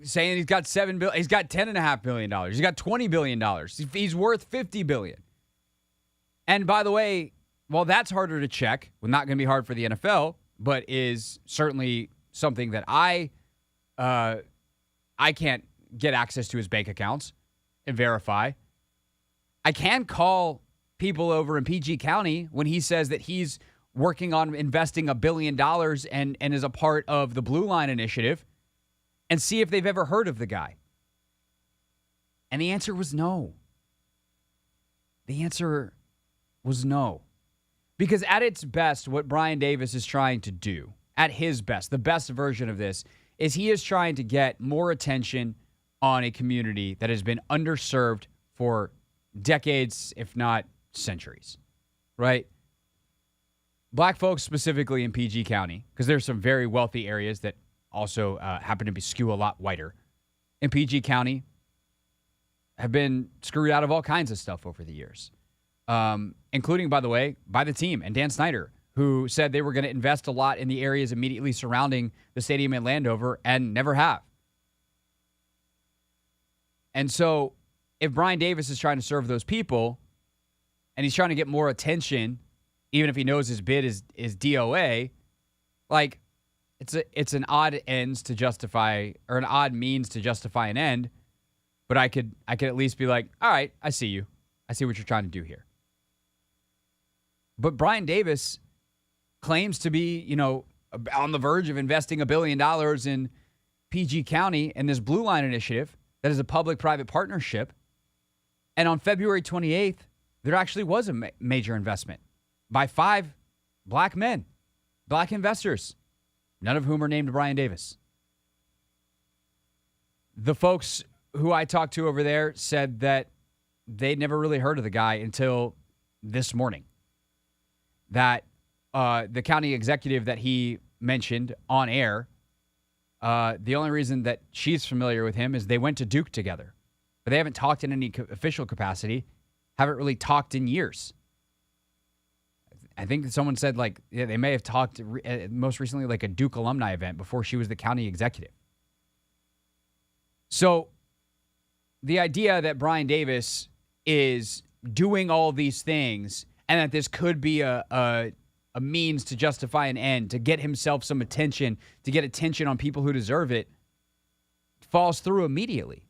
saying he's got $7 billion, he's got $10.5 billion, he's got $20 billion, he's worth $50 billion. And by the way, well, that's harder to check. Well, not going to be hard for the NFL, but is certainly something that I can't get access to his bank accounts and verify. I can call people over in PG County when he says that he's working on investing $1 billion and is a part of the Blue Line Initiative and see if they've ever heard of the guy. And the answer was no. The answer was no. Because at its best, what Brian Davis is trying to do, at his best, the best version of this, is he is trying to get more attention on a community that has been underserved for decades, if not centuries, right? Black folks, specifically in PG County, because there's some very wealthy areas that also happen to be skew a lot whiter, in PG County have been screwed out of all kinds of stuff over the years. Including, by the way, by the team and Dan Snyder, who said they were going to invest a lot in the areas immediately surrounding the stadium in Landover and never have. And so if Brian Davis is trying to serve those people and he's trying to get more attention, even if he knows his bid is DOA, like it's an odd ends to justify, or an odd means to justify an end. But I could at least be like, all right, I see you. I see what you're trying to do here. But Brian Davis claims to be, on the verge of investing $1 billion in PG County and this Blue Line Initiative that is a public-private partnership. And on February 28th, there actually was a major investment by 5 black men, black investors, none of whom are named Brian Davis. The folks who I talked to over there said that they'd never really heard of the guy until this morning. That the county executive that he mentioned on air, the only reason that she's familiar with him is they went to Duke together. But they haven't talked in any official capacity, haven't really talked in years. I think that someone said, they may have talked most recently like a Duke alumni event before she was the county executive. So the idea that Brian Davis is doing all these things and that this could be a means to justify an end, to get himself some attention, to get attention on people who deserve it, falls through immediately.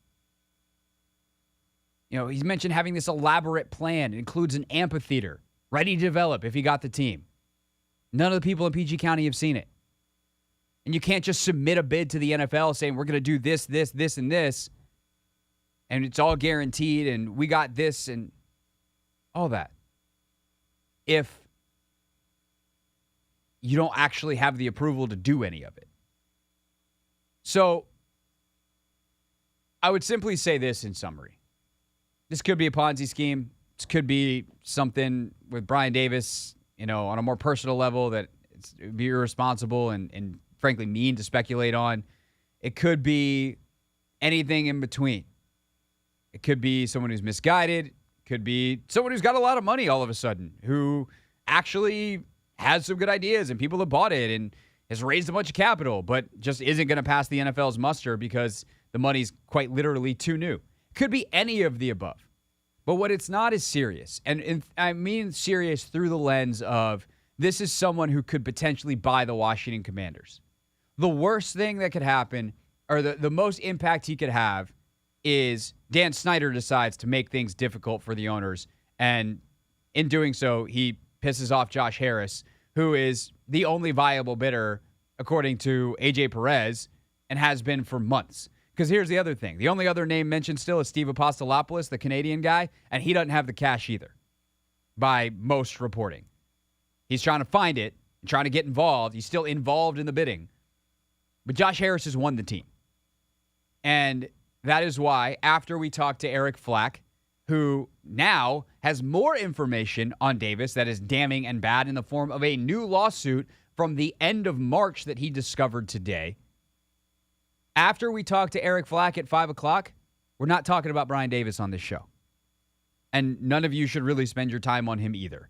He's mentioned having this elaborate plan. It includes an amphitheater ready to develop if he got the team. None of the people in PG County have seen it. And you can't just submit a bid to the NFL saying, we're going to do this, this, this, and this, and it's all guaranteed, and we got this, and all that, if you don't actually have the approval to do any of it. So I would simply say this in summary. This could be a Ponzi scheme. This could be something with Brian Davis, on a more personal level that it would be irresponsible and frankly mean to speculate on. It could be anything in between. It could be someone who's misguided. It could be someone who's got a lot of money all of a sudden, who actually has some good ideas and people have bought it and has raised a bunch of capital, but just isn't going to pass the NFL's muster because the money's quite literally too new. It could be any of the above. But what it's not is serious. And I mean serious through the lens of this is someone who could potentially buy the Washington Commanders. The worst thing that could happen, or the most impact he could have, is Dan Snyder decides to make things difficult for the owners. And in doing so, he pisses off Josh Harris, who is the only viable bidder, according to AJ Perez, and has been for months. Because here's the other thing. The only other name mentioned still is Steve Apostolopoulos, the Canadian guy, and he doesn't have the cash either, by most reporting. He's trying to find it, and trying to get involved. He's still involved in the bidding. But Josh Harris has won the team. And that is why, after we talked to Eric Flack, who now has more information on Davis that is damning and bad in the form of a new lawsuit from the end of March that he discovered today. After we talked to Eric Flack at 5 o'clock, we're not talking about Brian Davis on this show. And none of you should really spend your time on him either.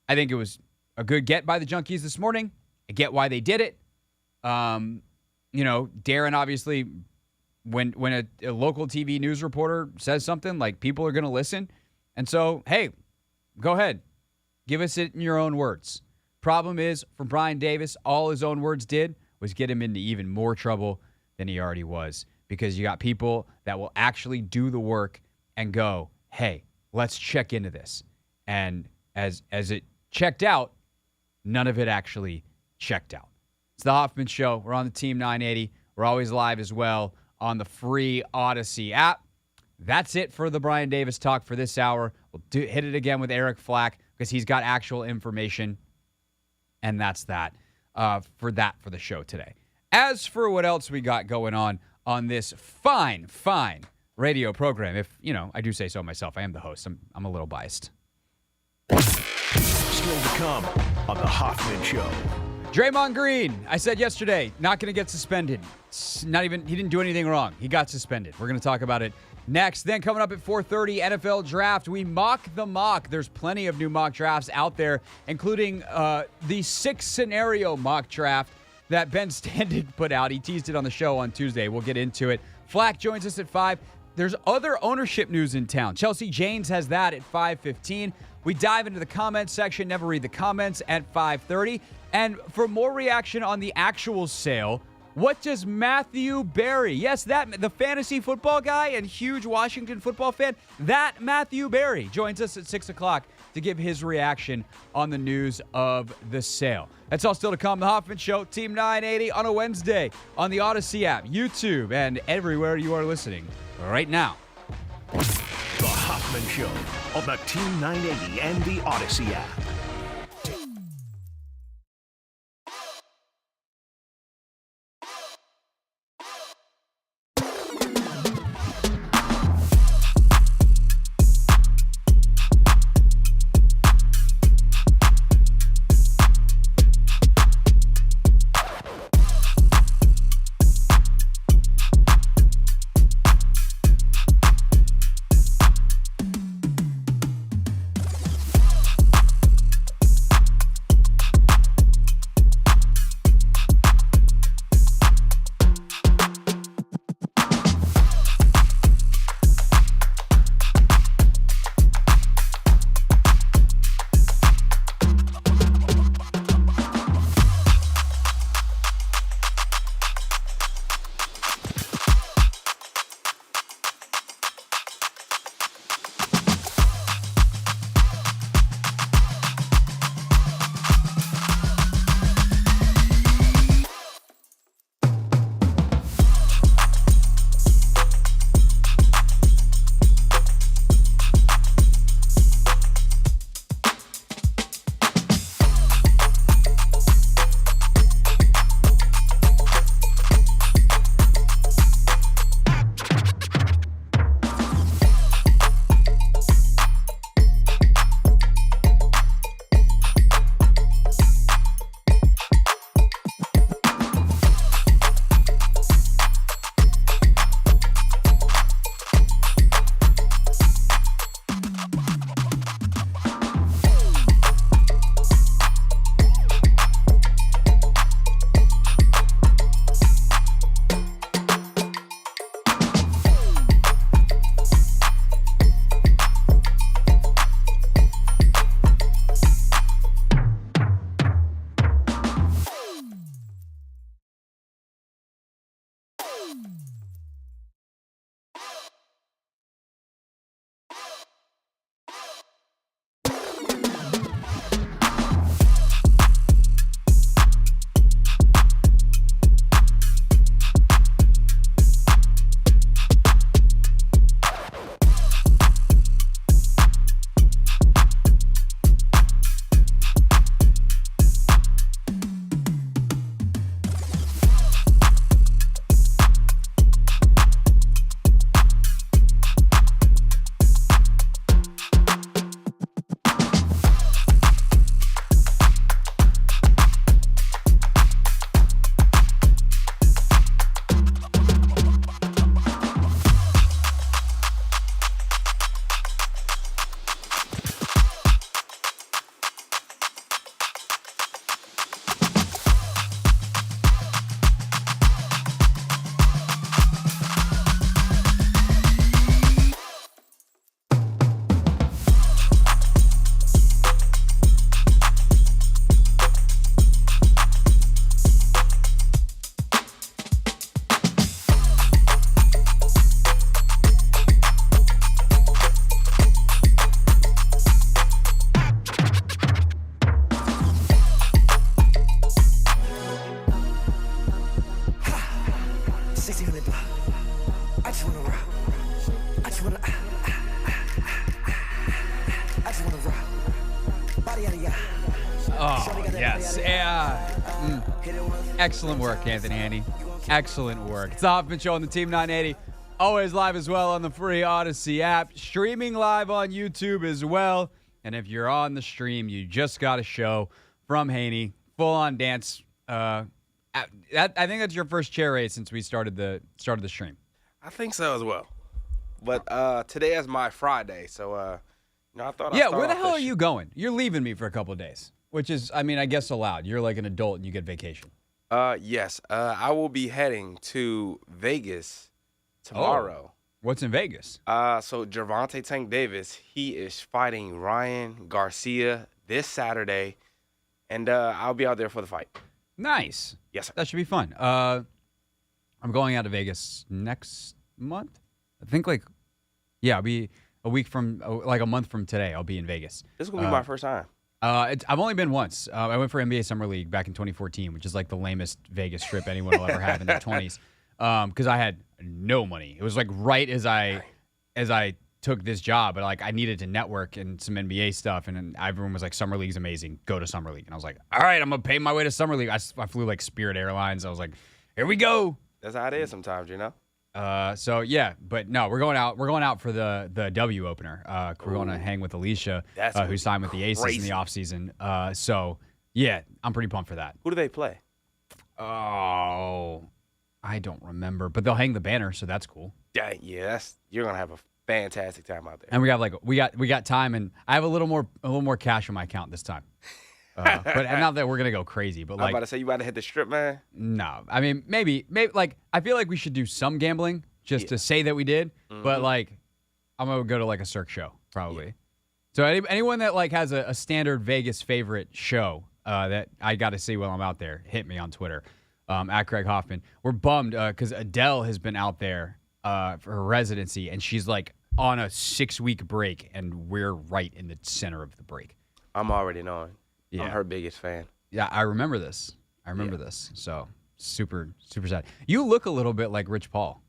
I think it was a good get by the Junkies this morning. I get why they did it. Darren obviously when a local TV news reporter says something, like, people are going to listen. And so, hey, go ahead. Give us it in your own words. Problem is, for Brian Davis, all his own words did was get him into even more trouble than he already was, because you got people that will actually do the work and go, hey, let's check into this. And as it checked out, none of it actually checked out. It's the Hoffman Show. We're on the Team 980. We're always live as well on the free Odyssey app. That's it for the Brian Davis talk for this hour. We'll hit it again with Eric Flack because he's got actual information. And that's that for the show today. As for what else we got going on this fine radio program, if, I do say so myself, I am the host. I'm a little biased. Still to come on the Hoffman Show. Draymond Green, I said yesterday, not going to get suspended. He didn't do anything wrong. He got suspended. We're going to talk about it next. Then coming up at 4:30, NFL Draft. We mock the mock. There's plenty of new mock drafts out there, including the 6-scenario mock draft that Ben Standig put out. He teased it on the show on Tuesday. We'll get into it. Flack joins us at 5. There's other ownership news in town. Chelsea Janes has that at 5:15. We dive into the comments section, never read the comments, at 5:30. And for more reaction on the actual sale, what does Matthew Berry, yes, the fantasy football guy and huge Washington football fan, that Matthew Berry joins us at 6 o'clock to give his reaction on the news of the sale. That's all still to come. The Hoffman Show, Team 980 on a Wednesday on the Odyssey app, YouTube, and everywhere you are listening right now. The Hoffman Show on the Team 980 and the Odyssey app. Yes. Excellent work, Anthony Haney. Excellent work. It's the Hoffman Show on the Team 980. Always live as well on the free Odyssey app. Streaming live on YouTube as well. And if you're on the stream, you just got a show from Haney. Full-on dance. I think that's your first chair race since we started the stream. I think so as well. But today is my Friday, so I thought. Yeah, where the hell are you going? You're leaving me for a couple of days, which is, I guess allowed. You're like an adult and you get vacation. Yes. I will be heading to Vegas tomorrow. Oh, what's in Vegas? So Gervonta Tank Davis, he is fighting Ryan Garcia this Saturday, and I'll be out there for the fight. Nice. Yes, sir. That should be fun. I'm going out to Vegas next month. I think I'll be a month from today. I'll be in Vegas. This is gonna be my first time. I've only been once. I went for NBA Summer League back in 2014, which is like the lamest Vegas trip anyone will ever have in their 20s. Because I had no money. It was like right as I took this job, but like I needed to network and some NBA stuff, and then everyone was like, "Summer League's amazing. Go to Summer League." And I was like, "All right, I'm gonna pay my way to Summer League." I flew like Spirit Airlines. I was like, "Here we go." That's how it is sometimes, So yeah, but no, we're going out. We're going out for the W opener. We're going to hang with Alicia, who signed with the Aces in the offseason. So yeah, I'm pretty pumped for that. Who do they play? Oh, I don't remember, but they'll hang the banner, so that's cool. Yeah, you're gonna have a fantastic time out there. And we got time, and I have a little more cash in my account this time. But not that we're gonna go crazy, but I'm about to say, you about to hit the strip, man. No, maybe like I feel like we should do some gambling just to say that we did. Mm-hmm. But like I'm gonna go to like a Cirque show probably. Yeah. So anyone that like has a standard Vegas favorite show that I got to see while I'm out there, hit me on Twitter at Craig Hoffman. We're bummed because Adele has been out there for her residency, and she's like on a 6-week break, and we're right in the center of the break. I'm already knowing. Yeah. I'm her biggest fan. Yeah, I remember this. This. So super, super sad. You look a little bit like Rich Paul.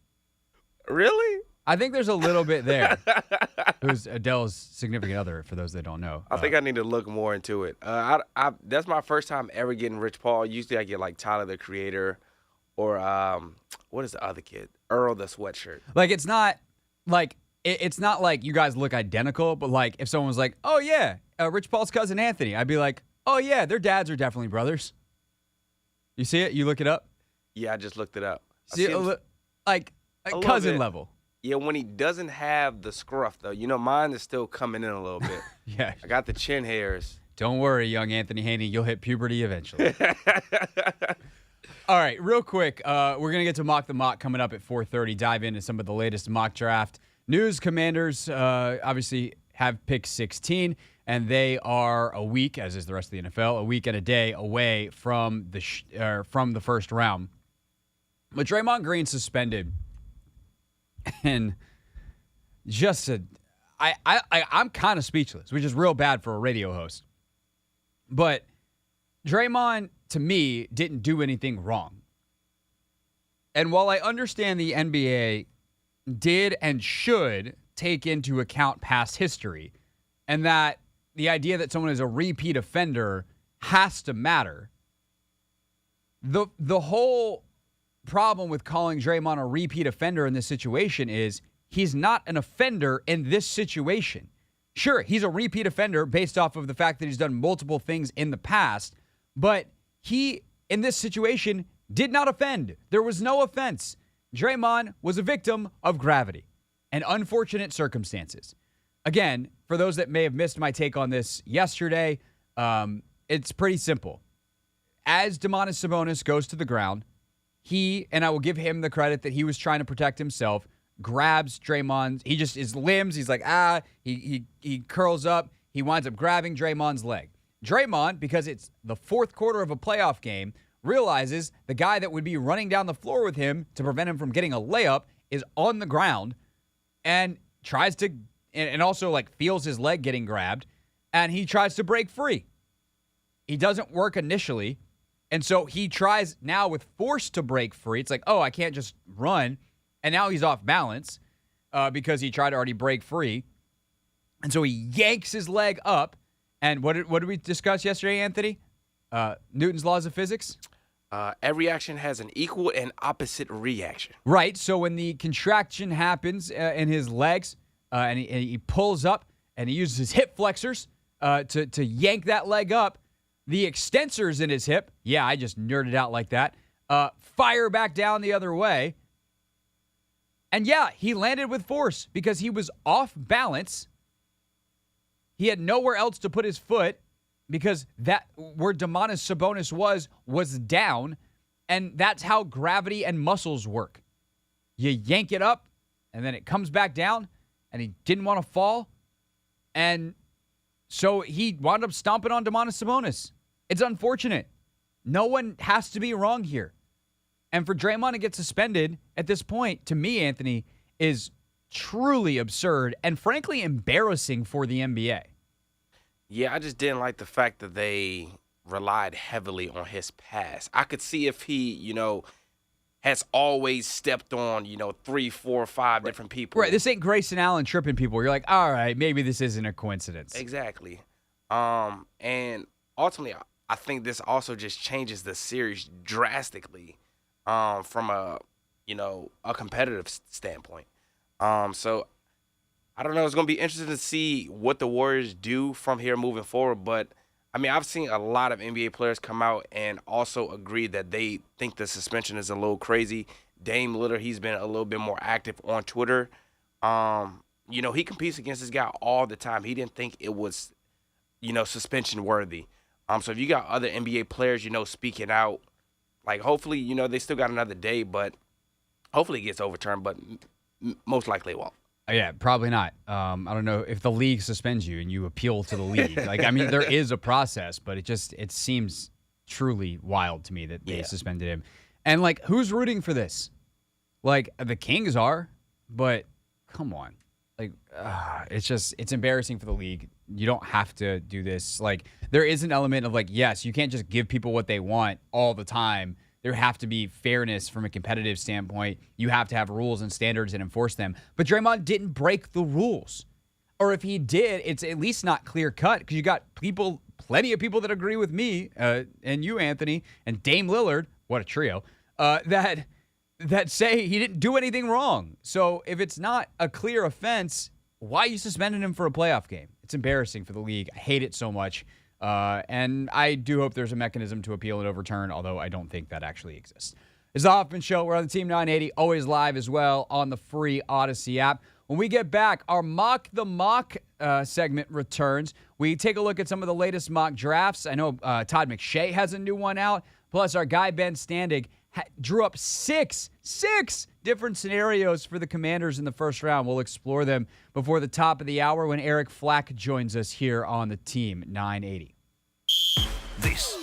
Really? I think there's a little bit there. Who's Adele's significant other, for those that don't know. I think I need to look more into it. That's my first time ever getting Rich Paul. Usually I get like Tyler, the Creator, or what is the other kid? Earl, the Sweatshirt. Like it's not like you guys look identical, but like if someone was like, "Oh yeah, Rich Paul's cousin Anthony," I'd be like, "Oh yeah, their dads are definitely brothers." You see it? You look it up? Yeah, I just looked it up. See it, like cousin level. Yeah, when he doesn't have the scruff, though. Mine is still coming in a little bit. Yeah. I got the chin hairs. Don't worry, young Anthony Haney. You'll hit puberty eventually. All right, real quick. We're going to get to Mock the Mock coming up at 4:30. Dive into some of the latest mock draft news. Commanders obviously have pick 16, and they are a week, as is the rest of the NFL, a week and a day away from the first round. But Draymond Green suspended. And I'm kind of speechless, which is real bad for a radio host. But Draymond, to me, didn't do anything wrong. And while I understand the NBA did and should take into account past history, and that the idea that someone is a repeat offender has to matter, the whole problem with calling Draymond a repeat offender in this situation is he's not an offender in this situation. Sure, he's a repeat offender based off of the fact that he's done multiple things in the past, but he, in this situation, did not offend. There was no offense. Draymond was a victim of gravity and unfortunate circumstances. Again, for those that may have missed my take on this yesterday, it's pretty simple. As Domantas Sabonis goes to the ground, he, and I will give him the credit that he was trying to protect himself, grabs Draymond. He just, his limbs, he's like, he curls up. He winds up grabbing Draymond's leg. Draymond, because it's the fourth quarter of a playoff game, realizes the guy that would be running down the floor with him to prevent him from getting a layup is on the ground and tries to, and also like feels his leg getting grabbed, and he tries to break free. He doesn't work initially. And so he tries now with force to break free. It's like, oh, I can't just run. And now he's off balance because he tried to already break free. And so he yanks his leg up. And what did we discuss yesterday, Anthony? Newton's laws of physics? Every action has an equal and opposite reaction. Right. So when the contraction happens in his legs and he pulls up and he uses his hip flexors to yank that leg up, the extensors in his hip, yeah, I just nerded out like that, fire back down the other way. And yeah, he landed with force because he was off balance. He had nowhere else to put his foot because that where Domantas Sabonis was down, and that's how gravity and muscles work. You yank it up, and then it comes back down, and he didn't want to fall, and so he wound up stomping on Domantas Sabonis. It's unfortunate. No one has to be wrong here. And for Draymond to get suspended at this point, to me, Anthony, is truly absurd and frankly embarrassing for the NBA. Yeah, I just didn't like the fact that they relied heavily on his pass. I could see if he, has always stepped on, 3, 4, 5 different people. Right, this ain't Grayson Allen tripping people. You're like, all right, maybe this isn't a coincidence. Exactly. And ultimately, I think this also just changes the series drastically from a competitive standpoint. So I don't know. It's going to be interesting to see what the Warriors do from here moving forward. But, I mean, I've seen a lot of NBA players come out and also agree that they think the suspension is a little crazy. Dame Lillard, he's been a little bit more active on Twitter. He competes against this guy all the time. He didn't think it was, suspension worthy. So if you got other NBA players, speaking out, like hopefully, they still got another day, but hopefully it gets overturned, but most likely it won't. Yeah, probably not. I don't know if the league suspends you and you appeal to the league. There is a process, but it seems truly wild to me that they suspended him. And, who's rooting for this? The Kings are, but come on. It's embarrassing for the league. You don't have to do this. There is an element of, yes, you can't just give people what they want all the time. There have to be fairness from a competitive standpoint. You have to have rules and standards and enforce them. But Draymond didn't break the rules. Or if he did, it's at least not clear-cut because you got plenty of people that agree with me and you, Anthony, and Dame Lillard, what a trio, that say he didn't do anything wrong. So if it's not a clear offense, why are you suspending him for a playoff game? It's embarrassing for the league. I hate it so much. And I do hope there's a mechanism to appeal and overturn, although I don't think that actually exists. It's the Hoffman Show. We're on the Team 980, always live as well on the free Odyssey app. When we get back, our Mock the Mock segment returns. We take a look at some of the latest mock drafts. I know Todd McShay has a new one out. Plus, our guy Ben Standig drew up six different scenarios for the Commanders in the first round. We'll explore them before the top of the hour when Eric Flack joins us here on the Team 980. This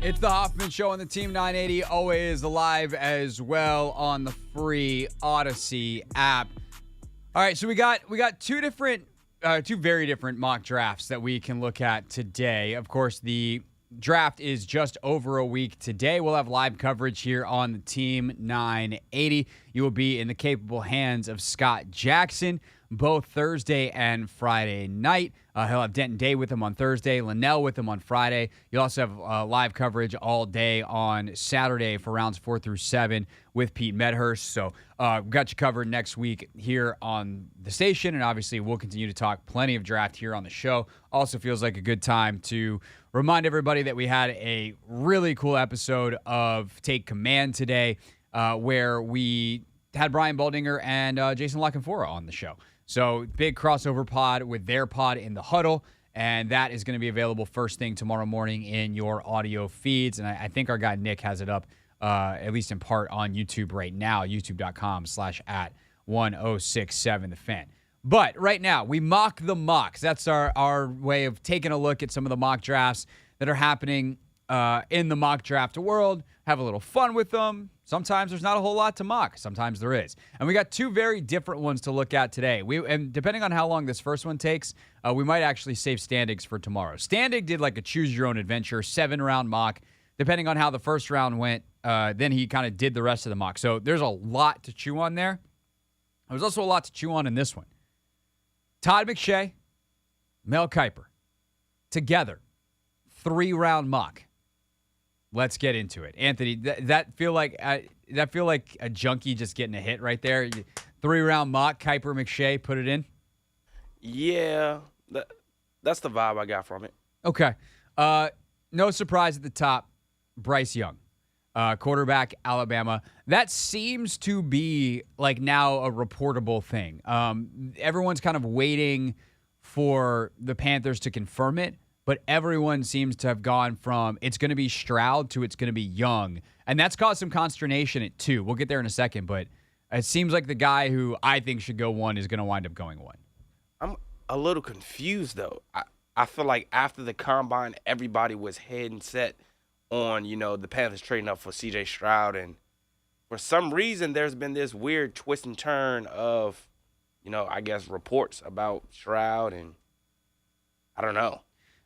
It's the Hoffman Show on the Team 980, always live as well on the free Odyssey app. All right, so we got two very different mock drafts that we can look at today. Of course, the draft is just over a week today. We'll have live coverage here on the Team 980. You will be in the capable hands of Scott Jackson both Thursday and Friday night. He'll have Denton Day with him on Thursday, Linnell with him on Friday. You'll also have live coverage all day on Saturday for rounds 4 through 7 with Pete Medhurst. So we've got you covered next week here on the station, and obviously we'll continue to talk plenty of draft here on the show. Also feels like a good time to remind everybody that we had a really cool episode of Take Command today where we had Brian Baldinger and Jason Lockenfora on the show. So big crossover pod with their pod in the huddle, and that is going to be available first thing tomorrow morning in your audio feeds. And I think our guy Nick has it up, at least in part, on YouTube right now, youtube.com/@1067thefan. But right now, we mock the mocks. That's our way of taking a look at some of the mock drafts that are happening in the mock draft world, have a little fun with them. Sometimes there's not a whole lot to mock. Sometimes there is. And we got two very different ones to look at today. And depending on how long this first one takes, we might actually save Standig's for tomorrow. Standig did like a choose-your-own-adventure 7-round mock. Depending on how the first round went, then he kind of did the rest of the mock. So there's a lot to chew on there. There's also a lot to chew on in this one. Todd McShay, Mel Kiper, together, 3-round mock. Let's get into it. Anthony, that feel like a junkie just getting a hit right there? 3-round mock, Kiper, McShay, put it in? Yeah, that's the vibe I got from it. Okay. No surprise at the top, Bryce Young, quarterback, Alabama. That seems to be like now a reportable thing. Everyone's kind of waiting for the Panthers to confirm it. But everyone seems to have gone from it's going to be Stroud to it's going to be Young. And that's caused some consternation at 2. We'll get there in a second. But it seems like the guy who I think should go 1 is going to wind up going 1. I'm a little confused, though. I feel like after the combine, everybody was head and set on, the Panthers trading up for C.J. Stroud. And for some reason, there's been this weird twist and turn of, I guess reports about Stroud. And I don't know.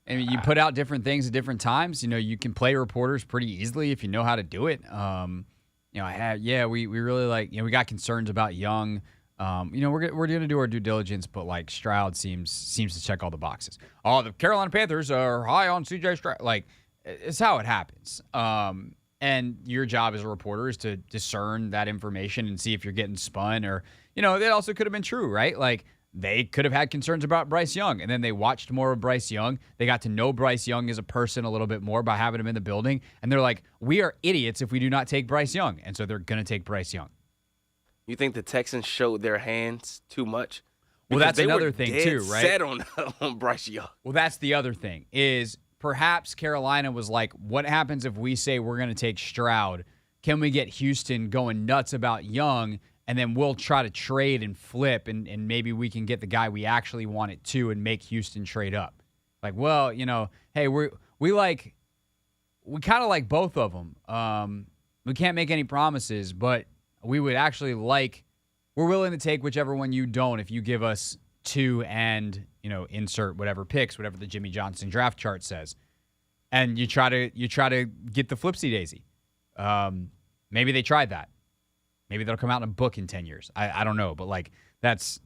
I mean, you put out different things at different times. You can play reporters pretty easily if you know how to do it. We really like, we got concerns about Young. We're going to do our due diligence, but like Stroud seems to check all the boxes. Oh, the Carolina Panthers are high on CJ Stroud. Like, it's how it happens. And your job as a reporter is to discern that information and see if you're getting spun or, that also could have been true, right? Like, they could have had concerns about Bryce Young, and then they watched more of Bryce Young. They got to know Bryce Young as a person a little bit more by having him in the building, and they're like, we are idiots if we do not take Bryce Young, and so they're going to take Bryce Young. You think the Texans showed their hands too much? Well, that's another thing too, right? Set on Bryce Young. Well, that's the other thing is perhaps Carolina was like, what happens if we say we're going to take Stroud? Can we get Houston going nuts about Young? And then we'll try to trade and flip, and maybe we can get the guy we actually want it to and make Houston trade up. Like, well, hey, we kind of like both of them. We can't make any promises, but we would actually we're willing to take whichever one you don't if you give us 2 and, insert whatever picks, whatever the Jimmy Johnson draft chart says. And you try to get the flipsy daisy. Maybe they tried that. Maybe that'll come out in a book in 10 years. I don't know, but like that's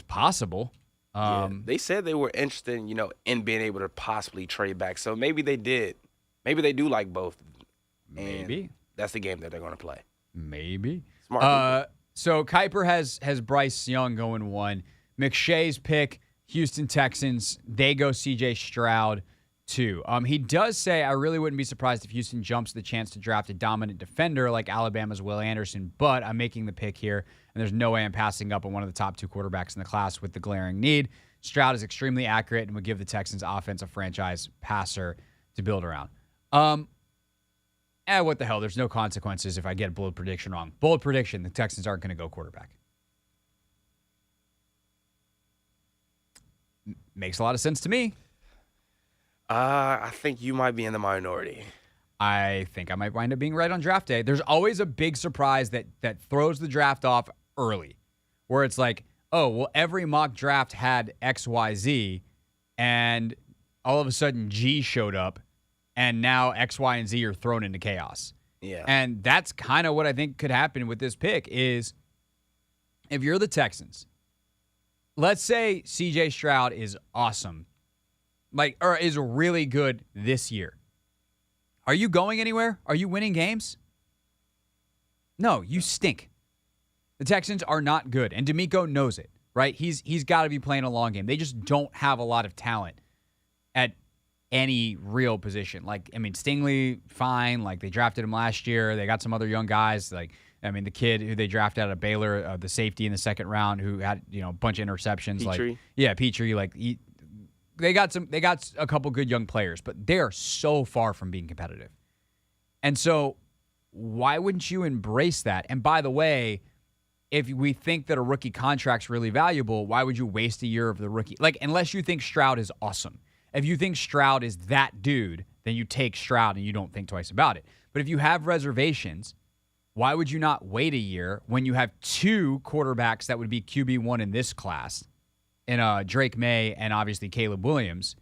possible. They said they were interested, in being able to possibly trade back. So maybe they did. Maybe they do like both. Maybe that's the game that they're going to play. Maybe. Smart. So Kiper has Bryce Young going 1. McShay's pick, Houston Texans. They go C.J. Stroud 2. He does say, I really wouldn't be surprised if Houston jumps the chance to draft a dominant defender like Alabama's Will Anderson, but I'm making the pick here, and there's no way I'm passing up on one of the top 2 quarterbacks in the class with the glaring need. Stroud is extremely accurate and would give the Texans offense a franchise passer to build around. What the hell? There's no consequences if I get a bold prediction wrong. Bold prediction, the Texans aren't going to go quarterback. Makes a lot of sense to me. I think you might be in the minority. I think I might wind up being right on draft day. There's always a big surprise that throws the draft off early, where it's like, oh, well, every mock draft had X, Y, Z, and all of a sudden G showed up, and now X, Y, and Z are thrown into chaos. Yeah. And that's kind of what I think could happen with this pick is if you're the Texans, let's say CJ Stroud is awesome, or is really good this year. Are you going anywhere? Are you winning games? No, you stink. The Texans are not good, and D'Amico knows it, right? He's got to be playing a long game. They just don't have a lot of talent at any real position. Stingley, fine. They drafted him last year. They got some other young guys. The kid who they drafted out of Baylor, the safety in the second round who had, a bunch of interceptions. Petrie. Petrie. They got a couple good young players, but they are so far from being competitive. And so why wouldn't you embrace that? And by the way, if we think that a rookie contract's really valuable, why would you waste a year of the rookie? Unless you think Stroud is awesome. If you think Stroud is that dude, then you take Stroud and you don't think twice about it. But if you have reservations, why would you not wait a year when you have two quarterbacks that would be QB1 in this class, in Drake May and obviously Caleb Williams,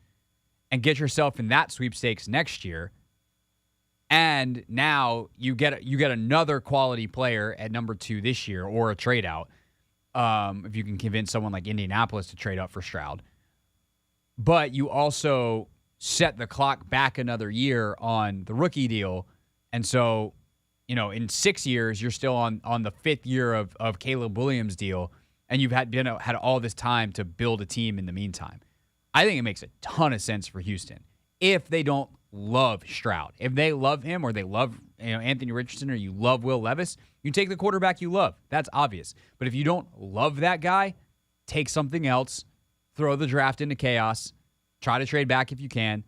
and get yourself in that sweepstakes next year? And now you get another quality player at number 2 this year, or a trade out, if you can convince someone like Indianapolis to trade up for Stroud. But you also set the clock back another year on the rookie deal. And so, in 6 years, you're still on the 5th year of Caleb Williams' deal, and you've had all this time to build a team in the meantime. I think it makes a ton of sense for Houston if they don't love Stroud. If they love him, or they love Anthony Richardson, or you love Will Levis, you take the quarterback you love. That's obvious. But if you don't love that guy, take something else, throw the draft into chaos, try to trade back if you can,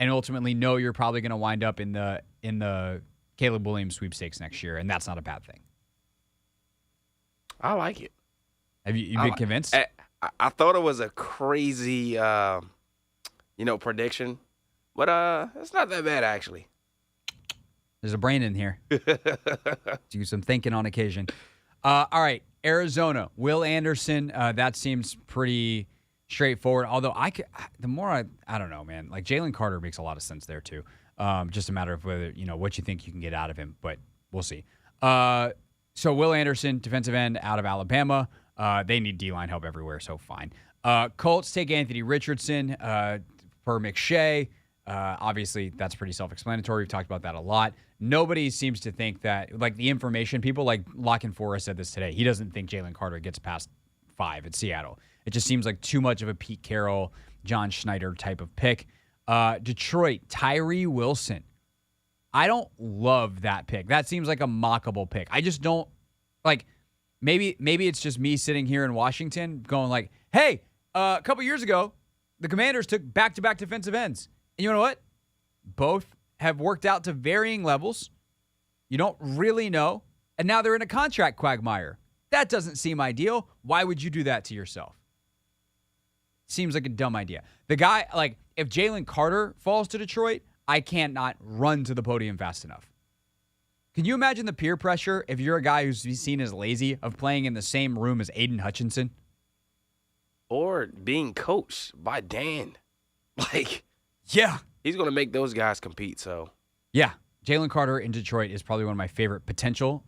and ultimately know you're probably going to wind up in the Caleb Williams sweepstakes next year, and that's not a bad thing. I like it. Have you been convinced? I thought it was a crazy, prediction, but it's not that bad actually. There's a brain in here. Do some thinking on occasion. All right, Arizona, Will Anderson. That seems pretty straightforward. Although I don't know, man. Jalen Carter makes a lot of sense there too. Just a matter of whether what you think you can get out of him, but we'll see. So Will Anderson, defensive end out of Alabama. They need D-line help everywhere, so fine. Colts take Anthony Richardson for McShay. Obviously, that's pretty self-explanatory. We've talked about that a lot. Nobody seems to think that, the information people, Locken Forrest said this today. He doesn't think Jalen Carter gets past 5 at Seattle. It just seems like too much of a Pete Carroll, John Schneider type of pick. Detroit, Tyree Wilson. I don't love that pick. That seems like a mockable pick. I just don't, maybe it's just me sitting here in Washington going hey, a couple years ago, the Commanders took back-to-back defensive ends. And you know what? Both have worked out to varying levels. You don't really know. And now they're in a contract quagmire. That doesn't seem ideal. Why would you do that to yourself? Seems like a dumb idea. The guy, if Jalen Carter falls to Detroit, I can't not run to the podium fast enough. Can you imagine the peer pressure if you're a guy who's seen as lazy of playing in the same room as Aiden Hutchinson? Or being coached by Dan. Yeah. He's going to make those guys compete, so. Yeah. Jalen Carter in Detroit is probably one of my favorite potential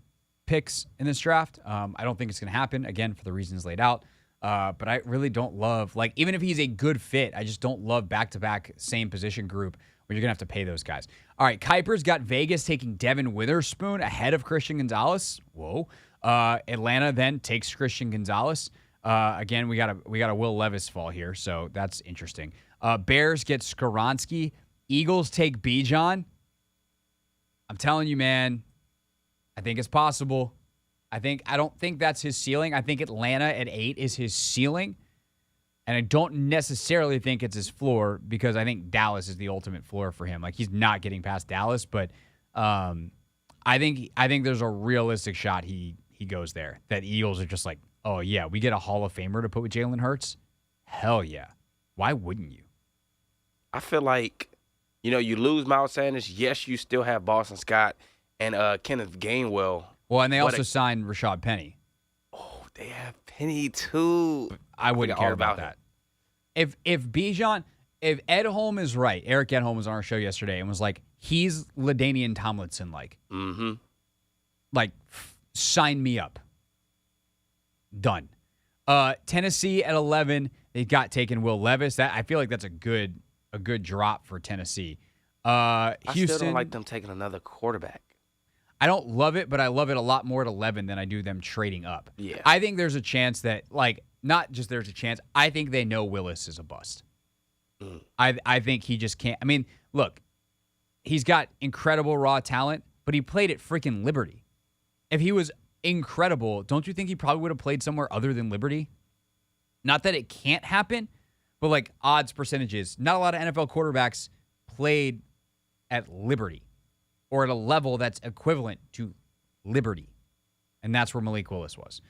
picks in this draft. I don't think it's going to happen, again, for the reasons laid out. But I really don't love, even if he's a good fit, I just don't love back-to-back same position group where you're going to have to pay those guys. All right, Kuiper's got Vegas taking Devin Witherspoon ahead of Christian Gonzalez. Whoa. Atlanta then takes Christian Gonzalez. Again, we got a Will Levis fall here, so that's interesting. Bears get Skoronski. Eagles take Bijan. I'm telling you, man, I think it's possible. I don't think that's his ceiling. I think Atlanta at 8 is his ceiling. And I don't necessarily think it's his floor because I think Dallas is the ultimate floor for him. He's not getting past Dallas, but I think there's a realistic shot he goes there. That Eagles are just oh yeah, we get a Hall of Famer to put with Jalen Hurts? Hell yeah. Why wouldn't you? I feel like You lose Miles Sanders. Yes, you still have Boston Scott and Kenneth Gainwell. Well, and they also signed Rashad Penny. Oh, they have Penny too. I wouldn't care about that. If Ed Holm is right, Eric Edholm was on our show yesterday and was like, he's LaDainian Tomlinson like. Mm-hmm. Like, sign me up. Done. Tennessee at 11, they got taken Will Levis. I feel like that's a good drop for Tennessee. Houston, I still don't like them taking another quarterback. I don't love it, but I love it a lot more at 11 than I do them trading up. Yeah. I think there's a chance that, like, not just there's a chance, I think they know Willis is a bust. I think he just can't. I mean, look, he's got incredible raw talent, but he played at freaking Liberty. If he was incredible, don't you think he probably would have played somewhere other than Liberty? Not that it can't happen, but like odds percentages, not a lot of NFL quarterbacks played at Liberty or at a level that's equivalent to Liberty. And that's where Malik Willis was.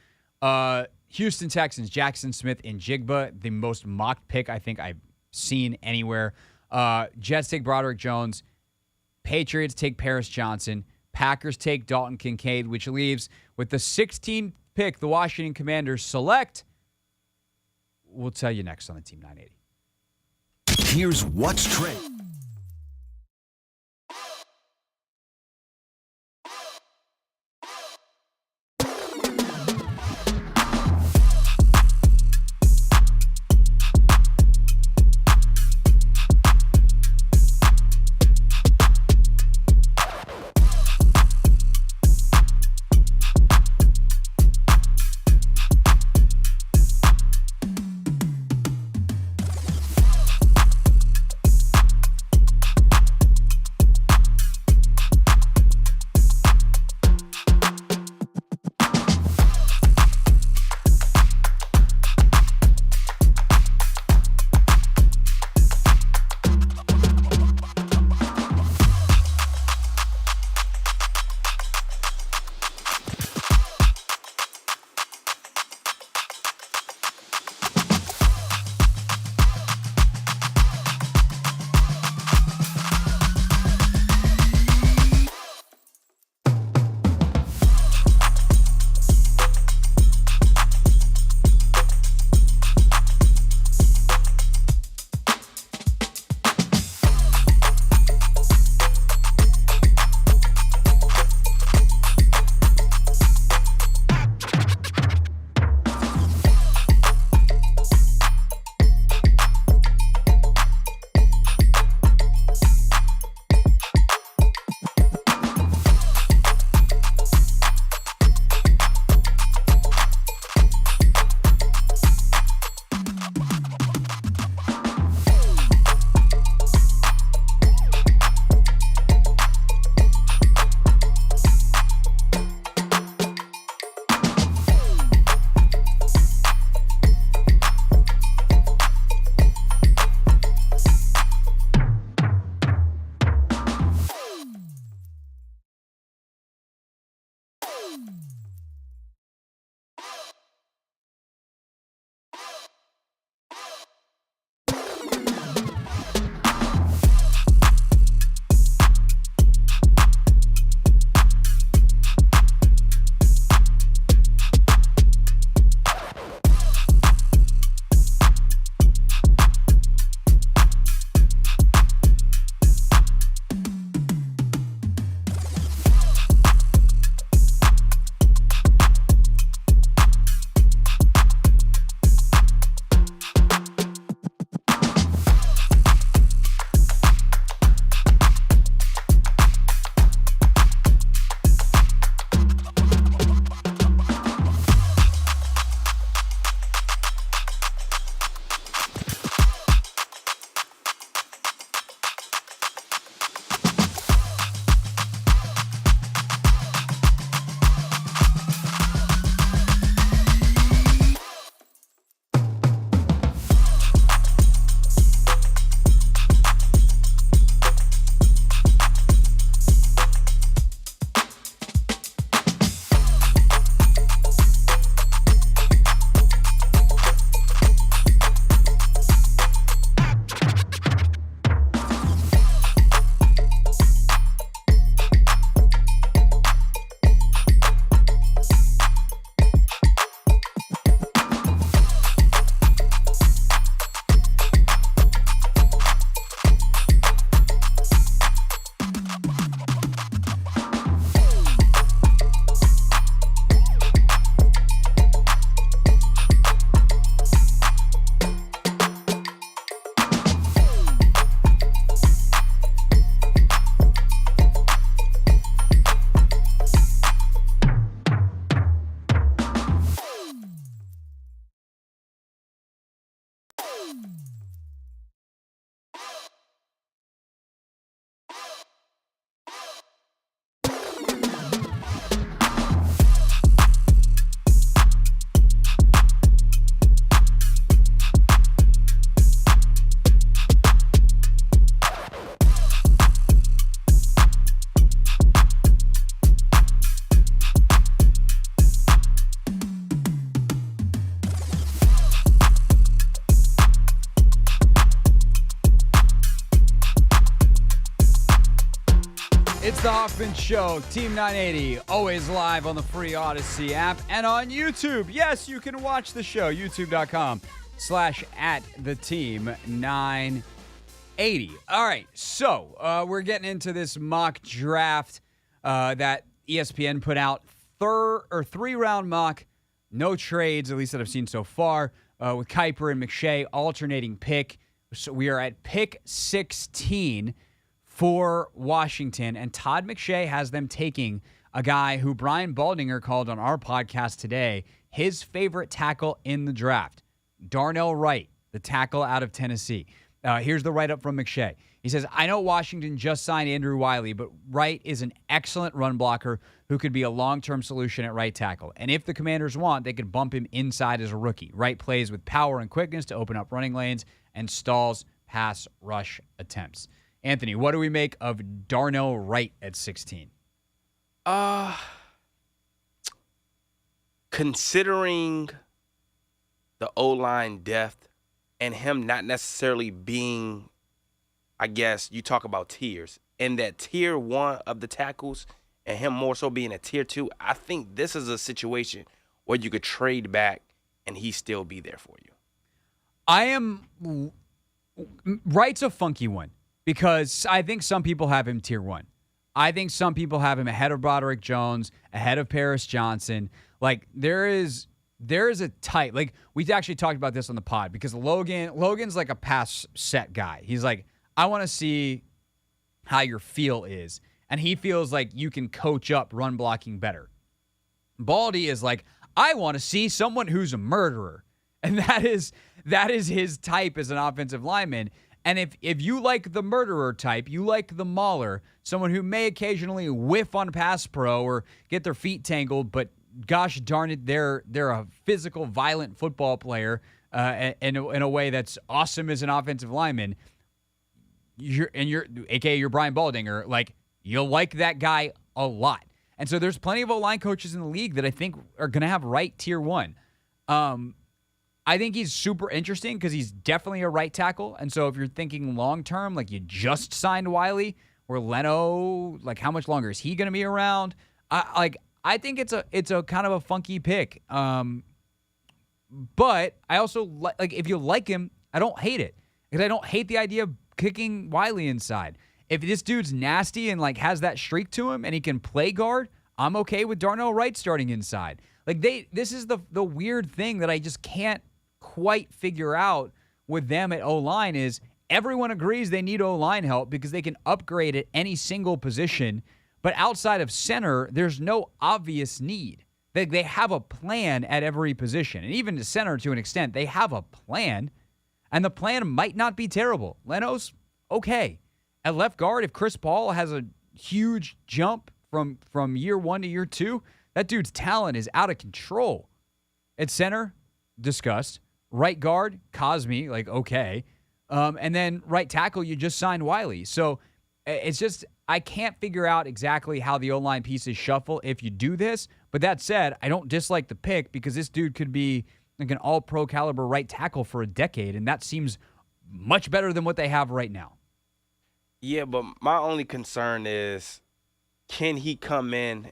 Houston Texans, Jackson Smith and Jigba, the most mocked pick I think I've seen anywhere. Jets take Broderick Jones. Patriots take Paris Johnson. Packers take Dalton Kincaid, which leaves with the 16th pick, the Washington Commanders select. We'll tell you next on the Team 980. Here's what's trending. the Hoffman Show, Team 980, always live on the free Odyssey app and on YouTube. Yes, you can watch the show, youtube.com/@theteam980. All right, so we're getting into this mock draft that ESPN put out, 3-round mock, no trades, at least that I've seen so far, with Kuiper and McShay alternating pick. So we are at pick 16 for Washington, and Todd McShay has them taking a guy who Brian Baldinger called on our podcast today his favorite tackle in the draft, Darnell Wright, the tackle out of Tennessee. Here's the write-up from McShay. He says, I know Washington just signed Andrew Wiley, but Wright is an excellent run blocker who could be a long-term solution at right tackle. And if the Commanders want, they could bump him inside as a rookie. Wright plays with power and quickness to open up running lanes and stalls pass rush attempts. Anthony, what do we make of Darnell Wright at 16? Considering the O-line depth and him not necessarily being, I guess, you talk about tiers, in that tier 1 of the tackles and him more so being a tier 2, I think this is a situation where you could trade back and he still be there for you. Wright's a funky one because I think some people have him tier 1. I think some people have him ahead of Broderick Jones, ahead of Paris Johnson. Like, there is a tight, like, we actually talked about this on the pod because Logan's like a pass set guy. He's like, I want to see how your feel is. And he feels like you can coach up run blocking better. Baldy is like, I want to see someone who's a murderer. And that is his type as an offensive lineman. And if you like the murderer type, you like the mauler, someone who may occasionally whiff on pass pro or get their feet tangled, but gosh darn it, they're a physical, violent football player in a way that's awesome as an offensive lineman. You're Brian Baldinger, like, you'll like that guy a lot. And so there's plenty of O-line coaches in the league that I think are going to have Wright tier 1. I think he's super interesting because he's definitely a right tackle. And so if you're thinking long-term, like you just signed Wiley or Leno, like how much longer is he going to be around? I think it's a kind of a funky pick. But I also like if you like him, I don't hate it because I don't hate the idea of kicking Wiley inside. If this dude's nasty and like has that streak to him and he can play guard, I'm okay with Darnell Wright starting inside. Like this is the weird thing that I just can't quite figure out with them at O-line is everyone agrees they need O-line help because they can upgrade at any single position, but outside of center, there's no obvious need. They have a plan at every position, and even to center to an extent, they have a plan, and the plan might not be terrible. Leno's okay. At left guard, if Chris Paul has a huge jump from year 1 to year 2, that dude's talent is out of control. At center, discussed. Right guard, Cosme, like, okay. And then right tackle, you just signed Wiley. So it's just, I can't figure out exactly how the O-line pieces shuffle if you do this. But that said, I don't dislike the pick because this dude could be like an all-pro caliber right tackle for a decade, and that seems much better than what they have right now. Yeah, but my only concern is, can he come in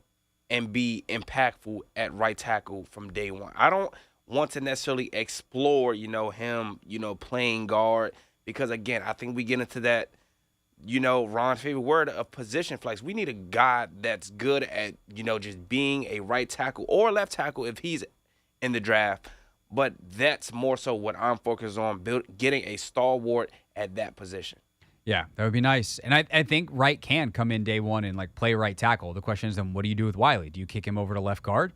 and be impactful at right tackle from day one? I don't want to necessarily explore, him, playing guard, because again, I think we get into that, Ron's favorite word of position flex. We need a guy that's good at, just being a right tackle or left tackle if he's in the draft. But that's more so what I'm focused on, getting a stalwart at that position. Yeah, that would be nice. And I think Wright can come in day 1 and like play right tackle. The question is then what do you do with Wiley? Do you kick him over to left guard?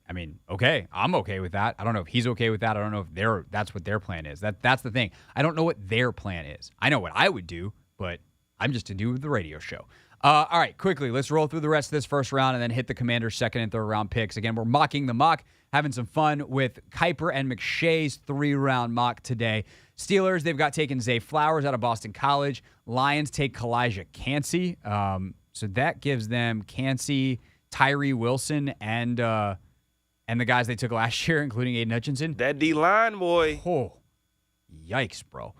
I mean, okay, I'm okay with that. I don't know if he's okay with that. I don't know if that's what their plan is. That's the thing. I don't know what their plan is. I know what I would do, but I'm just to do the radio show. All right, quickly, let's roll through the rest of this first round and then hit the Commanders' second and third round picks. Again, we're mocking the mock, having some fun with Kuiper and McShay's 3-round mock today. Steelers, they've got taken Zay Flowers out of Boston College. Lions take Kalijah Cansey. So that gives them Cansey, Tyree Wilson, and the guys they took last year, including Aiden Hutchinson. That D-line, boy. Oh, yikes, bro.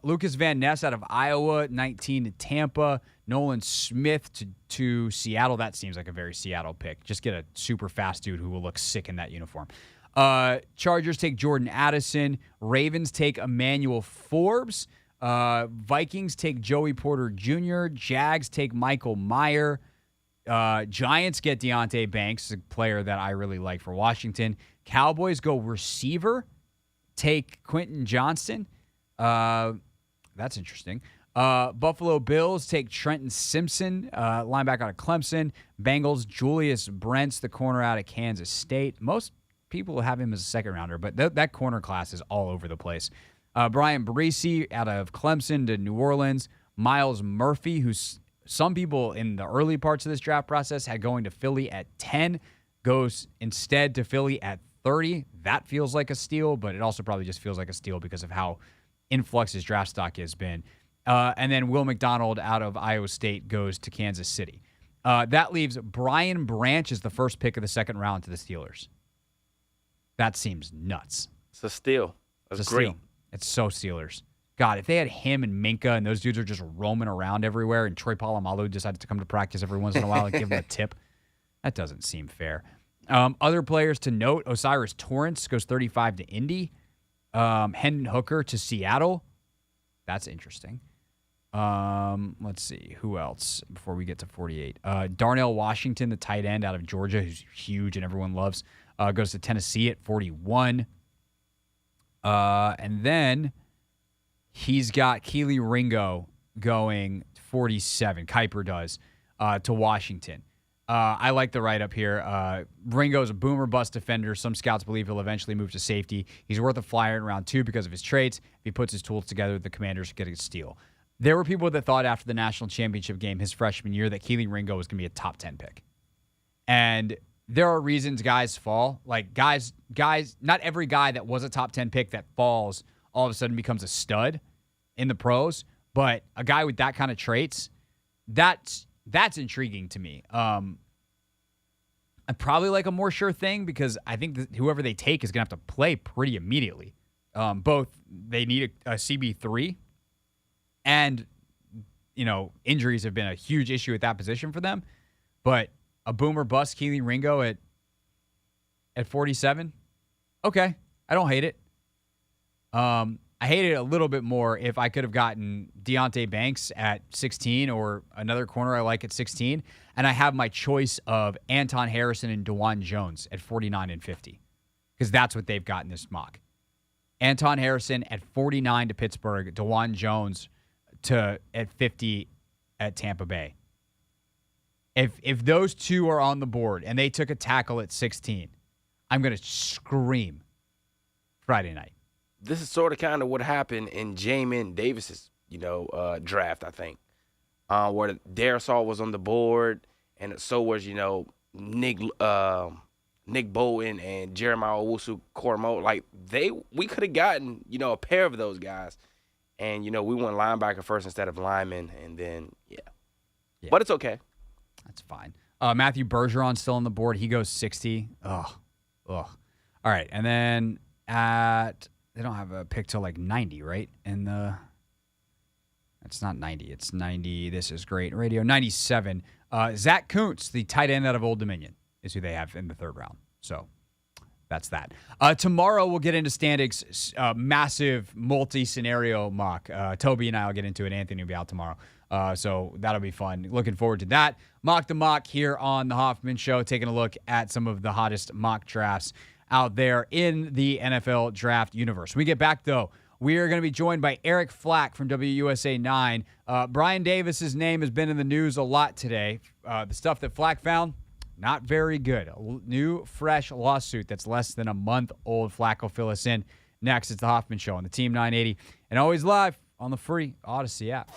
Lucas Van Ness out of Iowa, 19 to Tampa. Nolan Smith to Seattle. That seems like a very Seattle pick. Just get a super fast dude who will look sick in that uniform. Chargers take Jordan Addison. Ravens take Emmanuel Forbes. Vikings take Joey Porter Jr. Jags take Michael Mayer. Giants get Deontay Banks, a player that I really like for Washington. Cowboys go receiver, take Quentin Johnston. That's interesting. Buffalo Bills take Trenton Simpson, linebacker out of Clemson. Bengals, Julius Brents, the corner out of Kansas State. Most people have him as a second rounder, but that corner class is all over the place. Brian Barisi out of Clemson to New Orleans. Miles Murphy, who's some people in the early parts of this draft process had going to Philly at 10, goes instead to Philly at 30. That feels like a steal, but it also probably just feels like a steal because of how influx his draft stock has been. And then Will McDonald out of Iowa State goes to Kansas City. That leaves Brian Branch as the first pick of the second round to the Steelers. That seems nuts. It's a steal. That's It's a great. steal. It's so Steelers. God, if they had him and Minka and those dudes are just roaming around everywhere and Troy Polamalu decided to come to practice every once in a while and give him a tip, that doesn't seem fair. Other players to note, Osiris Torrance goes 35 to Indy. Hendon Hooker to Seattle. That's interesting. Let's see. Who else before we get to 48? Darnell Washington, the tight end out of Georgia, who's huge and everyone loves, goes to Tennessee at 41. And then he's got Keely Ringo going 47. Kuiper does, to Washington. I like the write-up here. Ringo's a boomer bust defender. Some scouts believe he'll eventually move to safety. He's worth a flyer in round 2 because of his traits. If he puts his tools together, the Commanders get a steal. There were people that thought after the national championship game his freshman year that Keely Ringo was going to be a top 10 pick. And there are reasons guys fall. Like guys, not every guy that was a top 10 pick that falls all of a sudden becomes a stud in the pros. But a guy with that kind of traits, that's intriguing to me. I'd probably like a more sure thing because I think that whoever they take is going to have to play pretty immediately. Both they need a CB3 and, injuries have been a huge issue at that position for them. But a boomer bust Keely Ringo at 47, okay, I don't hate it. I hate it a little bit more if I could have gotten Deontay Banks at 16 or another corner I like at 16, and I have my choice of Anton Harrison and DeJuan Jones at 49 and 50, because that's what they've got in this mock. Anton Harrison at 49 to Pittsburgh, DeJuan Jones at 50 at Tampa Bay. If those two are on the board and they took a tackle at 16, I'm going to scream Friday night. This is sort of kind of what happened in Jamin Davis's, draft, I think, where Darisaw was on the board, and so was, Nick Bowen and Jeremiah Owusu-Koramoah. Like we could have gotten, a pair of those guys, and we went linebacker first instead of lineman, and then yeah. But it's okay. That's fine. Matthew Bergeron's still on the board. He goes 60. Ugh. All right, and then they don't have a pick till like 90, right? It's not 90. It's 90. This is great radio. 97. Zach Kuntz, the tight end out of Old Dominion, is who they have in the third round. So that's that. Tomorrow we'll get into Standig's massive multi-scenario mock. Toby and I will get into it. Anthony will be out tomorrow. So that'll be fun. Looking forward to that. Mock the Mock here on the Hoffman Show, taking a look at some of the hottest mock drafts out there in the NFL draft universe. When we get back, though, we are going to be joined by Eric Flack from WUSA 9. Brian Davis's name has been in the news a lot today. The stuff that Flack found, not very good. A new, fresh lawsuit that's less than a month old. Flack will fill us in. Next, it's the Hoffman Show on the Team 980 and always live on the free Odyssey app.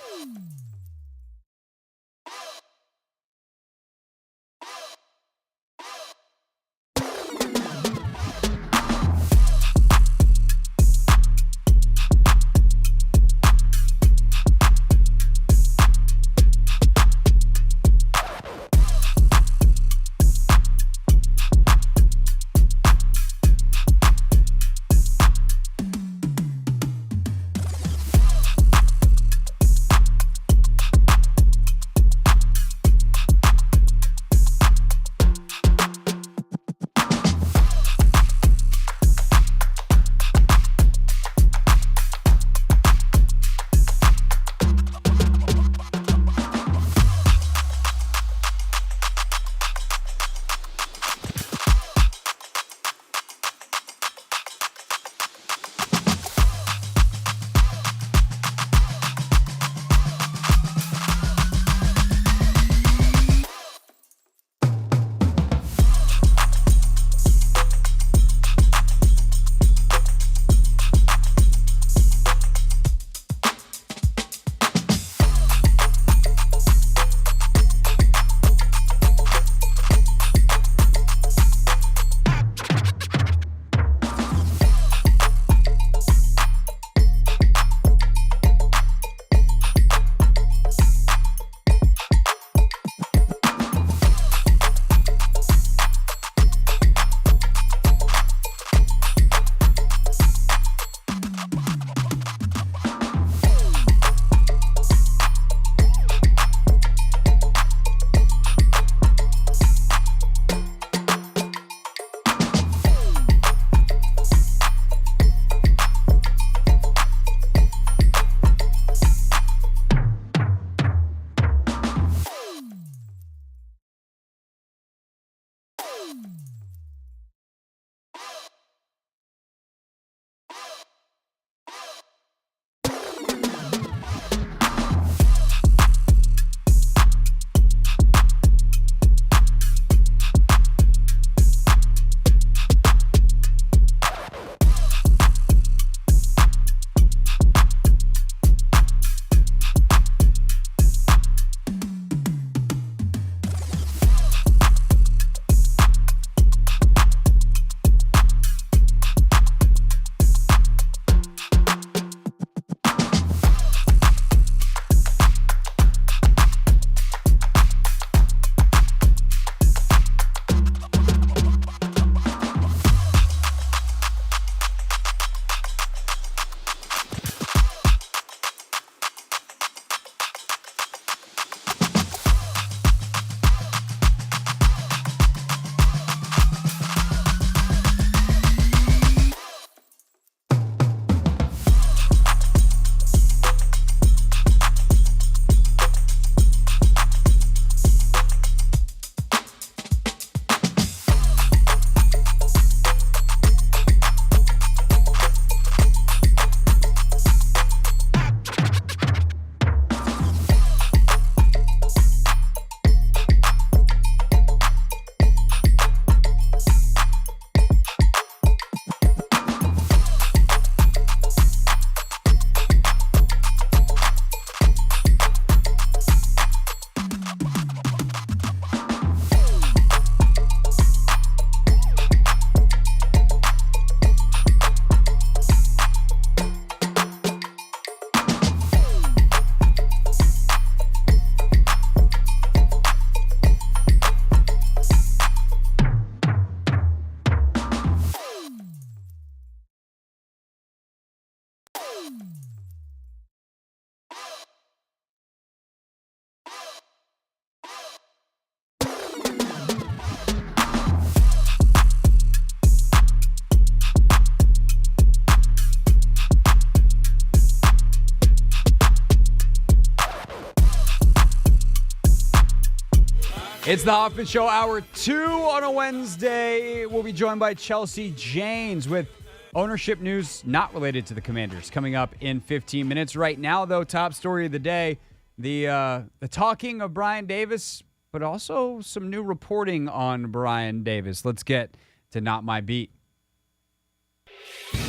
It's the Hoffman Show, Hour 2 on a Wednesday. We'll be joined by Chelsea Janes with ownership news not related to the Commanders coming up in 15 minutes. Right now, though, top story of the day, the talking of Brian Davis, but also some new reporting on Brian Davis. Let's get to Not My Beat.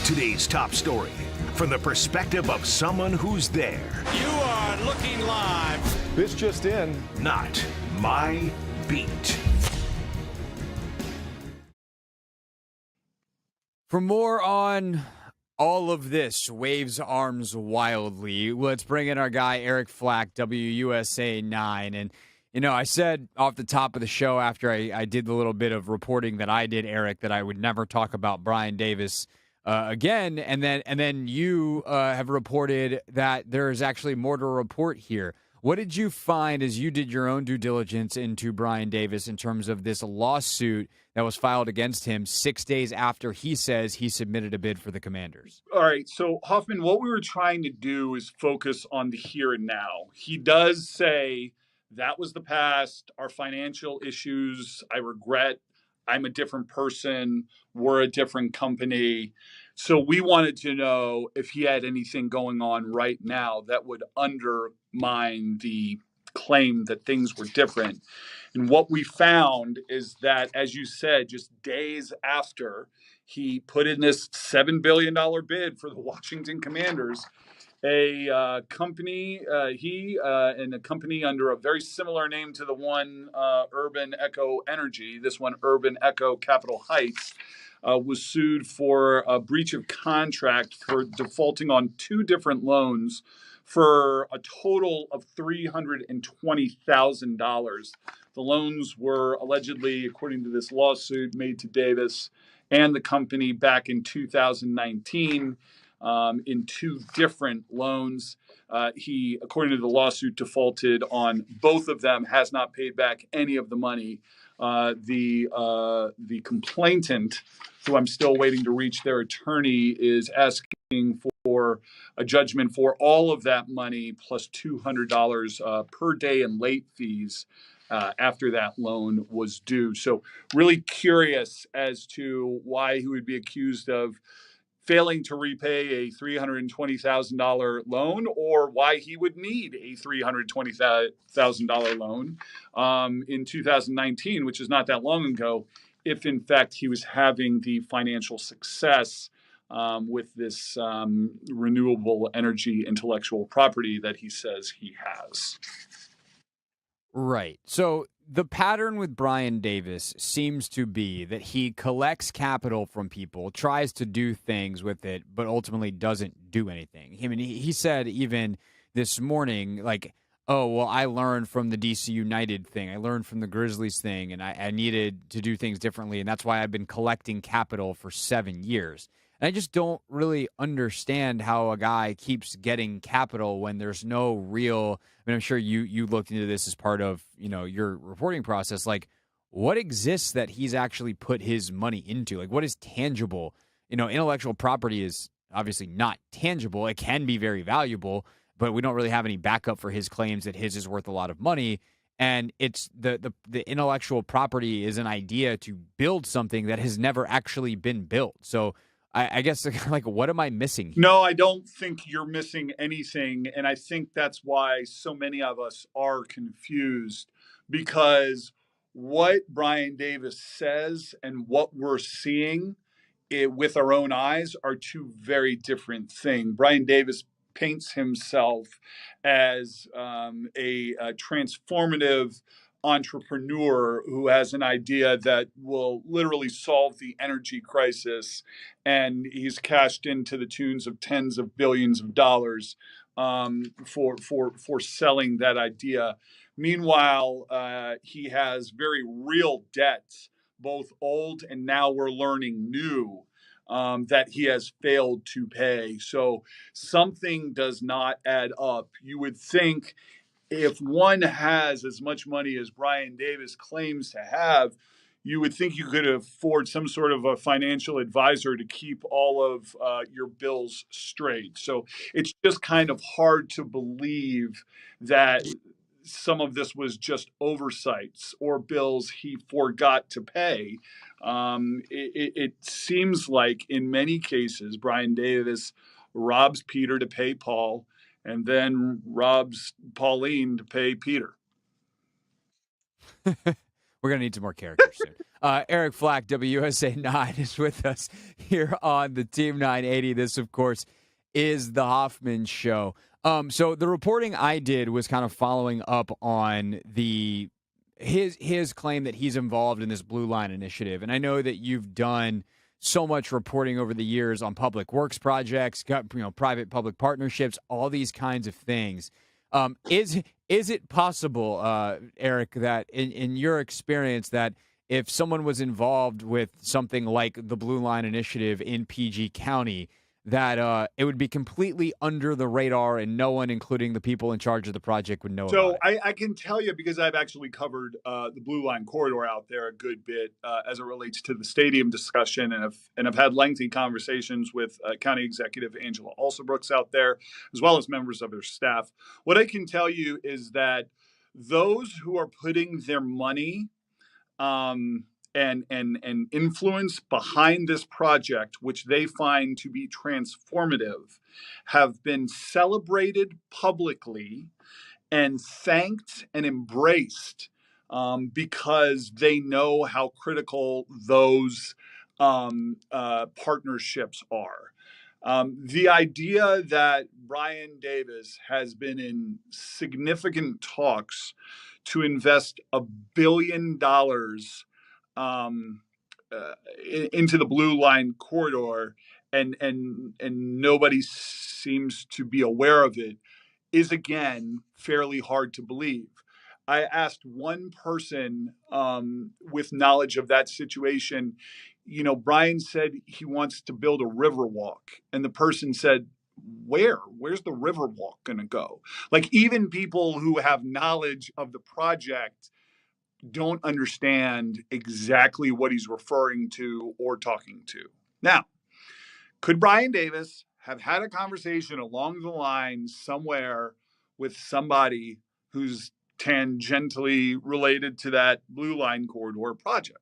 Today's top story from the perspective of someone who's there. You are looking live. This just in. Not My Beat. For more on all of this, waves arms wildly, let's bring in our guy, Eric Flack, WUSA 9. And, you know, I said off the top of the show after I did the little bit of reporting that I did, Eric, that I would never talk about Brian Davis again. And then you have reported that there is actually more to report here. What did you find as you did your own due diligence into Brian Davis in terms of this lawsuit that was filed against him 6 days after he says he submitted a bid for the Commanders? All right. So, Hoffman, what we were trying to do is focus on the here and now. He does say that was the past, our financial issues. I regret. I'm a different person. We're a different company. So we wanted to know if he had anything going on right now that would undermine the claim that things were different. And what we found is that, as you said, just days after he put in this $7 billion bid for the Washington Commanders, a company, and a company under a very similar name to the one Urban Echo Energy, this one Urban Echo Capitol Heights, was sued for a breach of contract for defaulting on two different loans for a total of $320,000. The loans were allegedly, according to this lawsuit, made to Davis and the company back in 2019 in two different loans. He, according to the lawsuit, defaulted on both of them, has not paid back any of the money. The complainant, who I'm still waiting to reach their attorney, is asking for a judgment for all of that money plus $200 per day in late fees after that loan was due. So really curious as to why he would be accused of failing to repay a $320,000 loan, or why he would need a $320,000 loan in 2019, which is not that long ago, if in fact he was having the financial success with this renewable energy intellectual property that he says he has. Right. So the pattern with Brian Davis seems to be that he collects capital from people, tries to do things with it, but ultimately doesn't do anything. I mean, he said even this morning, like, oh, well, I learned from the DC United thing. I learned from the Grizzlies thing, and I needed to do things differently, and that's why I've been collecting capital for 7 years. And I just don't really understand how a guy keeps getting capital when there's no real. I mean, I'm sure you looked into this as part of, you know, your reporting process. Like, what exists that he's actually put his money into? Like, what is tangible? You know, intellectual property is obviously not tangible. It can be very valuable, but we don't really have any backup for his claims that his is worth a lot of money. And it's the intellectual property is an idea to build something that has never actually been built. So I guess, like, what am I missing here? No, I don't think you're missing anything. And I think that's why so many of us are confused, because what Brian Davis says and what we're seeing with our own eyes are two very different things. Brian Davis paints himself as a transformative entrepreneur who has an idea that will literally solve the energy crisis, and he's cashed into the tunes of tens of billions of dollars for selling that idea. Meanwhile, he has very real debts, both old and now we're learning new, that he has failed to pay. So something does not add up. You would think if one has as much money as Brian Davis claims to have, you would think you could afford some sort of a financial advisor to keep all of your bills straight. So it's just kind of hard to believe that some of this was just oversights or bills he forgot to pay. It seems like in many cases, Brian Davis robs Peter to pay Paul and then robs Pauline to pay Peter. We're going to need some more characters soon. Eric Flack, WUSA 9, is with us here on the Team 980. This, of course, is the Hoffman Show. So the reporting I did was kind of following up on his claim that he's involved in this Blue Line initiative. And I know that you've done so much reporting over the years on public works projects, private public partnerships, all these kinds of things. Is it possible, Eric, that in your experience that if someone was involved with something like the Blue Line Initiative in PG County, that it would be completely under the radar and no one, including the people in charge of the project, would know about it? I can tell you, because I've actually covered the Blue Line corridor out there a good bit as it relates to the stadium discussion, and I've had lengthy conversations with County Executive Angela Alsobrooks out there, as well as members of her staff. What I can tell you is that those who are putting their money and influence behind this project, which they find to be transformative, have been celebrated publicly and thanked and embraced because they know how critical those partnerships are. The idea that Brian Davis has been in significant talks to invest $1 billion into the Blue Line corridor, and nobody seems to be aware of it, is again fairly hard to believe. I asked one person with knowledge of that situation, Brian said he wants to build a river walk. And the person said, where's the river walk going to go? Like, even people who have knowledge of the project don't understand exactly what he's referring to or talking to. Now, could Brian Davis have had a conversation along the line somewhere with somebody who's tangentially related to that Blue Line corridor project?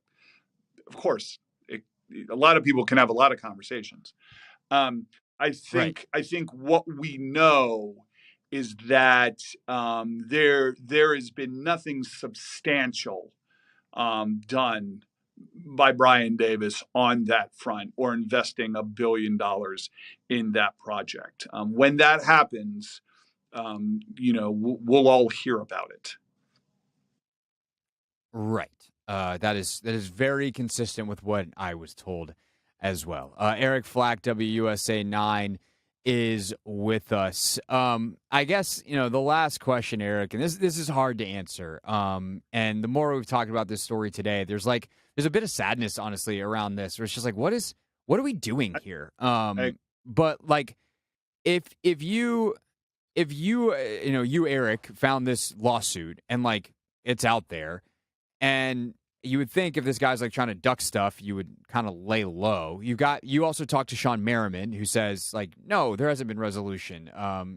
Of course, a lot of people can have a lot of conversations. I think what we know is that there has been nothing substantial done by Brian Davis on that front, or investing $1 billion in that project. When that happens, we'll all hear about it. Right. That is very consistent with what I was told as well. Eric Flack, WUSA 9, is with us. I guess, the last question, Eric, and this is hard to answer. And the more we've talked about this story today, there's a bit of sadness, honestly, around this, where it's just like, what are we doing here? But like, if you Eric, found this lawsuit and like it's out there, and you would think if this guy's like trying to duck stuff, you would kind of lay low. You also talked to Sean Merriman, who says like, no, there hasn't been resolution.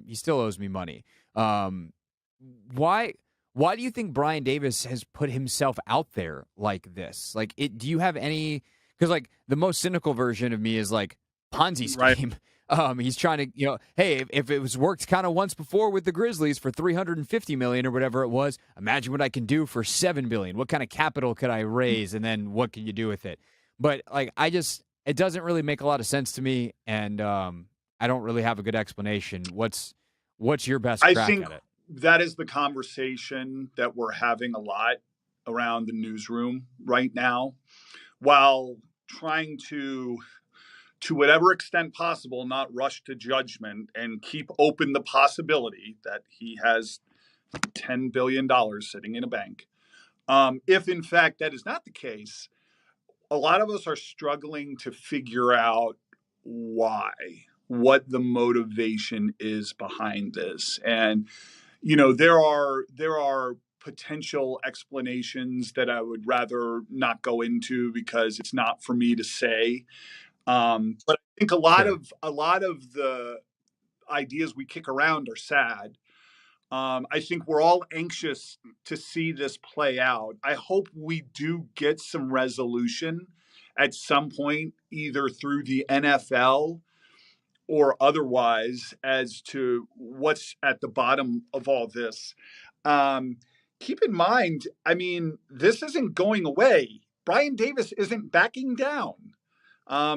He still owes me money. Why do you think Brian Davis has put himself out there like this? Like, do you have any? Because like the most cynical version of me is like Ponzi scheme. Right. He's trying to, hey, if it was worked kind of once before with the Grizzlies for $350 million or whatever it was, imagine what I can do for $7 billion. What kind of capital could I raise, and then what can you do with it? But like, it doesn't really make a lot of sense to me, and I don't really have a good explanation. What's your best crack at it? That is the conversation that we're having a lot around the newsroom right now, while trying to whatever extent possible, not rush to judgment and keep open the possibility that he has $10 billion sitting in a bank. If in fact that is not the case, a lot of us are struggling to figure out what the motivation is behind this. And, there are potential explanations that I would rather not go into, because it's not for me to say. But I think a lot of the ideas we kick around are sad. I think we're all anxious to see this play out. I hope we do get some resolution at some point, either through the NFL or otherwise, as to what's at the bottom of all this. Keep in mind, I mean, this isn't going away. Brian Davis isn't backing down.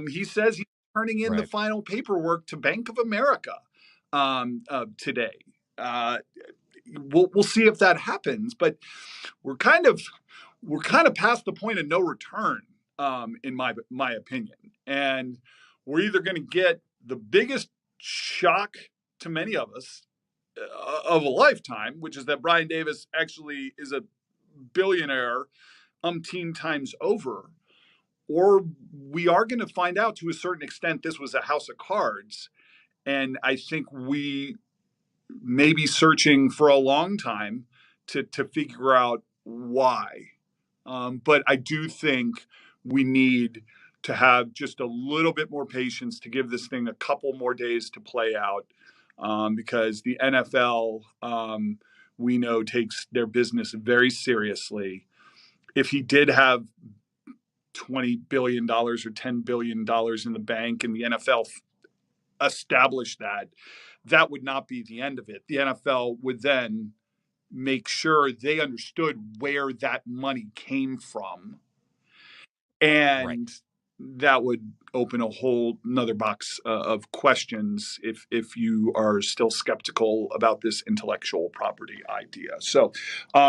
He says he's turning in the Right. final paperwork to Bank of America today. We'll see if that happens, but we're kind of past the point of no return, in my opinion, and we're either going to get the biggest shock to many of us of a lifetime, which is that Brian Davis actually is a billionaire umpteen times over, or we are going to find out to a certain extent this was a house of cards. And I think we may be searching for a long time to figure out why. But I do think we need to have just a little bit more patience to give this thing a couple more days to play out, because the NFL, we know, takes their business very seriously. If he did have $20 billion or $10 billion in the bank and the NFL established that, that would not be the end of it. The NFL would then make sure they understood where that money came from. And Right. that would open a whole another box of questions if you are still skeptical about this intellectual property idea. So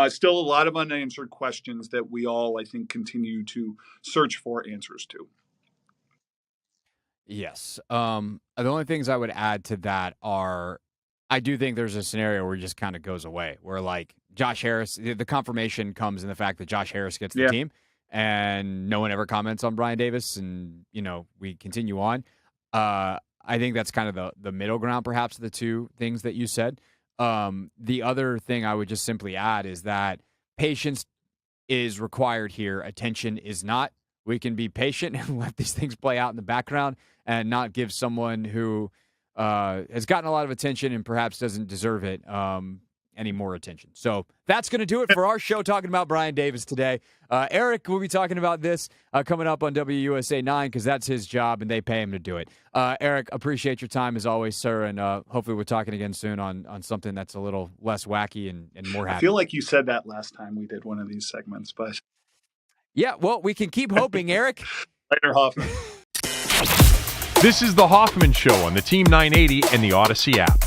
still a lot of unanswered questions that we all, I think, continue to search for answers to. Yes. The only things I would add to that are, I do think there's a scenario where it just kind of goes away, where like Josh Harris, the confirmation comes in the fact that Josh Harris gets the team, and no one ever comments on Brian Davis, and we continue on. I think that's kind of the middle ground, perhaps, of the two things that you said. The other thing I would just simply add is that patience is required here. Attention is not. We can be patient and let these things play out in the background and not give someone who has gotten a lot of attention and perhaps doesn't deserve it any more attention. So that's going to do it for our show talking about Brian Davis today. Eric will be talking about this coming up on WUSA 9 because that's his job and they pay him to do it. Eric, appreciate your time as always, sir, and hopefully we're talking again soon on something that's a little less wacky and more happy. I feel like you said that last time we did one of these segments, but... Yeah, well, we can keep hoping, Eric. Later, Hoffman. This is the Hoffman Show on the Team 980 and the Odyssey app.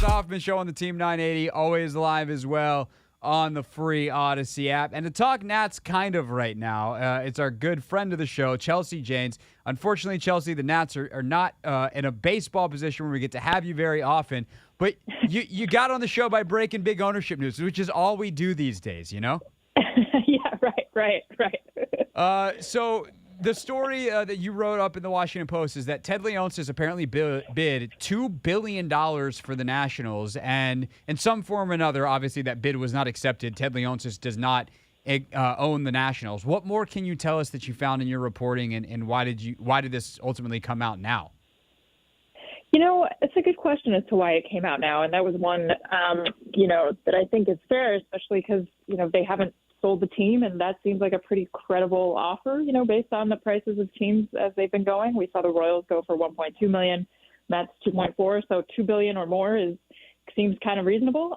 the Hoffman Show on the Team 980, always live as well on the free Odyssey app. And to talk Nats kind of right now, it's our good friend of the show, Chelsea Janes. Unfortunately, Chelsea, the Nats are not in a baseball position where we get to have you very often. But you got on the show by breaking big ownership news, which is all we do these days, you know? Yeah, right. So the story that you wrote up in the Washington Post is that Ted Leonsis apparently bid $2 billion for the Nationals, and in some form or another, obviously that bid was not accepted. Ted Leonsis does not own the Nationals. What more can you tell us that you found in your reporting, and why did this ultimately come out now? You know, it's a good question as to why it came out now, and that was one, that I think is fair, especially because, they haven't sold the team, and that seems like a pretty credible offer, based on the prices of teams as they've been going. We saw the Royals go for $1.2 million, Mets 2.4, so $2 billion or more seems kind of reasonable.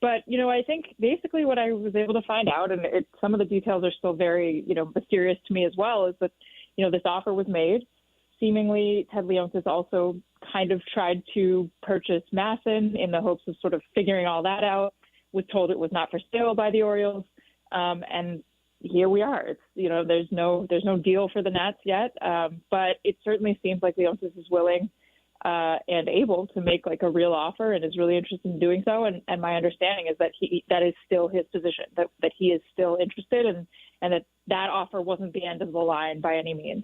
But I think basically what I was able to find out, and some of the details are still very, mysterious to me as well, is that, this offer was made. Seemingly, Ted Leonsis also kind of tried to purchase Masson in the hopes of sort of figuring all that out. Was told it was not for sale by the Orioles. And here we are. It's, there's no deal for the Nats yet. But it certainly seems like Leonsis is willing and able to make like a real offer and is really interested in doing so. And my understanding is that that is still his position, that he is still interested and that offer wasn't the end of the line by any means.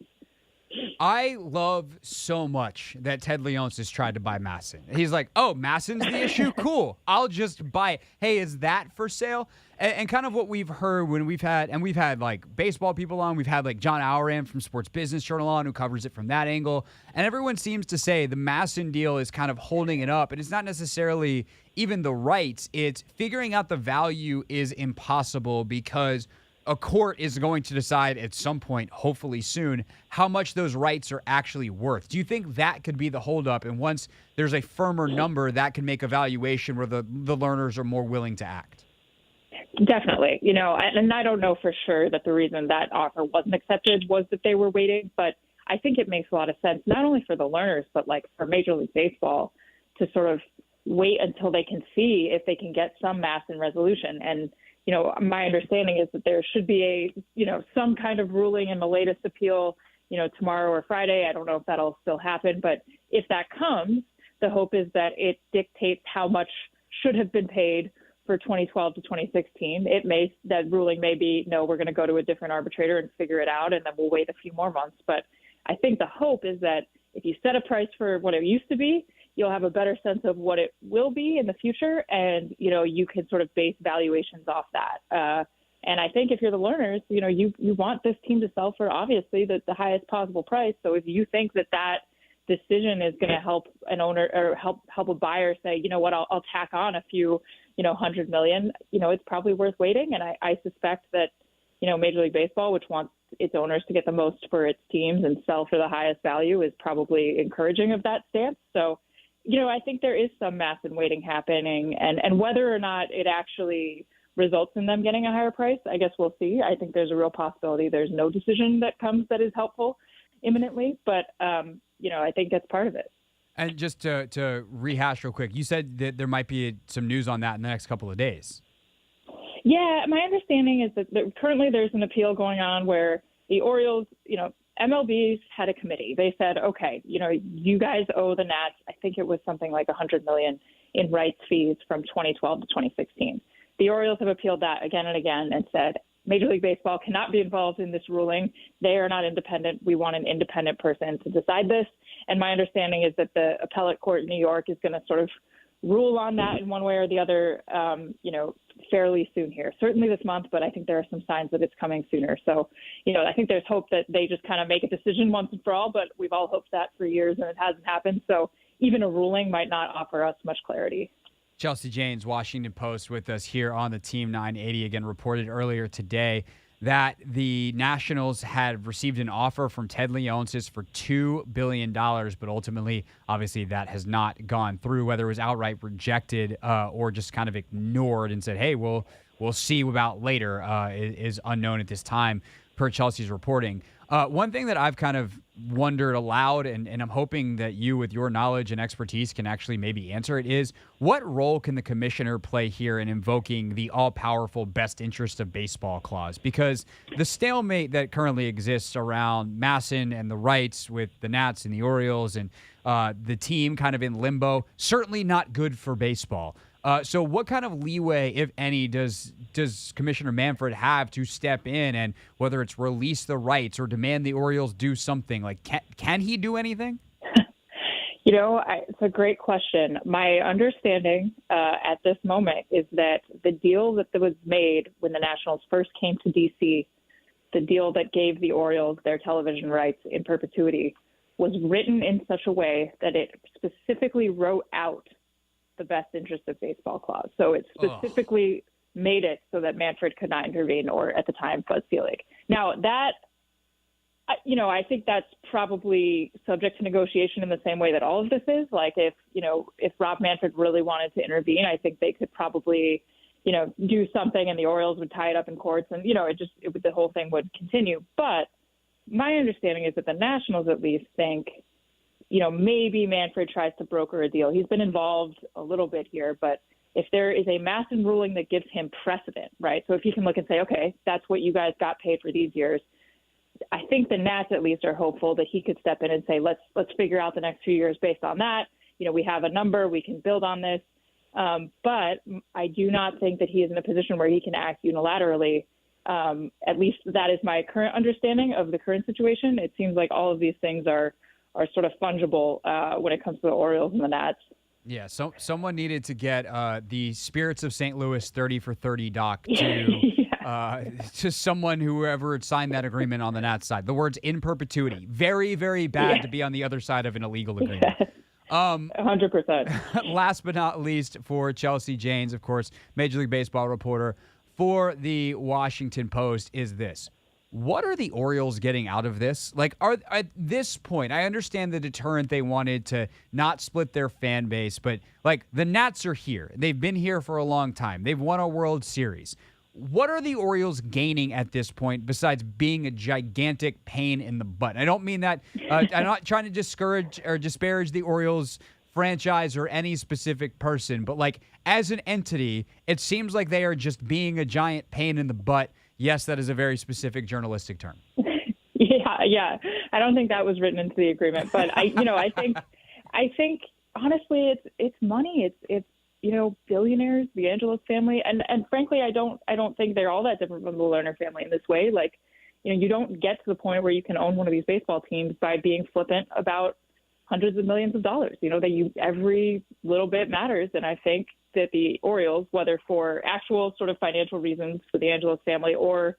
I love so much that Ted Leonsis tried to buy Masson. He's like, oh, Masson's the issue? Cool. I'll just buy it. Hey, is that for sale? And kind of what we've heard when we've had like baseball people on. We've had like John Aueran from Sports Business Journal on who covers it from that angle. And everyone seems to say the Masson deal is kind of holding it up. And it's not necessarily even the rights. It's figuring out the value is impossible because a court is going to decide at some point, hopefully soon, how much those rights are actually worth. Do you think that could be the holdup? And once there's a firmer number, that can make a valuation where the learners are more willing to act? Definitely. And I don't know for sure that the reason that offer wasn't accepted was that they were waiting, but I think it makes a lot of sense, not only for the learners, but like for Major League Baseball to sort of wait until they can see if they can get some Masson resolution. And my understanding is that there should be some kind of ruling in the latest appeal, tomorrow or Friday. I don't know if that'll still happen, but if that comes, the hope is that it dictates how much should have been paid for 2012 to 2016. That ruling may be, no, we're going to go to a different arbitrator and figure it out, and then we'll wait a few more months. But I think the hope is that if you set a price for what it used to be, you'll have a better sense of what it will be in the future, and you can sort of base valuations off that. And I think if you're the learners, you want this team to sell for obviously the highest possible price. So if you think that decision is going to help an owner or help a buyer say, you know what, I'll tack on a few, $100 million, it's probably worth waiting. And I suspect that, Major League Baseball, which wants its owners to get the most for its teams and sell for the highest value, is probably encouraging of that stance. So, I think there is some Masson waiting happening, and whether or not it actually results in them getting a higher price, I guess we'll see. I think there's a real possibility there's no decision that comes that is helpful imminently, but, I think that's part of it. And just to rehash real quick, you said that there might be some news on that in the next couple of days. Yeah, my understanding is that currently there's an appeal going on where the Orioles, MLB's had a committee. They said, okay, you guys owe the Nats, I think it was something like $100 million in rights fees from 2012 to 2016. The Orioles have appealed that again and again and said, Major League Baseball cannot be involved in this ruling. They are not independent. We want an independent person to decide this. And my understanding is that the appellate court in New York is going to sort of rule on that in one way or the other, fairly soon here. Certainly this month, but I think there are some signs that it's coming sooner. So, I think there's hope that they just kind of make a decision once and for all, but we've all hoped that for years and it hasn't happened. So even a ruling might not offer us much clarity. Chelsea Janes, Washington Post, with us here on the Team 980, again reported earlier today that the Nationals had received an offer from Ted Leonsis for $2 billion, but ultimately, obviously, that has not gone through, whether it was outright rejected or just kind of ignored and said, hey, we'll see about later is unknown at this time, per Chelsea's reporting. One thing that I've kind of wondered aloud, and I'm hoping that you, with your knowledge and expertise, can actually maybe answer it, is what role can the commissioner play here in invoking the all-powerful best interest of baseball clause? Because the stalemate that currently exists around Masson and the rights with the Nats and the Orioles and the team kind of in limbo, certainly not good for baseball. So what kind of leeway, if any, does Commissioner Manfred have to step in and whether it's release the rights or demand the Orioles do something? Like, can he do anything? It's a great question. My understanding at this moment is that the deal that was made when the Nationals first came to D.C., the deal that gave the Orioles their television rights in perpetuity, was written in such a way that it specifically wrote out the best interest of baseball clause. So it specifically made it so that Manfred could not intervene, or at the time, Buzz Selig. Now that, I think that's probably subject to negotiation in the same way that all of this is. Like if Rob Manfred really wanted to intervene, I think they could probably, do something and the Orioles would tie it up in courts and, the whole thing would continue. But my understanding is that the Nationals at least think, maybe Manfred tries to broker a deal. He's been involved a little bit here, but if there is a Masson ruling that gives him precedent, right? So if you can look and say, okay, that's what you guys got paid for these years, I think the Nats at least are hopeful that he could step in and say, let's figure out the next few years based on that. We have a number, we can build on this. But I do not think that he is in a position where he can act unilaterally. At least that is my current understanding of the current situation. It seems like all of these things are sort of fungible when it comes to the Orioles and the Nats. Yeah, so someone needed to get the Spirits of St. Louis 30 for 30 doc to someone whoever had signed that agreement on the Nats side. The words in perpetuity. Very, very bad to be on the other side of an illegal agreement. Yes. 100%. Last but not least, for Chelsea Janes, of course, Major League Baseball reporter for the Washington Post, is this. What are the Orioles getting out of this? Like, at this point, I understand the deterrent they wanted to not split their fan base, but, like, the Nats are here. They've been here for a long time. They've won a World Series. What are the Orioles gaining at this point besides being a gigantic pain in the butt? I don't mean that. I'm not trying to discourage or disparage the Orioles franchise or any specific person, but, like, as an entity, it seems like they are just being a giant pain in the butt. Yes, that is a very specific journalistic term. Yeah. I don't think that was written into the agreement, but I think honestly, it's money. It's billionaires, the Angelos family, and frankly, I don't think they're all that different from the Lerner family in this way. Like, you don't get to the point where you can own one of these baseball teams by being flippant about hundreds of millions of dollars. Every little bit matters, and I think that the Orioles, whether for actual sort of financial reasons for the Angelos family or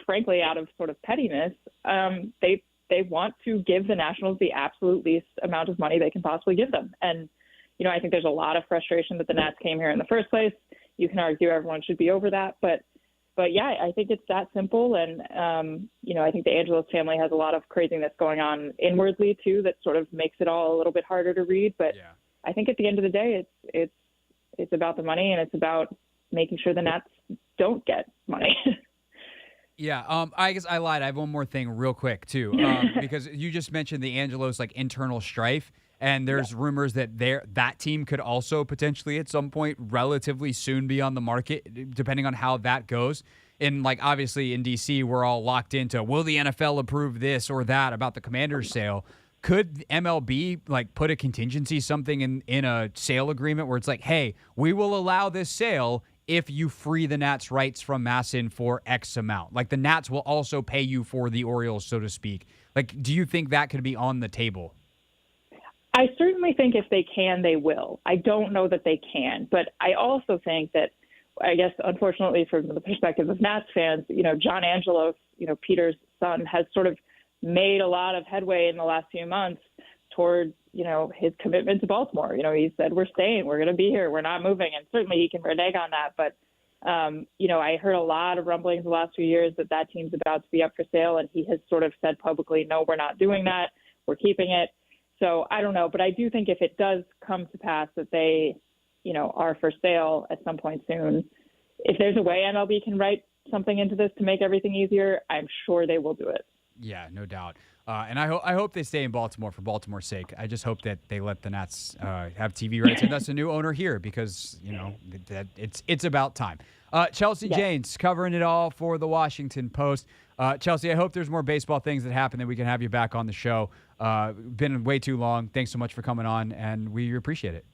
frankly out of sort of pettiness, they want to give the Nationals the absolute least amount of money they can possibly give them. And, I think there's a lot of frustration that the Nats came here in the first place. You can argue everyone should be over that, but yeah, I think it's that simple. And, I think the Angelos family has a lot of craziness going on inwardly too, that sort of makes it all a little bit harder to read. But yeah. I think at the end of the day, it's about the money, and it's about making sure the Nats don't get money. Yeah, I guess I lied. I have one more thing real quick, too, because you just mentioned the Angelos, like, internal strife, and there's rumors that that team could also potentially at some point relatively soon be on the market, depending on how that goes. And, like, obviously in D.C., we're all locked into, will the NFL approve this or that about the Commanders sale? Could MLB, like, put a contingency, something in a sale agreement where it's like, hey, we will allow this sale if you free the Nats' rights from Masson for X amount? Like, the Nats will also pay you for the Orioles, so to speak. Like, do you think that could be on the table? I certainly think if they can, they will. I don't know that they can, but I also think that, I guess, unfortunately, from the perspective of Nats fans, John Angelos, Peter's son, has sort of made a lot of headway in the last few months toward, his commitment to Baltimore. He said, we're staying, we're going to be here, we're not moving. And certainly he can renege on that. But, I heard a lot of rumblings the last few years that team's about to be up for sale. And he has sort of said publicly, no, we're not doing that. We're keeping it. So I don't know. But I do think if it does come to pass that they, are for sale at some point soon, if there's a way MLB can write something into this to make everything easier, I'm sure they will do it. Yeah, no doubt. And I hope they stay in Baltimore for Baltimore's sake. I just hope that they let the Nats have TV rights, and that's a new owner here because that it's about time. Chelsea Janes covering it all for the Washington Post. Chelsea, I hope there's more baseball things that happen that we can have you back on the show. Been way too long. Thanks so much for coming on, and we appreciate it.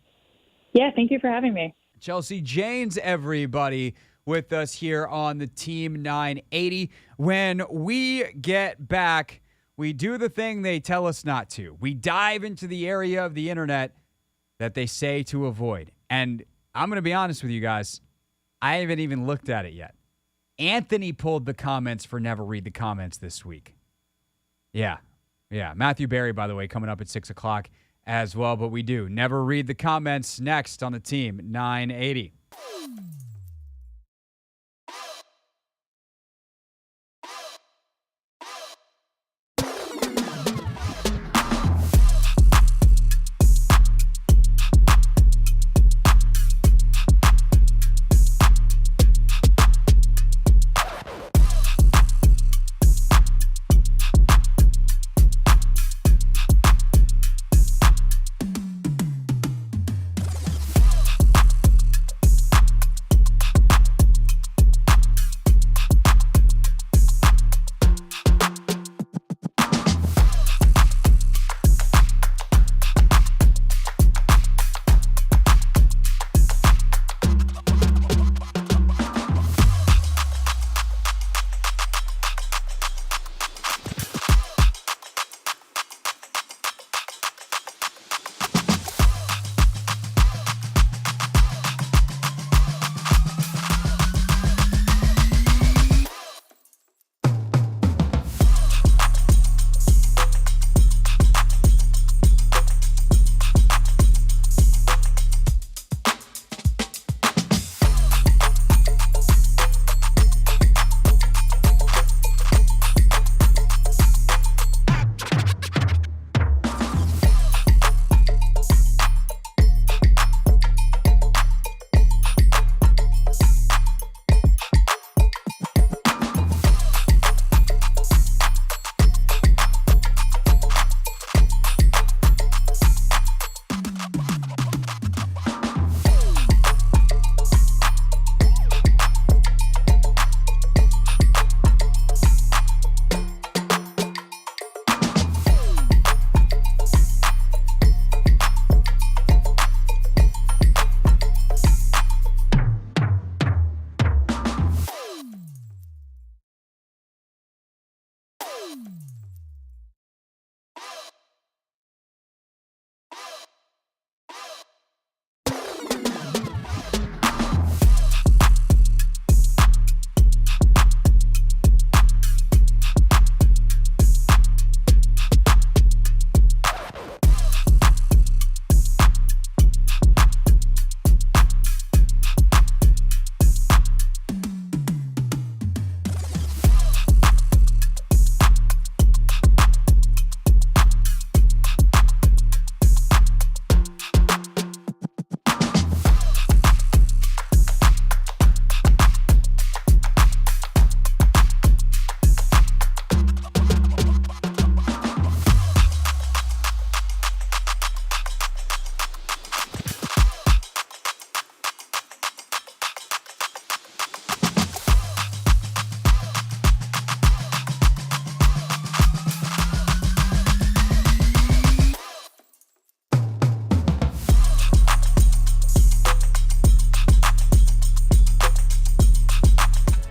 Yeah, thank you for having me. Chelsea Janes, everybody, with us here on the Team 980. When we get back, we do the thing they tell us not to. We dive into the area of the internet that they say to avoid. And I'm going to be honest with you guys, I haven't even looked at it yet. Anthony pulled the comments for Never Read the Comments this week. Yeah. Matthew Berry, by the way, coming up at 6 o'clock as well. But we do Never Read the Comments next on the Team 980.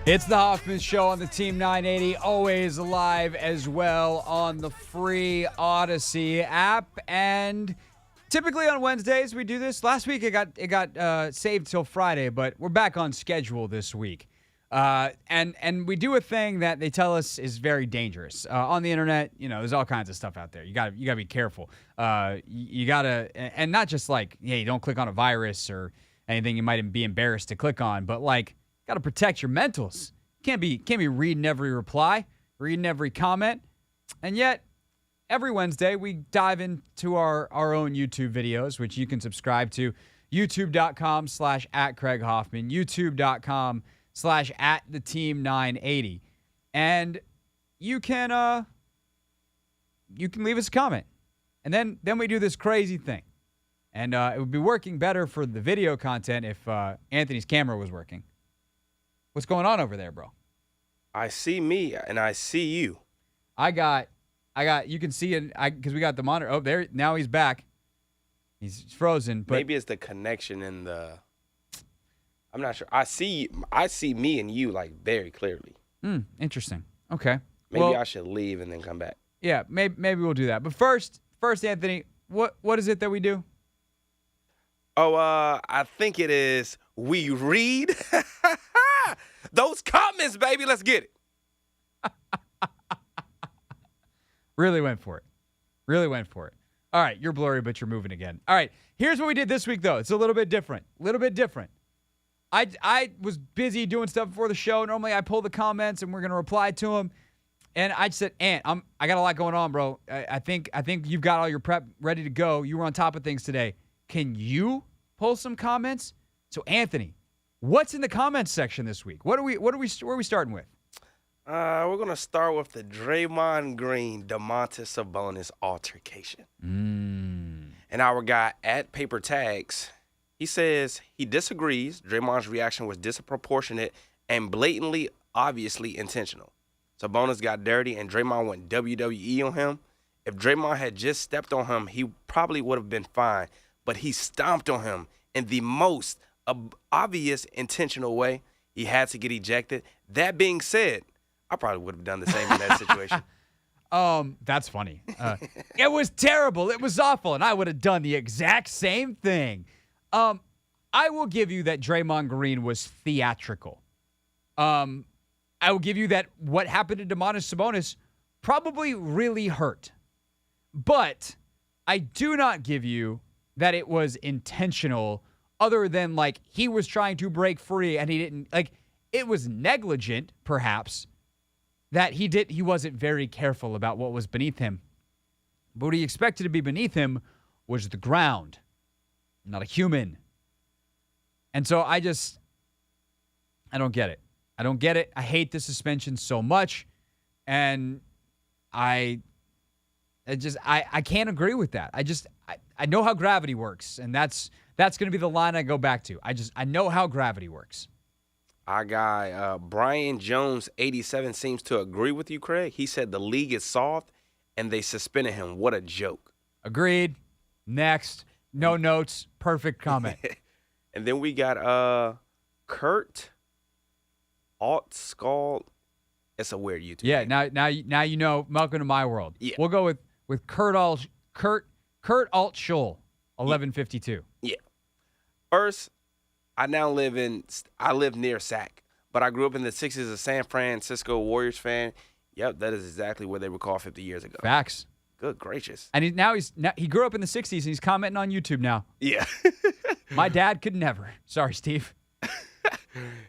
It's the Hoffman Show on the Team 980, always live as well on the free Odyssey app. And typically on Wednesdays we do this. Last week it got saved till Friday, but we're back on schedule this week. And we do a thing that they tell us is very dangerous. On the internet, there's all kinds of stuff out there. You gotta be careful. You gotta, and not just like, hey, don't click on a virus or anything you might be embarrassed to click on, but like, gotta protect your mentals. Can't be reading every reply, reading every comment. And yet, every Wednesday, we dive into our own YouTube videos, which you can subscribe to. YouTube.com/@CraigHoffman. YouTube.com/@TheTeam980. And you can you can leave us a comment. And then we do this crazy thing. And it would be working better for the video content if Anthony's camera was working. What's going on over there, bro? I see me and I see you. I got. You can see it because we got the monitor. Oh, there. Now he's back. He's frozen. But maybe it's the connection in the. I'm not sure. I see me and you like very clearly. Interesting. Okay. Maybe well, I should leave and then come back. Yeah, maybe we'll do that. But first, Anthony, what is it that we do? Oh, I think it is we read those comments, baby. Let's get it. Really went for it. All right, you're blurry, but you're moving again. All right, here's what we did this week, though. It's a little bit different. I was busy doing stuff before the show. Normally, I pull the comments, and we're going to reply to them. And I just said, Ant, I got a lot going on, bro. I think you've got all your prep ready to go. You were on top of things today. Can you pull some comments? So, Anthony, what's in the comments section this week? Where are we starting with? We're gonna start with the Draymond Green Domantas Sabonis altercation. And our guy at Paper Tags, he says he disagrees. Draymond's reaction was disproportionate and blatantly, obviously intentional. Sabonis got dirty and Draymond went WWE on him. If Draymond had just stepped on him, he probably would have been fine. But he stomped on him in the most obvious intentional way. He had to get ejected. That being said, I probably would have done the same in that situation. That's funny. It was terrible. It was awful. And I would have done the exact same thing. I will give you that Draymond Green was theatrical. I will give you that what happened to Domantas Sabonis probably really hurt. But I do not give you that it was intentional, other than like he was trying to break free and he didn't. Like, it was negligent, perhaps, that he wasn't very careful about what was beneath him. But what he expected to be beneath him was the ground, not a human. And so I don't get it. I hate the suspension so much. And I can't agree with that. I know how gravity works, and that's going to be the line I go back to. I know how gravity works. Our guy, Brian Jones, 87, seems to agree with you, Craig. He said the league is soft, and they suspended him. What a joke. Agreed. Next. No notes. Perfect comment. And then we got Kurt Altskull. It's a weird YouTube name. Now you know. Welcome to my world. Yeah. We'll go with Kurt Altschul, 1152. Yeah. First, I live near Sac, but I grew up in the 60s, a San Francisco Warriors fan. Yep, that is exactly where they were called 50 years ago. Facts. Good gracious. And he grew up in the 60s, and he's commenting on YouTube now. Yeah. My dad could never. Sorry, Steve.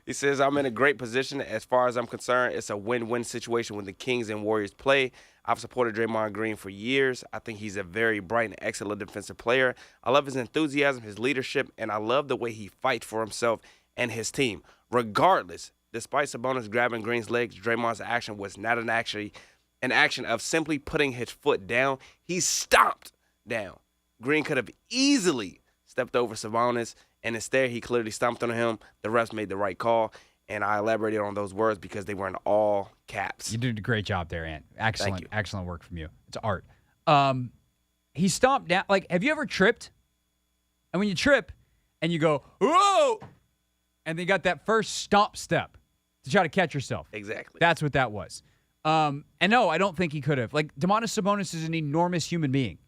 He says, I'm in a great position. As far as I'm concerned, it's a win-win situation when the Kings and Warriors play. I've supported Draymond Green for years. I think he's a very bright and excellent defensive player. I love his enthusiasm, his leadership, and I love the way he fights for himself and his team. Regardless, despite Sabonis grabbing Green's legs, Draymond's action was not an action of simply putting his foot down. He stomped down. Green could have easily stepped over Sabonis, and instead he clearly stomped on him. The refs made the right call, and I elaborated on those words because they were in all caps. You did a great job there, Ant. Excellent. Thank you. Excellent work from you. It's art. He stomped down. Like, have you ever tripped? And when you trip and you go, whoa, and then you got that first stomp step to try to catch yourself. Exactly. That's what that was. And no, I don't think he could have. Like, Domantas Sabonis is an enormous human being.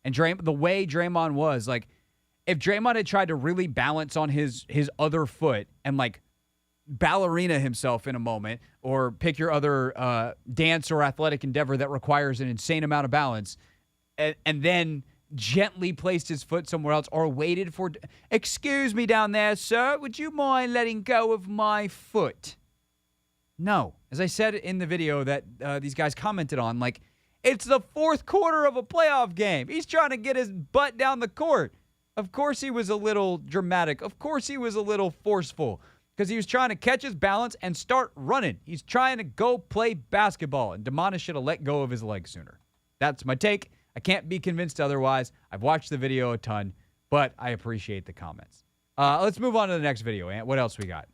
And the way Draymond was, like, if Draymond had tried to really balance on his other foot and, like, ballerina himself in a moment, or pick your other dance or athletic endeavor that requires an insane amount of balance, and then gently placed his foot somewhere else, or waited for, excuse me down there, sir, would you mind letting go of my foot? No. As I said in the video that these guys commented on, like, it's the fourth quarter of a playoff game. He's trying to get his butt down the court. Of course he was a little dramatic. Of course he was a little forceful, because he was trying to catch his balance and start running. He's trying to go play basketball, and Domantas should have let go of his leg sooner. That's my take. I can't be convinced otherwise. I've watched the video a ton, but I appreciate the comments. Let's move on to the next video, Ant. What else we got?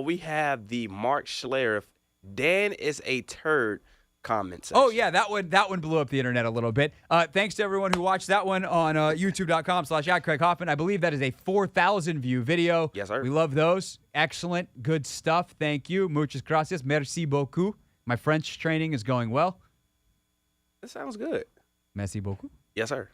We have the Mark Schlereth, Dan is a turd comment section. Oh, yeah, that one blew up the internet a little bit. Thanks to everyone who watched that one on youtube.com/@CraigHoffman. I believe that is a 4,000 view video. Yes, sir. We love those. Excellent. Good stuff. Thank you. Muchas gracias. Merci beaucoup. My French training is going well. That sounds good. Merci beaucoup. Yes, sir.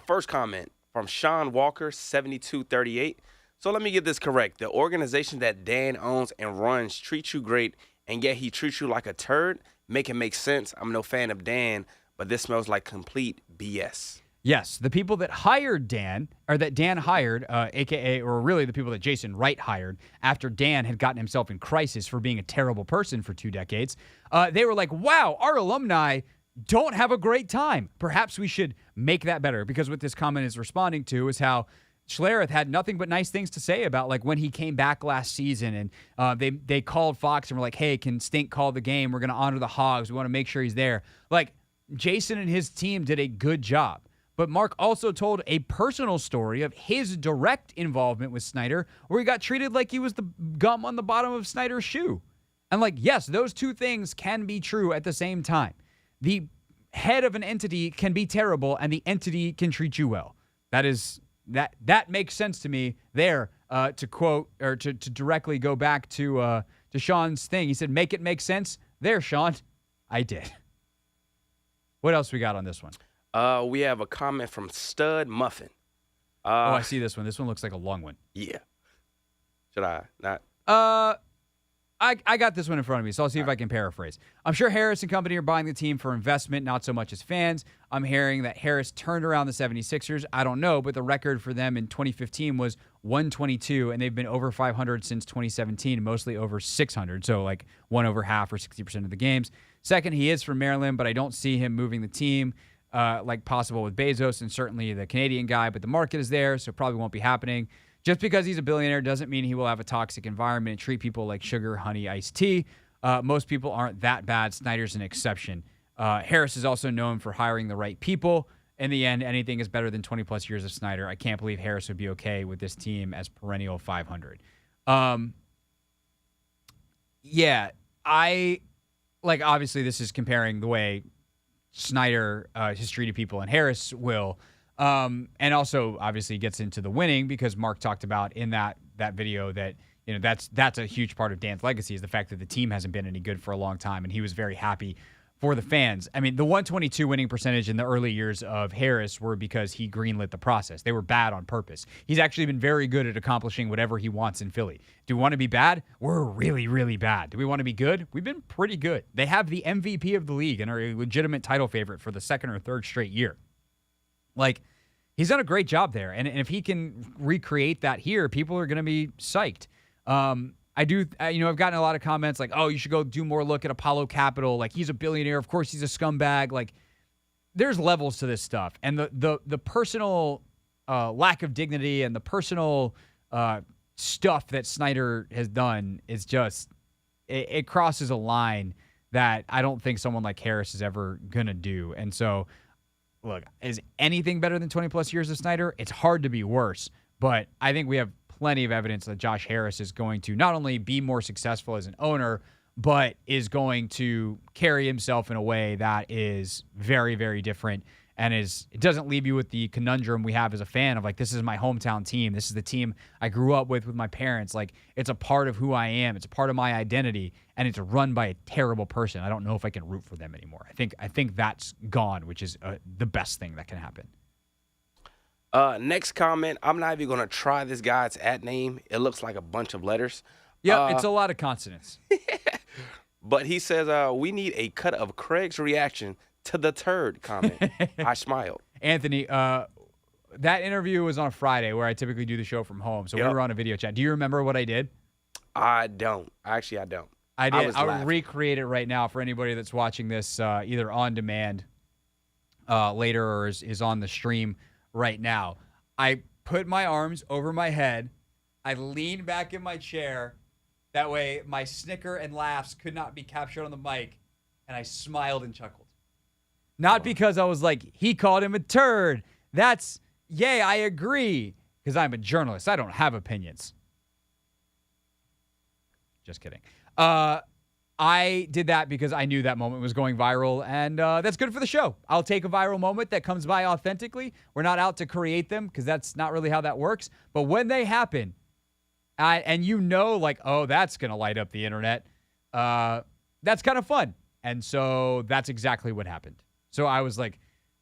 First comment from Sean Walker, 7238. So let me get this correct. The organization that Dan owns and runs treats you great, and yet he treats you like a turd? Make it make sense. I'm no fan of Dan, but this smells like complete BS. Yes, the people that hired Dan, or that Dan hired, a.k.a., or really the people that Jason Wright hired, after Dan had gotten himself in crisis for being a terrible person for 2 decades, they were like, wow, our alumni don't have a great time. Perhaps we should make that better, because what this comment is responding to is how Schlereth had nothing but nice things to say about, like, when he came back last season, and they called Fox and were like, hey, can Stink call the game? We're going to honor the Hogs. We want to make sure he's there. Like, Jason and his team did a good job. But Mark also told a personal story of his direct involvement with Snyder, where he got treated like he was the gum on the bottom of Snyder's shoe. And, like, yes, those two things can be true at the same time. The head of an entity can be terrible, and the entity can treat you well. That makes sense to me there, to quote, or to directly go back to Sean's thing. He said, make it make sense. There, Sean. I did. What else we got on this one? We have a comment from Stud Muffin. I see this one. This one looks like a long one. Yeah. Should I not? I got this one in front of me, so I'll see if I can paraphrase. I'm sure Harris and company are buying the team for investment, not so much as fans. I'm hearing that Harris turned around the 76ers. I don't know, but the record for them in 2015 was 122, and they've been over 500 since 2017, mostly over 600, so like one over half or 60% of the games. Second, he is from Maryland, but I don't see him moving the team like possible with Bezos and certainly the Canadian guy, but the market is there, so it probably won't be happening. Just because he's a billionaire doesn't mean he will have a toxic environment and treat people like sugar, honey, iced tea. Most people aren't that bad. Snyder's an exception. Harris is also known for hiring the right people. In the end, anything is better than 20-plus years of Snyder. I can't believe Harris would be okay with this team as perennial 500. Yeah, obviously this is comparing the way Snyder has treated people and Harris will. And also obviously gets into the winning, because Mark talked about in that video that, you know, that's a huge part of Dan's legacy, is the fact that the team hasn't been any good for a long time, and he was very happy for the fans. I mean, the 122 winning percentage in the early years of Harris were because he greenlit the process. They were bad on purpose. He's actually been very good at accomplishing whatever he wants in Philly. Do we want to be bad? We're really, really bad. Do we want to be good? We've been pretty good. They have the MVP of the league and are a legitimate title favorite for the second or third straight year. Like, he's done a great job there. And if he can recreate that here, people are going to be psyched. I've gotten a lot of comments like, oh, you should go do more look at Apollo Capital. Like, he's a billionaire. Of course, he's a scumbag. Like, there's levels to this stuff. And the personal lack of dignity and the personal stuff that Snyder has done is just, it crosses a line that I don't think someone like Harris is ever going to do. And so, look, is anything better than 20-plus years of Snyder? It's hard to be worse, but I think we have plenty of evidence that Josh Harris is going to not only be more successful as an owner, but is going to carry himself in a way that is very, very different, and it doesn't leave you with the conundrum we have as a fan of, like, this is my hometown team. This is the team I grew up with my parents. Like, it's a part of who I am. It's a part of my identity, and it's run by a terrible person. I don't know if I can root for them anymore. I think that's gone, which is the best thing that can happen. Next comment. I'm not even going to try this guy's @name. It looks like a bunch of letters. Yeah, it's a lot of consonants. But he says, we need a cut of Craig's reaction to the turd comment. I smiled. Anthony, that interview was on a Friday where I typically do the show from home, so we were on a video chat. Do you remember what I did? I don't. Actually, I don't. I did. I would recreate it right now for anybody that's watching this either on demand later or is on the stream right now. I put my arms over my head. I leaned back in my chair. That way my snicker and laughs could not be captured on the mic, and I smiled and chuckled. Not because I was like, he called him a turd. That's, yay, I agree. Because I'm a journalist. I don't have opinions. Just kidding. I did that because I knew that moment was going viral, and that's good for the show. I'll take a viral moment that comes by authentically. We're not out to create them because that's not really how that works. But when they happen, and you know, like, oh, that's going to light up the internet, that's kind of fun. And so that's exactly what happened. So I was like,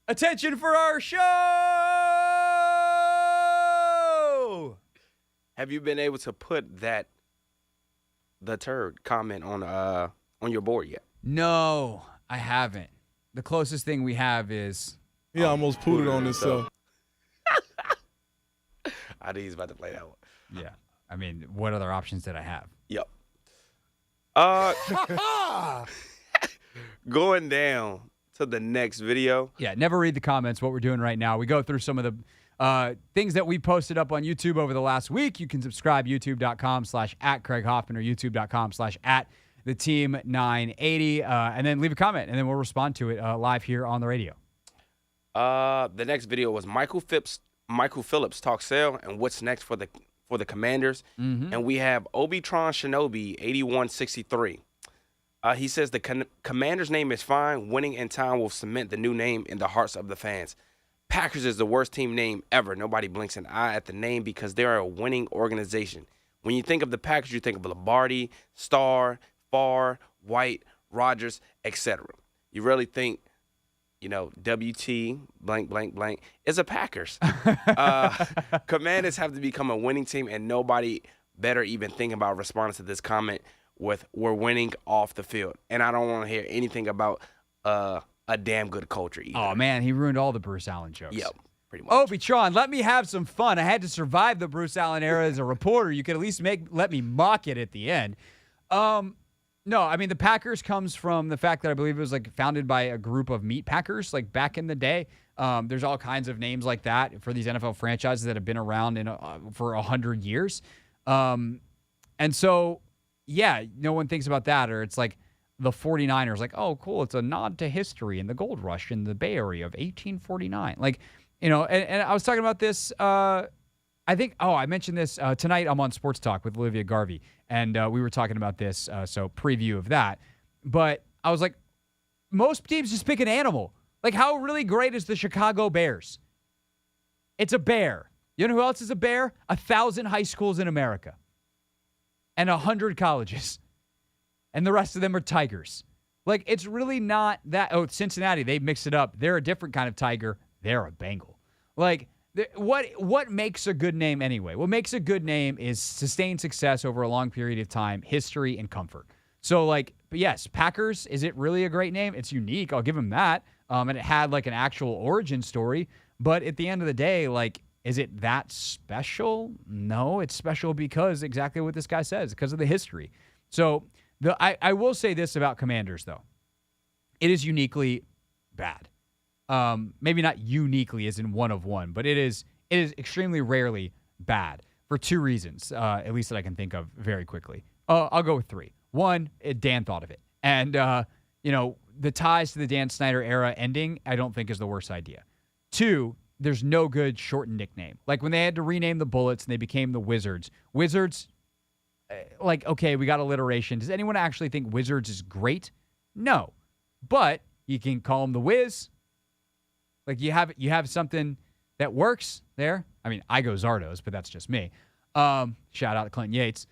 attention for our show! Have you been able to put the turd comment on your board yet? No, I haven't. The closest thing we have is... He almost pooed on himself. I think he's about to play that one. Yeah. I mean, what other options did I have? Yep. Going down to the next video. Yeah, never read the comments, what we're doing right now. We go through some of the things that we posted up on YouTube over the last week. You can subscribe, youtube.com/@CraigHoffman or youtube.com/@theteam980, and then leave a comment, and then we'll respond to it live here on the radio. The next video was Michael Phillips talks sale and what's next for the Commanders. And we have Obi-Tron Shinobi 8163. He says the Commanders name is fine. Winning in time will cement the new name in the hearts of the fans. Packers is the worst team name ever. Nobody blinks an eye at the name because they're a winning organization. When you think of the Packers, you think of Lombardi, Starr, Farr, White, Rodgers, etc. You really think, WT, blank, blank, blank, is a Packers. Commanders have to become a winning team, and nobody better even think about responding to this comment with "we're winning off the field." And I don't want to hear anything about a damn good culture either. Oh, man, he ruined all the Bruce Allen jokes. Yep, pretty much. Obi-Tron, let me have some fun. I had to survive the Bruce Allen era as a reporter. You could at least let me mock it at the end. No, I mean, the Packers comes from the fact that I believe it was like founded by a group of meat packers, like back in the day. There's all kinds of names like that for these NFL franchises that have been around for 100 years. And so, yeah, no one thinks about that, or it's like the 49ers, like, oh, cool, it's a nod to history and the gold rush in the Bay Area of 1849. Like, and I was talking about this, I mentioned this tonight. I'm on Sports Talk with Olivia Garvey, and we were talking about this, so preview of that. But I was like, most teams just pick an animal. Like, how really great is the Chicago Bears? It's a bear. You know who else is a bear? 1,000 high schools in America and 100 colleges. And the rest of them are tigers. Like, it's really not that. Oh, Cincinnati, they mixed it up. They're a different kind of tiger. They're a Bengal. Like, what makes a good name anyway? What makes a good name is sustained success over a long period of time, history, and comfort. So, like, but yes, Packers, is it really a great name? It's unique. I'll give them that. And it had, like, an actual origin story. But at the end of the day, like, is it that special? No, it's special because exactly what this guy says, because of the history. So I will say this about Commanders, though. It is uniquely bad. Maybe not uniquely as in one of one, but it is extremely rarely bad for two reasons, at least that I can think of very quickly. I'll go with three. One, Dan thought of it. And, the ties to the Dan Snyder era ending, I don't think is the worst idea. Two, there's no good shortened nickname. Like when they had to rename the Bullets and they became the Wizards. Wizards, like, okay, we got alliteration. Does anyone actually think Wizards is great? No. But you can call them the Wiz. Like you have something that works there. I mean, I go Zardos, but that's just me. Shout out to Clinton Yates.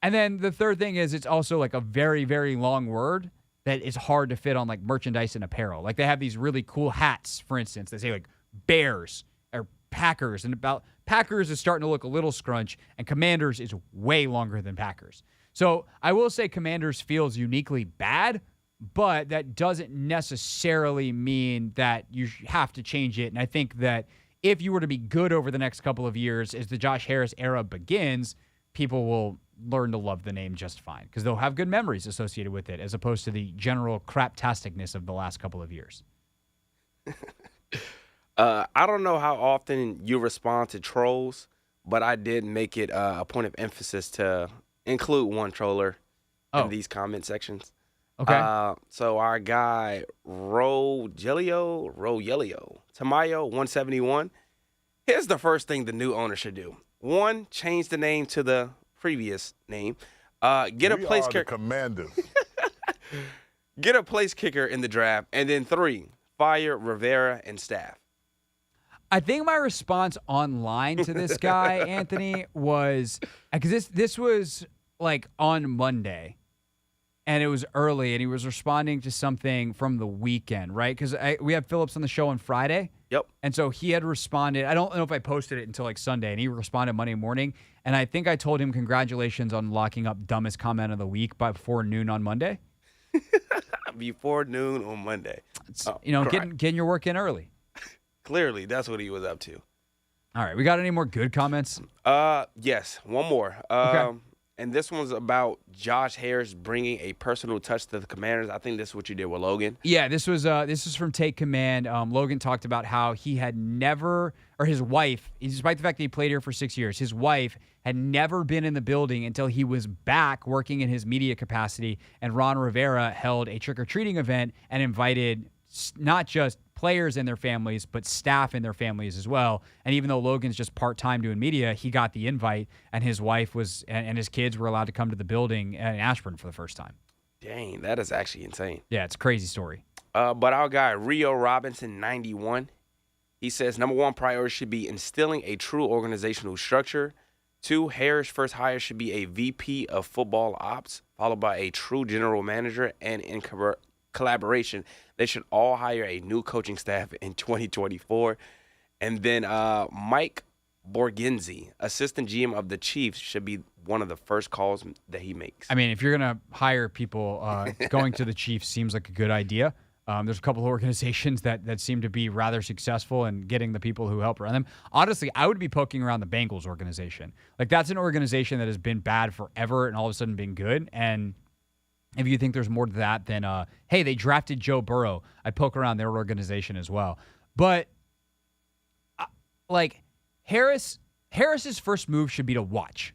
And then the third thing is it's also like a very, very long word that is hard to fit on like merchandise and apparel. Like they have these really cool hats, for instance, that say like Bears or Packers, and about Packers is starting to look a little scrunch, and Commanders is way longer than Packers. So I will say Commanders feels uniquely bad, but that doesn't necessarily mean that you have to change it. And I think that if you were to be good over the next couple of years, as the Josh Harris era begins, people will learn to love the name just fine because they'll have good memories associated with it as opposed to the general craptasticness of the last couple of years. I don't know how often you respond to trolls, but I did make it a point of emphasis to include one troller in these comment sections. Okay. So our guy Rogelio Tamayo 171. Here's the first thing the new owner should do. 1, change the name to the previous name. Get a place kicker. Commanders. Get a place kicker in the draft, and then 3, fire Rivera and staff. I think my response online to this guy, Anthony, was because this was like on Monday, and it was early, and he was responding to something from the weekend, right? Because we have Phillips on the show on Friday. Yep. And so he had responded. I don't know if I posted it until like Sunday, and he responded Monday morning. And I think I told him congratulations on locking up dumbest comment of the week by before noon on Monday. Before noon on Monday. Getting your work in early. Clearly, that's what he was up to. All right, we got any more good comments? Yes, one more. Okay. And this one's about Josh Harris bringing a personal touch to the Commanders. I think this is what you did with Logan. Yeah, this is from Take Command. Logan talked about how he had never, or his wife, despite the fact that he played here for 6 years, his wife had never been in the building until he was back working in his media capacity, and Ron Rivera held a trick-or-treating event and invited not just players and their families, but staff and their families as well. And even though Logan's just part-time doing media, he got the invite, and his wife was and his kids were allowed to come to the building in Ashburn for the first time. Dang, that is actually insane. Yeah, it's a crazy story. But our guy, Rio Robinson, 91, he says, number 1 priority should be instilling a true organizational structure. 2, Harris' first hire should be a VP of football ops, followed by a true general manager, and in collaboration, they should all hire a new coaching staff in 2024. And then Mike Borgenzi, assistant GM of the Chiefs, should be one of the first calls that he makes. I mean, if you're going to hire people, going to the Chiefs seems like a good idea. There's a couple of organizations that seem to be rather successful in getting the people who help run them. Honestly, I would be poking around the Bengals organization. Like, that's an organization that has been bad forever and all of a sudden been good. And if you think there's more to that than, hey, they drafted Joe Burrow, I'd poke around their organization as well. But, Harris's first move should be to watch.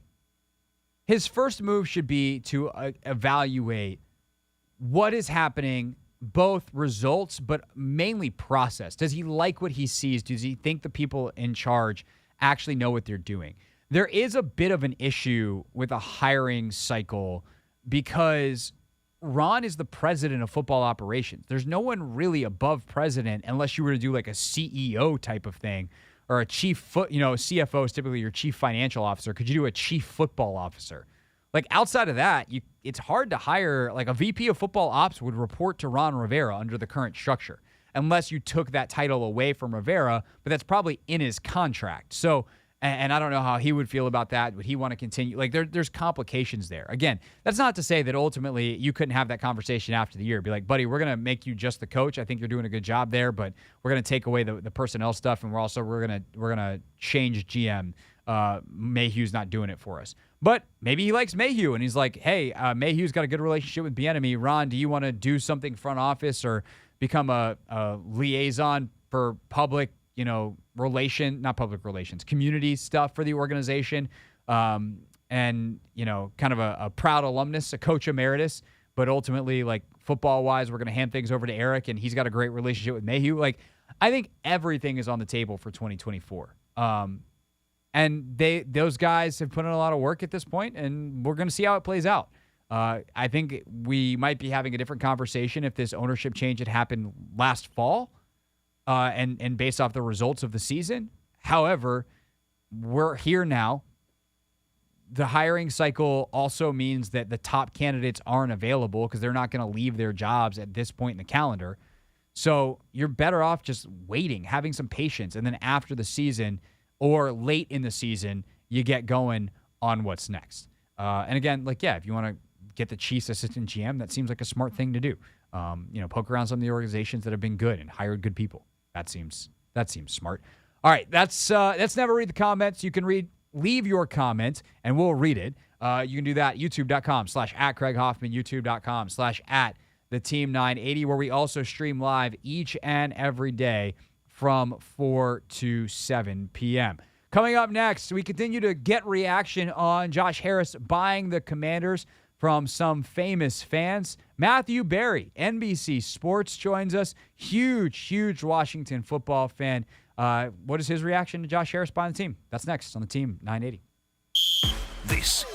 His first move should be to evaluate what is happening, both results, but mainly process. Does he like what he sees? Does he think the people in charge actually know what they're doing? There is a bit of an issue with a hiring cycle because Ron is the president of football operations. There's no one really above president unless you were to do like a CEO type of thing or a CFO is typically your chief financial officer. Could you do a chief football officer? Like, outside of that, it's hard to hire, like, a VP of football ops would report to Ron Rivera under the current structure, unless you took that title away from Rivera, but that's probably in his contract. So, and I don't know how he would feel about that. Would he want to continue? Like, there's complications there. Again, that's not to say that ultimately you couldn't have that conversation after the year. Be like, buddy, we're going to make you just the coach. I think you're doing a good job there, but we're going to take away the personnel stuff, and we're going to change GM. Mayhew's not doing it for us. But maybe he likes Mayhew, and he's like, hey, Mayhew's got a good relationship with Bieniemy. Ron, do you want to do something front office or become a liaison for public, not public relations, community stuff for the organization? And, kind of a proud alumnus, a coach emeritus, but ultimately, like, football-wise, we're going to hand things over to Eric, and he's got a great relationship with Mayhew. Like, I think everything is on the table for 2024. And those guys have put in a lot of work at this point, and we're going to see how it plays out. I think we might be having a different conversation if this ownership change had happened last fall, and based off the results of the season. However, we're here now. The hiring cycle also means that the top candidates aren't available because they're not going to leave their jobs at this point in the calendar. So you're better off just waiting, having some patience, and then after the season or late in the season, you get going on what's next. And again, if you want to get the Chiefs assistant GM, that seems like a smart thing to do. Poke around some of the organizations that have been good and hired good people. That seems smart. All right, that's Never Read the Comments. You can leave your comment, and we'll read it. You can do that, youtube.com/@CraigHoffman, youtube.com/@TheTeam980, where we also stream live each and every day from 4 to 7 p.m. Coming up next, we continue to get reaction on Josh Harris buying the Commanders from some famous fans. Matthew Berry, NBC Sports, joins us. Huge Washington football fan. What is his reaction to Josh Harris buying the team? That's next on the Team 980. This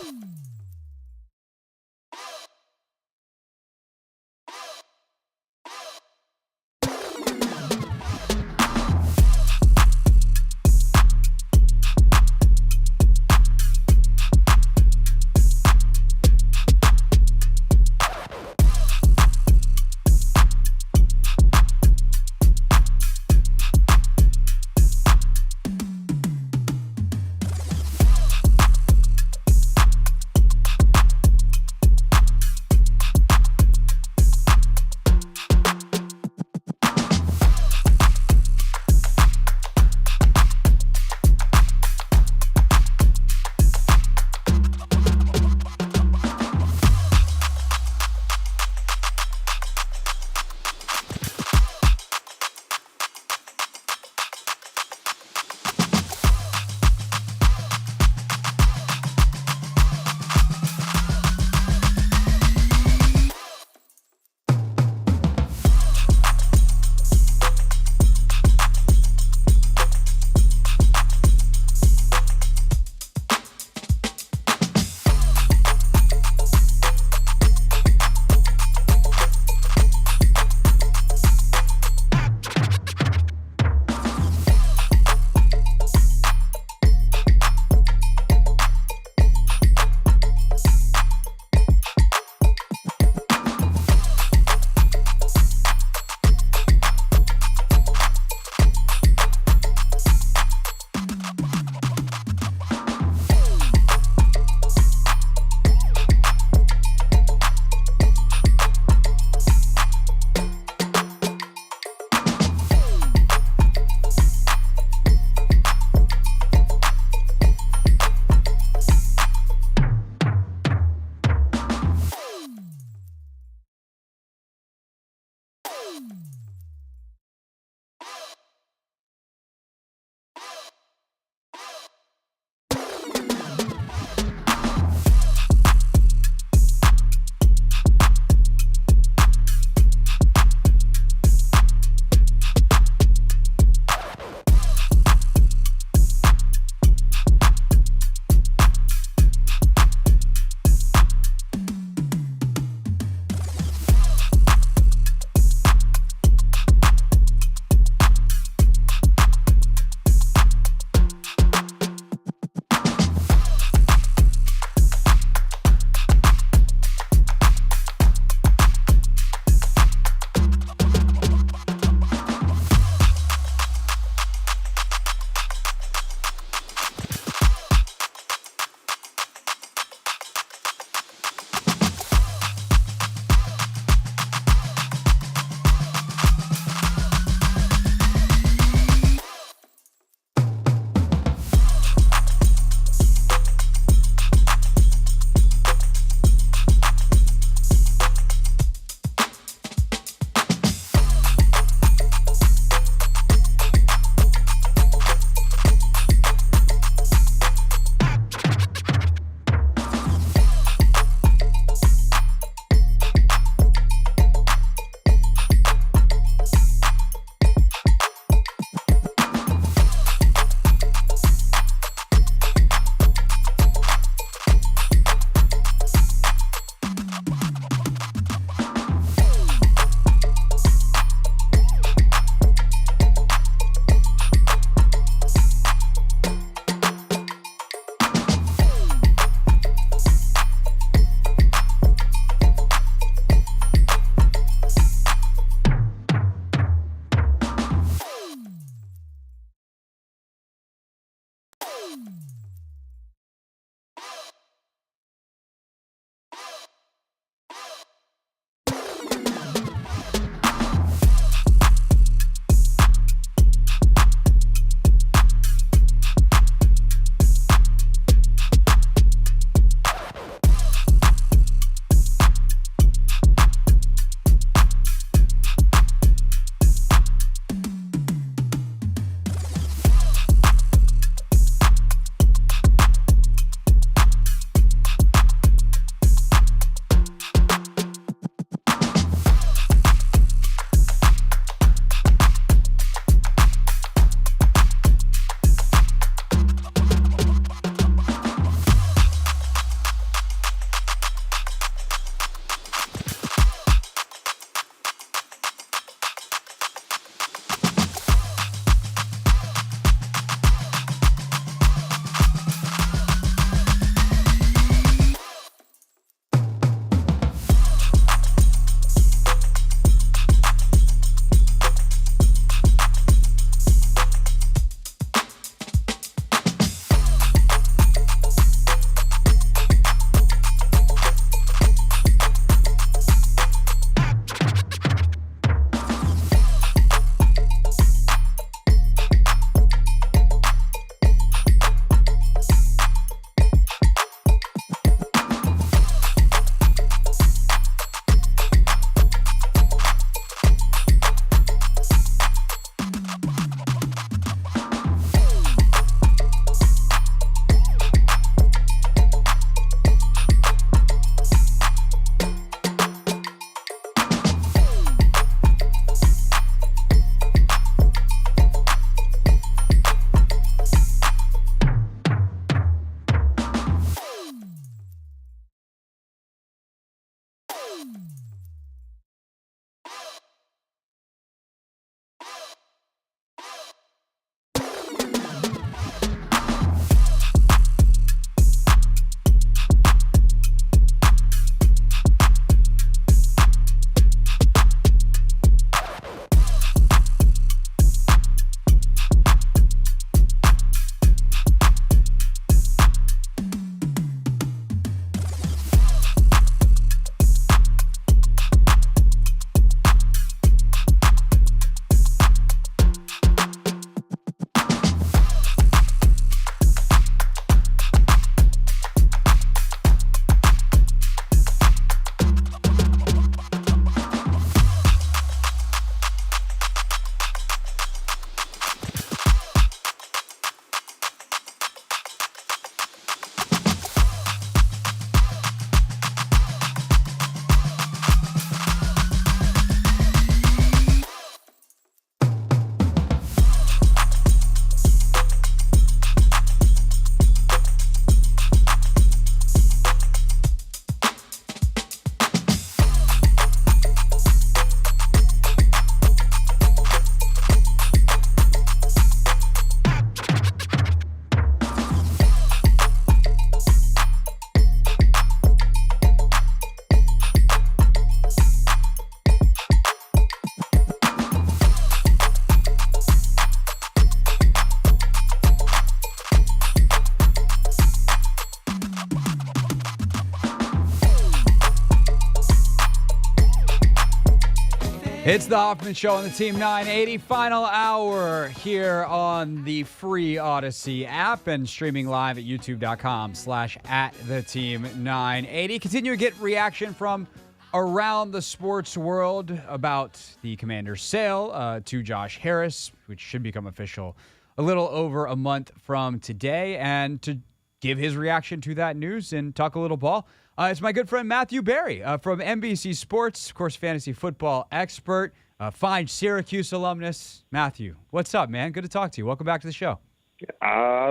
It's the Hoffman Show on the Team 980 final hour here on the free Odyssey app and streaming live at youtube.com/@theteam980. Continue to get reaction from around the sports world about the Commander's sale to Josh Harris, which should become official a little over a month from today, and to give his reaction to that news and talk a little ball. It's my good friend Matthew Berry from NBC Sports, of course, fantasy football expert, fine Syracuse alumnus. Matthew, what's up, man? Good to talk to you. Welcome back to the show.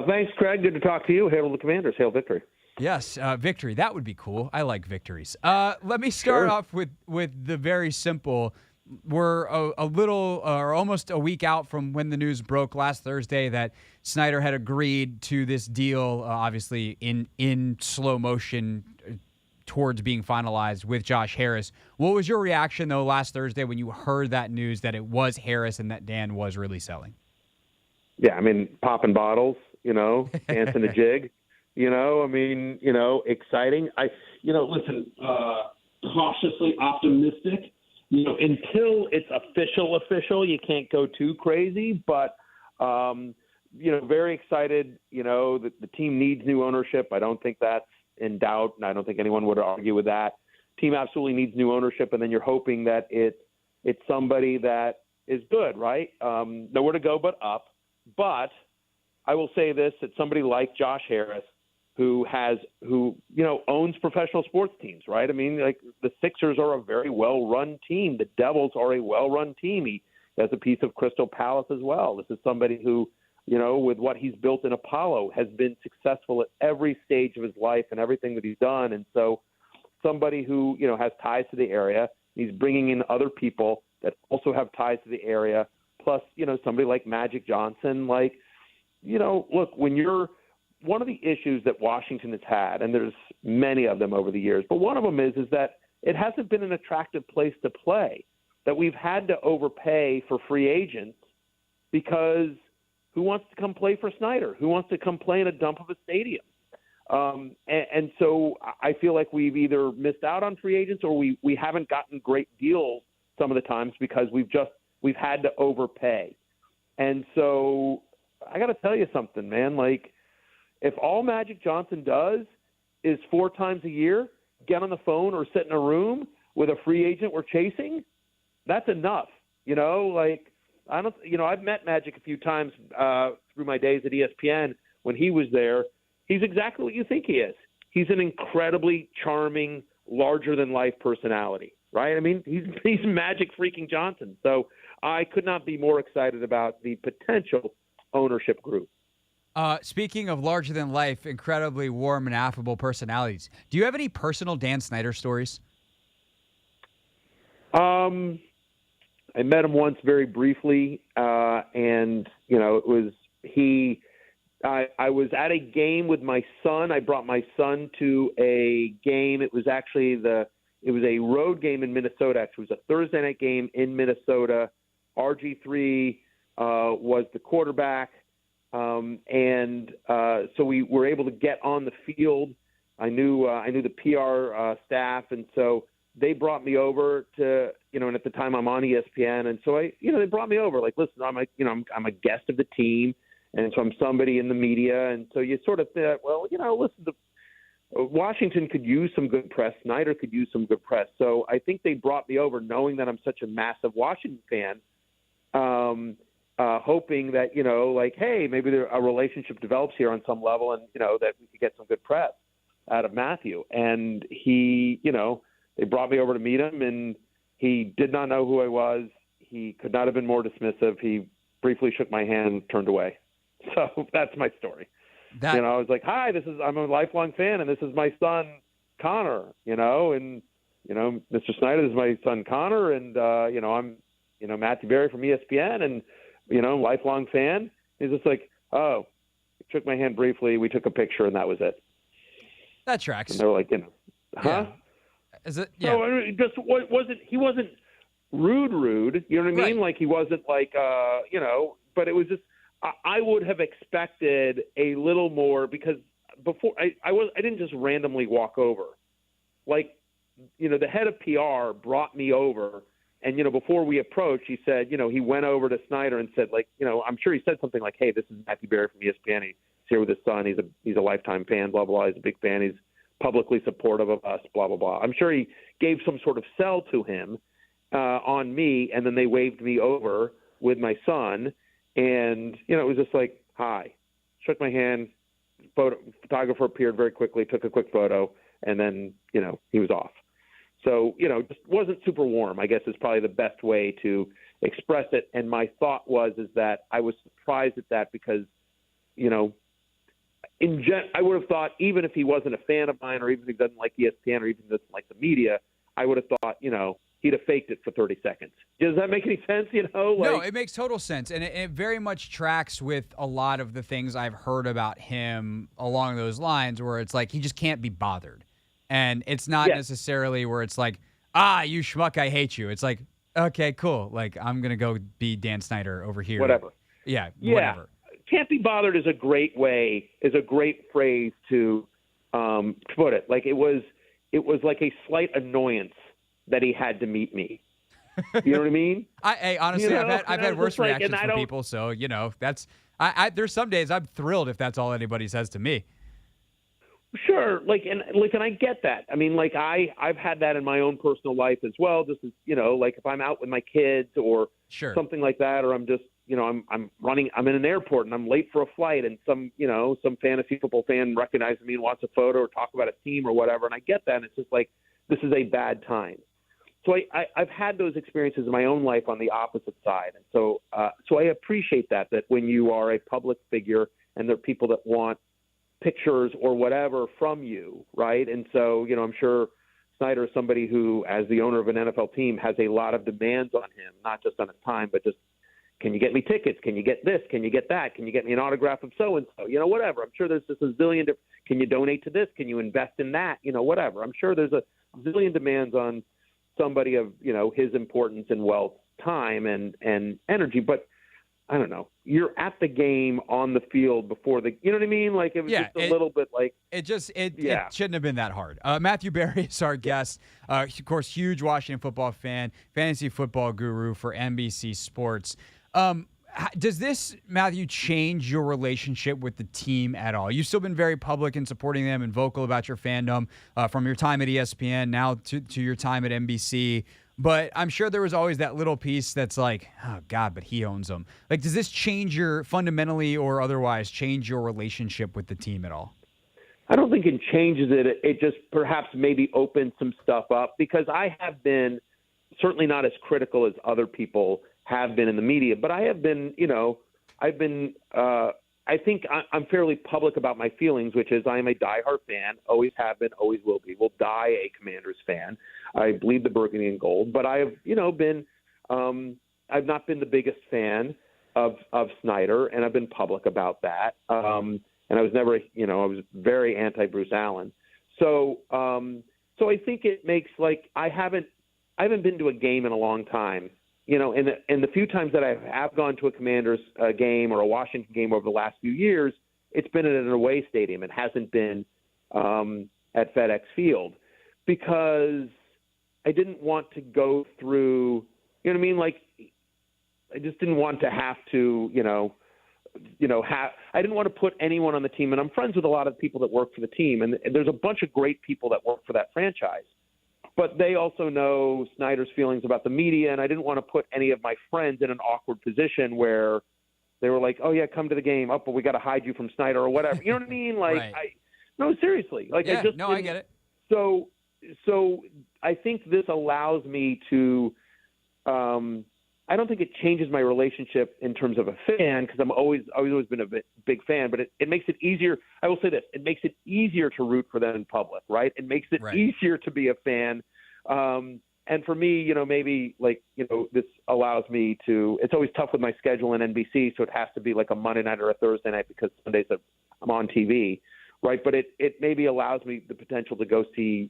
Thanks, Craig. Good to talk to you. Hail the Commanders. Hail victory. Yes, victory. That would be cool. I like victories. Let me start off with the very simple. We're a little or almost a week out from when the news broke last Thursday that Snyder had agreed to this deal, obviously in slow motion towards being finalized with Josh Harris. What was your reaction, though, last Thursday when you heard that news that it was Harris and that Dan was really selling? Yeah, I mean, popping bottles, dancing a jig, exciting. Listen, cautiously optimistic. Until it's official, you can't go too crazy, but, very excited. The team needs new ownership. I don't think that's in doubt, and I don't think anyone would argue with that. Team absolutely needs new ownership, and then you're hoping that it's somebody that is good, right? Nowhere to go but up. But I will say this, that somebody like Josh Harris, who owns professional sports teams, right? I mean, like the Sixers are a very well-run team. The Devils are a well-run team. He has a piece of Crystal Palace as well. This is somebody who, with what he's built in Apollo, has been successful at every stage of his life and everything that he's done. And so somebody who, has ties to the area, he's bringing in other people that also have ties to the area, plus, somebody like Magic Johnson. Look, when you're one of the issues that Washington has had, and there's many of them over the years, but one of them is that it hasn't been an attractive place to play, that we've had to overpay for free agents because who wants to come play for Snyder? Who wants to come play in a dump of a stadium? And so I feel like we've either missed out on free agents or we haven't gotten great deals some of the times because we've had to overpay. And so I got to tell you something, man. Like, if all Magic Johnson does is 4 times a year get on the phone or sit in a room with a free agent we're chasing, that's enough. I've met Magic a few times through my days at ESPN when he was there. He's exactly what you think he is. He's an incredibly charming, larger-than-life personality, right? I mean, he's Magic freaking Johnson. So I could not be more excited about the potential ownership group. Speaking of larger-than-life, incredibly warm and affable personalities, do you have any personal Dan Snyder stories? I met him once very briefly, and, it was I was at a game with my son. I brought my son to a game. It was actually it was a road game in Minnesota. Actually, it was a Thursday night game in Minnesota. RG3 was the quarterback. So we were able to get on the field. I knew the PR staff, and so they brought me over to, and at the time I'm on ESPN, and so they brought me over. Like, listen, I'm a guest of the team, and so I'm somebody in the media, and so you sort of think, well, listen, Washington could use some good press. Snyder could use some good press. So I think they brought me over, knowing that I'm such a massive Washington fan. Hoping that, hey, maybe a relationship develops here on some level and, that we could get some good press out of Matthew. And he, they brought me over to meet him, and he did not know who I was. He could not have been more dismissive. He briefly shook my hand and turned away. So that's my story. I was like, hi, I'm a lifelong fan, and this is my son, Connor, and, Mr. Snyder, this is my son, Connor, and, I'm, Matthew Berry from ESPN, and, lifelong fan. He's just like, oh, he shook my hand briefly. We took a picture, and that was it. That tracks. And they were like, huh? Yeah. Is it? Yeah. No, I mean, he wasn't rude. You know what I mean? Right. Like, he wasn't like, but it was just, I would have expected a little more, because before I didn't just randomly walk over. Like, the head of PR brought me over And, before we approached, he said, he went over to Snyder and said, like, I'm sure he said something like, hey, this is Matthew Berry from ESPN. He's here with his son. He's a lifetime fan, blah, blah, blah. He's a big fan. He's publicly supportive of us, blah, blah, blah. I'm sure he gave some sort of sell to him on me, and then they waved me over with my son. And, it was just like, hi. Shook my hand. Photographer appeared very quickly, took a quick photo, and then, he was off. So, just wasn't super warm, I guess is probably the best way to express it. And my thought is that I was surprised at that because, I would have thought even if he wasn't a fan of mine or even if he doesn't like ESPN or even doesn't like the media, I would have thought, he'd have faked it for 30 seconds. Does that make any sense? No, it makes total sense. And it very much tracks with a lot of the things I've heard about him along those lines where it's like he just can't be bothered. And it's not necessarily where it's like, you schmuck, I hate you. It's like, okay, cool. Like, I'm going to go be Dan Snyder over here. Whatever. Yeah, whatever. Can't be bothered is a great phrase to put it. Like, it was like a slight annoyance that he had to meet me. You know what I mean? Honestly, I've had worse reactions from people. So, that's, there's some days I'm thrilled if that's all anybody says to me. Sure, and I get that. I mean, like I've had that in my own personal life as well. Just as like if I'm out with my kids or something like that, or I'm just I'm in an airport and I'm late for a flight, and some fantasy football fan recognizes me and wants a photo or talk about a team or whatever, and I get that. And it's just like this is a bad time. So I've had those experiences in my own life on the opposite side, and so I appreciate that when you are a public figure and there are people that want pictures or whatever from you, right? And so, I'm sure Snyder is somebody who, as the owner of an NFL team, has a lot of demands on him, not just on his time, but just, can you get me tickets? Can you get this? Can you get that? Can you get me an autograph of so-and-so? Whatever. I'm sure there's just a zillion different, can you donate to this? Can you invest in that? Whatever. I'm sure there's a zillion demands on somebody of, his importance and wealth, time and energy, but I don't know. You're at the game on the field before you know what I mean? Like it was just a little bit like it shouldn't have been that hard. Matthew Berry is our guest. Of course, huge Washington football fan, fantasy football guru for NBC Sports. Does this, Matthew, change your relationship with the team at all? You've still been very public in supporting them and vocal about your fandom from your time at ESPN now to your time at NBC. But I'm sure there was always that little piece that's like, oh, God, but he owns them. Like, does this fundamentally or otherwise change your relationship with the team at all? I don't think it changes it. It just perhaps maybe opens some stuff up because I have been certainly not as critical as other people have been in the media, but I have been, I think I'm fairly public about my feelings, which is I am a diehard fan, always have been, always will be, will die a Commanders fan. I bleed the burgundy and gold, but I have, been, I've not been the biggest fan of Snyder, and I've been public about that. And I was never, I was very anti-Bruce Allen. So I think it makes I haven't been to a game in a long time. And the few times that I have gone to a Commanders game or a Washington game over the last few years, it's been at an away stadium. It hasn't been at FedEx Field because I didn't want to go through, I just didn't want to have to, I didn't want to put anyone on the team. And I'm friends with a lot of people that work for the team. And there's a bunch of great people that work for that franchise. But they also know Snyder's feelings about the media, and I didn't want to put any of my friends in an awkward position where they were like, oh, yeah, come to the game. Oh, but we got to hide you from Snyder or whatever. You know what I mean? Right. No, seriously. I get it. So I think this allows me to I don't think it changes my relationship in terms of a fan because I've always been a big fan, but it makes it easier. I will say this. It makes it easier to root for them in public, right? It makes it easier to be a fan. And for me, maybe this allows me to – it's always tough with my schedule in NBC, so it has to be like a Monday night or a Thursday night because Sundays I'm on TV, right? But it maybe allows me the potential to go see,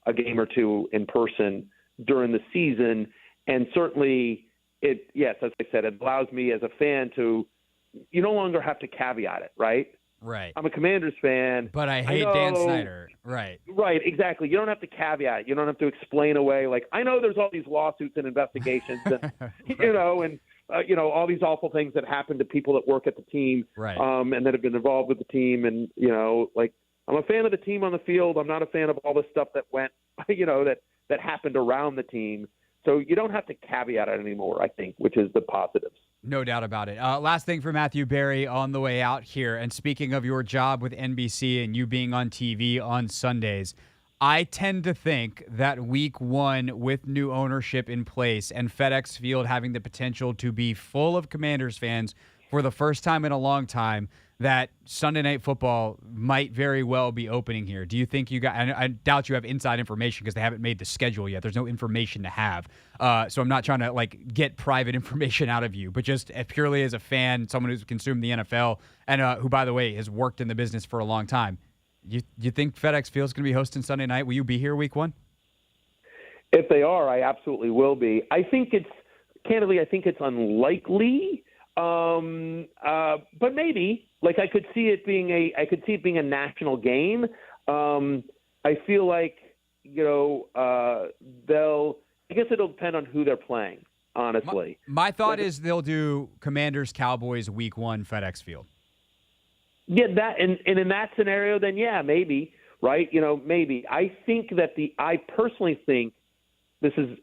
a game or two in person during the season. And certainly – as I said, it allows me as a fan to – you no longer have to caveat it, right? Right. I'm a Commanders fan. But I hate Dan Snyder. Right. Right, exactly. You don't have to caveat it. You don't have to explain away, like, I know there's all these lawsuits and investigations and, right. All these awful things that happen to people that work at the team, right. And that have been involved with the team. And, I'm a fan of the team on the field. I'm not a fan of all the stuff that went, that happened around the team. So you don't have to caveat it anymore, I think, which is the positives. No doubt about it. Last thing for Matthew Berry on the way out here. And speaking of your job with NBC and you being on TV on Sundays, I tend to think that week one with new ownership in place and FedEx Field having the potential to be full of Commanders fans for the first time in a long time, that Sunday Night Football might very well be opening here. Do you think you got? I doubt you have inside information because they haven't made the schedule yet. There's no information to have. So I'm not trying to get private information out of you, but just purely as a fan, someone who's consumed the NFL and who, by the way, has worked in the business for a long time. You think FedEx Field's going to be hosting Sunday night? Will you be here week one? If they are, I absolutely will be. I think it's unlikely. But maybe, I could see it being a national game. I feel like, I guess it'll depend on who they're playing, honestly. My thought is they'll do Commanders Cowboys week one FedEx Field. Yeah, that and in that scenario, then yeah, maybe, right? Maybe. I personally think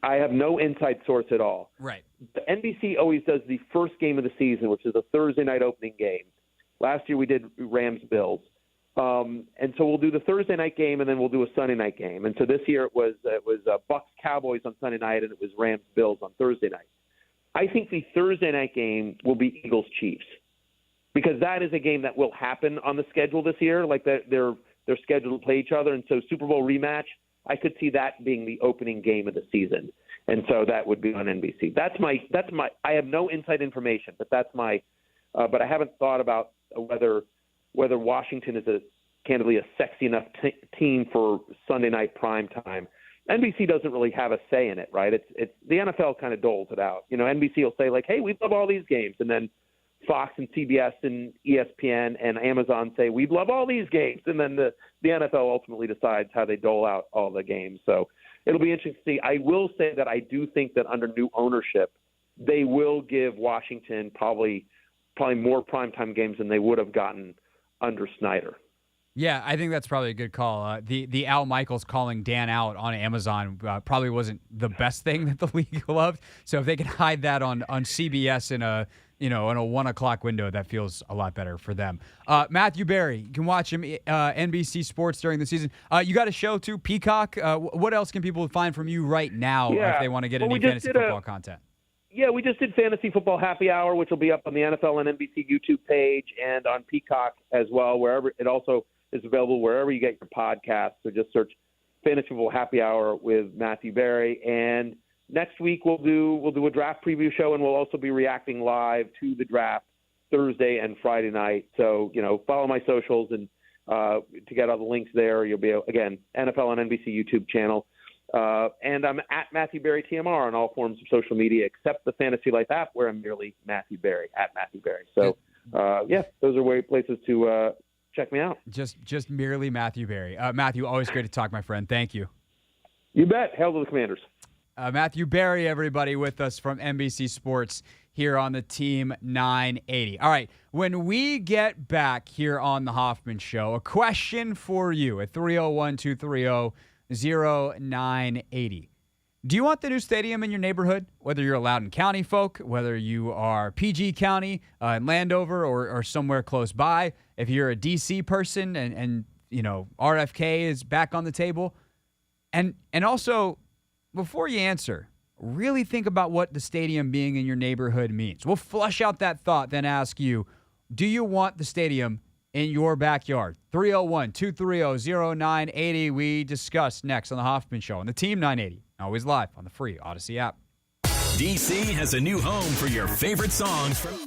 I have no inside source at all. Right. The NBC always does the first game of the season, which is a Thursday night opening game. Last year we did Rams-Bills. And so we'll do the Thursday night game, and then we'll do a Sunday night game. And so this year it was Bucs-Cowboys on Sunday night, and it was Rams-Bills on Thursday night. I think the Thursday night game will be Eagles-Chiefs, because that is a game that will happen on the schedule this year. They're scheduled to play each other, and so Super Bowl rematch, I could see that being the opening game of the season. And so that would be on NBC. That's my, I have no inside information, but that's my, but I haven't thought about whether Washington is candidly a sexy enough team for Sunday night prime time. NBC doesn't really have a say in it, right? It's the NFL kind of doles it out. NBC will say hey, we love all these games. And then Fox and CBS and ESPN and Amazon say, we'd love all these games. And then the NFL ultimately decides how they dole out all the games. So it'll be interesting to see. I will say that I do think that under new ownership, they will give Washington probably more primetime games than they would have gotten under Snyder. Yeah, I think that's probably a good call. The Al Michaels calling Dan out on Amazon probably wasn't the best thing that the league loved. So if they can hide that on CBS in a 1 o'clock window, that feels a lot better for them. Matthew Berry, you can watch him NBC Sports during the season. You got a show too, Peacock. What else can people find from you right now if they want to get any fantasy football content? Yeah, we just did Fantasy Football Happy Hour, which will be up on the NFL and NBC YouTube page and on Peacock as well. Wherever it also is available, wherever you get your podcasts. So just search Fantasy Football Happy Hour with Matthew Berry. And next week we'll do a draft preview show, and we'll also be reacting live to the draft Thursday and Friday night. So follow my socials and to get all the links there. You'll be again NFL and NBC YouTube channel. And I'm at Matthew Berry TMR on all forms of social media except the Fantasy Life app, where I'm merely Matthew Berry at Matthew Berry. So those are great places to check me out. Just merely Matthew Berry. Matthew, always great to talk, my friend. Thank you. You bet. Hail to the Commanders. Matthew Berry, everybody, with us from NBC Sports here on the Team 980. All right, when we get back here on the Hoffman Show, a question for you at 301-230-0980. Do you want the new stadium in your neighborhood? Whether you're a Loudoun County folk, whether you are PG County in Landover or somewhere close by, if you're a DC person and RFK is back on the table. And also, before you answer, really think about what the stadium being in your neighborhood means. We'll flush out that thought, then ask you, do you want the stadium in your backyard? 301-230-0980. We discuss next on the Hoffman Show on the Team 980. Always live on the free Odyssey app. DC has a new home for your favorite songs from...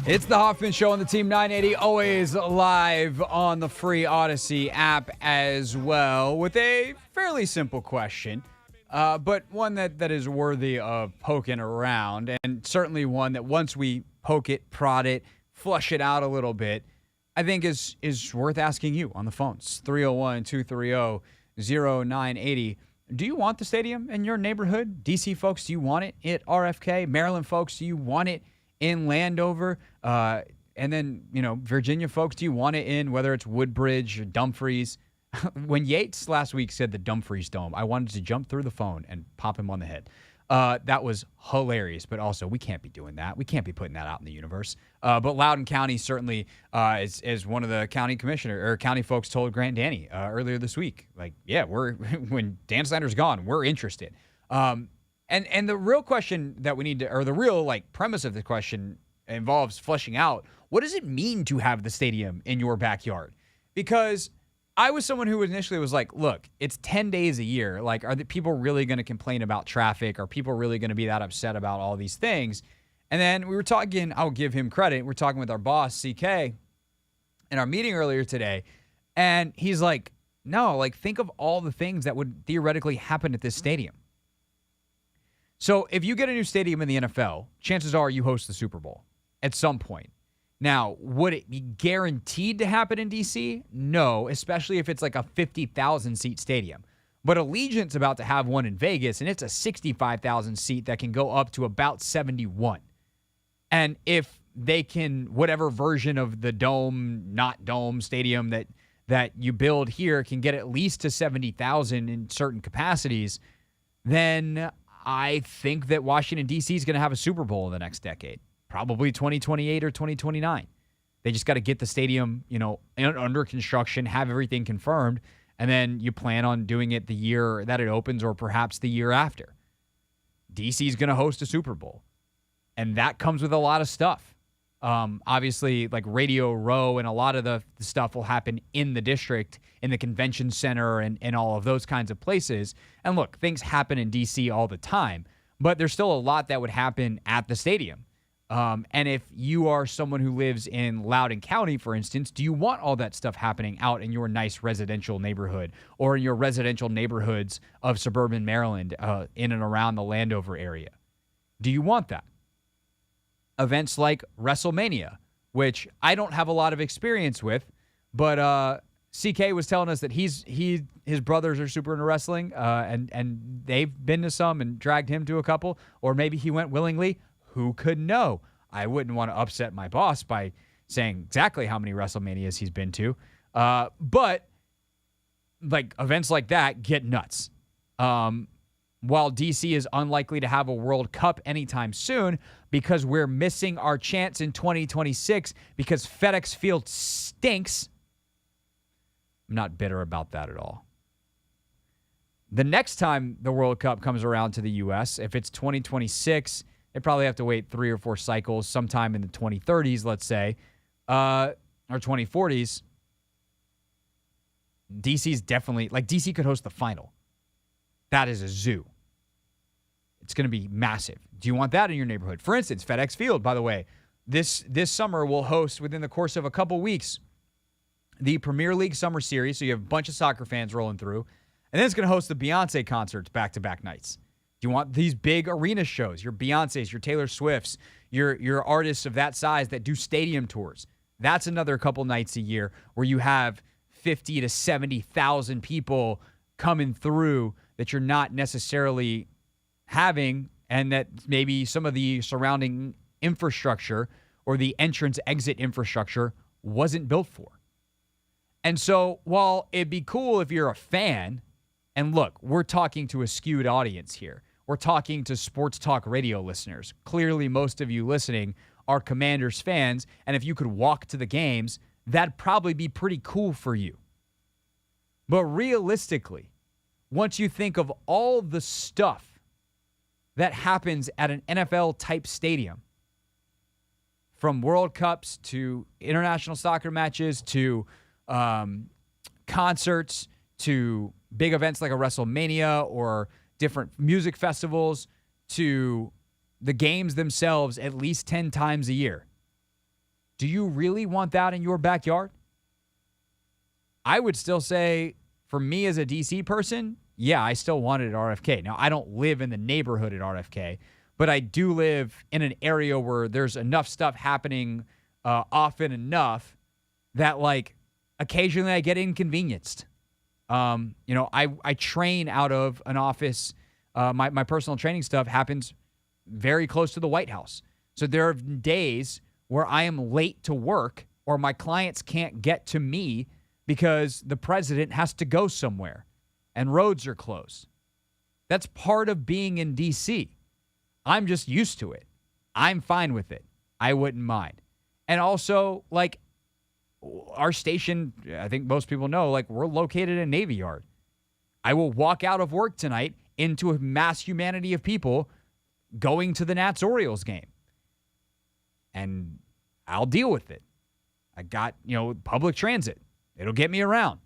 It's the Hoffman Show on the Team 980, always live on the free Odyssey app as well, with a fairly simple question, but one that is worthy of poking around, and certainly one that once we poke it, prod it, flush it out a little bit, I think is worth asking you on the phones. 301-230-0980. Do you want the stadium in your neighborhood? DC folks, do you want it at RFK? Maryland folks, do you want it in Landover? And then, Virginia folks, do you want it in whether it's Woodbridge or Dumfries? When Yates last week said the Dumfries Dome, I wanted to jump through the phone and pop him on the head. That was hilarious, but also we can't be doing that. We can't be putting that out in the universe. But Loudoun County certainly, as one of the county commissioner or county folks told Grant Danny earlier this week, when Dan Snyder's gone, we're interested. And the real question that we need to, or the real premise of the question involves fleshing out, what does it mean to have the stadium in your backyard? Because I was someone who initially was like, look, it's 10 days a year. Are the people really going to complain about traffic? Are people really going to be that upset about all these things? And then we were talking, I'll give him credit. We're talking with our boss, CK, in our meeting earlier today. And he's like, no, think of all the things that would theoretically happen at this stadium. So if you get a new stadium in the NFL, chances are you host the Super Bowl at some point. Now, would it be guaranteed to happen in D.C.? No, especially if it's a 50,000-seat stadium. But Allegiant's about to have one in Vegas, and it's a 65,000-seat that can go up to about 71. And if they can, whatever version of the dome, not dome stadium that you build here can get at least to 70,000 in certain capacities, then I think that Washington, D.C. is going to have a Super Bowl in the next decade. Probably 2028 or 2029. They just got to get the stadium, under construction, have everything confirmed, and then you plan on doing it the year that it opens or perhaps the year after. DC is going to host a Super Bowl, and that comes with a lot of stuff. Obviously, Radio Row and a lot of the stuff will happen in the district, in the convention center, and all of those kinds of places. And look, things happen in DC all the time, but there's still a lot that would happen at the stadium. And if you are someone who lives in Loudoun County, for instance, do you want all that stuff happening out in your nice residential neighborhood or in your residential neighborhoods of suburban Maryland, in and around the Landover area? Do you want that? Events like WrestleMania, which I don't have a lot of experience with, but CK was telling us that his brothers are super into wrestling, and they've been to some and dragged him to a couple, or maybe he went willingly. Who could know? I wouldn't want to upset my boss by saying exactly how many WrestleManias he's been to. But events like that get nuts. While DC is unlikely to have a World Cup anytime soon because we're missing our chance in 2026 because FedEx Field stinks, I'm not bitter about that at all. The next time the World Cup comes around to the U.S., if it's 2026, they probably have to wait 3 or 4 cycles, sometime in the 2030s, let's say, or 2040s. DC's definitely, like, DC could host the final. That is a zoo. It's going to be massive. Do you want that in your neighborhood? For instance, FedEx Field, by the way, this summer will host, within the course of a couple weeks, the Premier League Summer Series. So you have a bunch of soccer fans rolling through. And then it's going to host the Beyonce concerts back-to-back nights. Do you want these big arena shows, your Beyoncés, your Taylor Swifts, your artists of that size that do stadium tours? That's another couple nights a year where you have 50 to 70,000 people coming through that you're not necessarily having, and that maybe some of the surrounding infrastructure or the entrance-exit infrastructure wasn't built for. And so while it'd be cool if you're a fan, and look, we're talking to a skewed audience here. We're talking to sports talk radio listeners. Clearly, most of you listening are Commanders fans, and if you could walk to the games, that'd probably be pretty cool for you. But realistically, once you think of all the stuff that happens at an NFL-type stadium, from World Cups to international soccer matches to concerts to big events like a WrestleMania or different music festivals to the games themselves at least 10 times a year. Do you really want that in your backyard? I would still say, for me as a DC person, yeah, I still want it at RFK. Now, I don't live in the neighborhood at RFK, but I do live in an area where there's enough stuff happening often enough that, like, occasionally I get inconvenienced. I train out of an office. My personal training stuff happens very close to the White House. So there are days where I am late to work or my clients can't get to me because the president has to go somewhere and roads are closed. That's part of being in D.C. I'm just used to it. I'm fine with it. I wouldn't mind. And also, like, our station, I think most people know, like, we're located in Navy Yard. I will walk out of work tonight into a mass humanity of people going to the Nats-Orioles game. And I'll deal with it. I got, public transit. It'll get me around.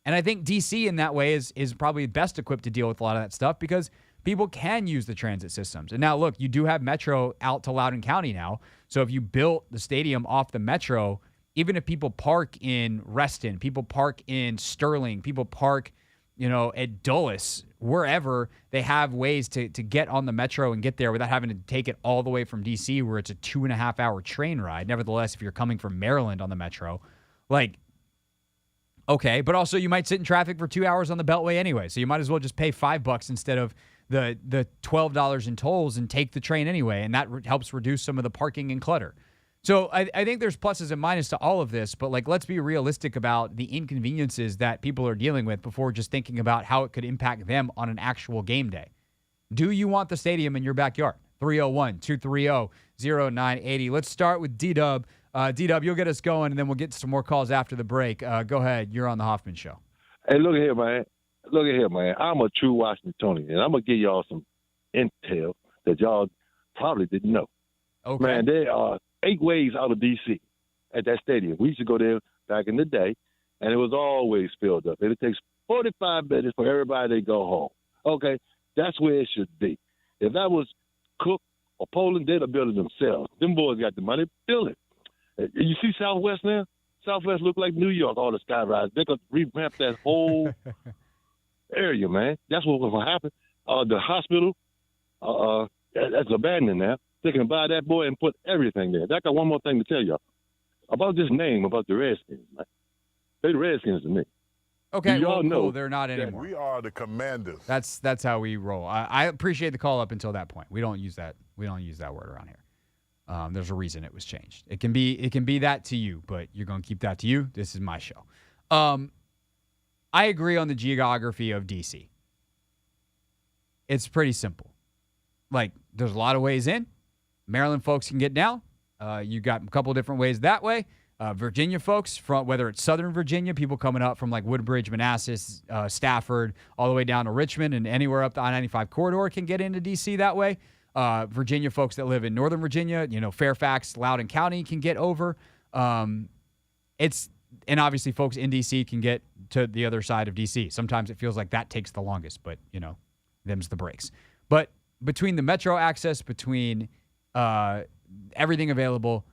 And I think D.C. in that way is probably best equipped to deal with a lot of that stuff because people can use the transit systems. And now, look, you do have Metro out to Loudoun County now. So if you built the stadium off the Metro, even if people park in Reston, people park in Sterling, people park, at Dulles, wherever, they have ways to get on the Metro and get there without having to take it all the way from D.C. where it's a 2.5-hour train ride. Nevertheless, if you're coming from Maryland on the Metro, okay, but also you might sit in traffic for 2 hours on the Beltway anyway, so you might as well just pay $5 instead of the $12 in tolls and take the train anyway, and that helps reduce some of the parking and clutter. So I think there's pluses and minuses to all of this, but let's be realistic about the inconveniences that people are dealing with before just thinking about how it could impact them on an actual game day. Do you want the stadium in your backyard? 301-230-0980. Let's start with D-Dub. D-Dub, you'll get us going, and then we'll get some more calls after the break. Go ahead. You're on the Hoffman Show. Hey, look at here, man. I'm a true Washingtonian, and I'm going to give y'all some intel that y'all probably didn't know. Okay. Man, there are 8 ways out of D.C. at that stadium. We used to go there back in the day, and it was always filled up. And it takes 45 minutes for everybody to go home. Okay, that's where it should be. If that was Cook or Poland, they'd have built it themselves. Them boys got the money to build it. You see Southwest now? Southwest look like New York, all the skyrise. They could revamp that whole area, man. That's what will happen. The hospital, that's abandoned now. They can buy that boy and put everything there. I got one more thing to tell y'all about this name, about the Redskins, man. They're the Redskins to me. Okay, y'all know cool. They're not anymore. We are the Commanders. That's how we roll. I appreciate the call up until that point. We don't use that word around here. There's a reason it was changed. It can be that to you, but you're going to keep that to you. This is my show. I agree on the geography of DC. It's pretty simple. There's a lot of ways in. Maryland folks can get down. You got a couple different ways that way. Virginia folks, from whether it's Southern Virginia, people coming up from like Woodbridge, Manassas, Stafford, all the way down to Richmond and anywhere up the I-95 corridor can get into D.C. that way. Virginia folks that live in Northern Virginia, Fairfax, Loudoun County can get over. And obviously folks in D.C. can get to the other side of D.C. Sometimes it feels like that takes the longest, but, them's the breaks. But between the metro access, between everything available,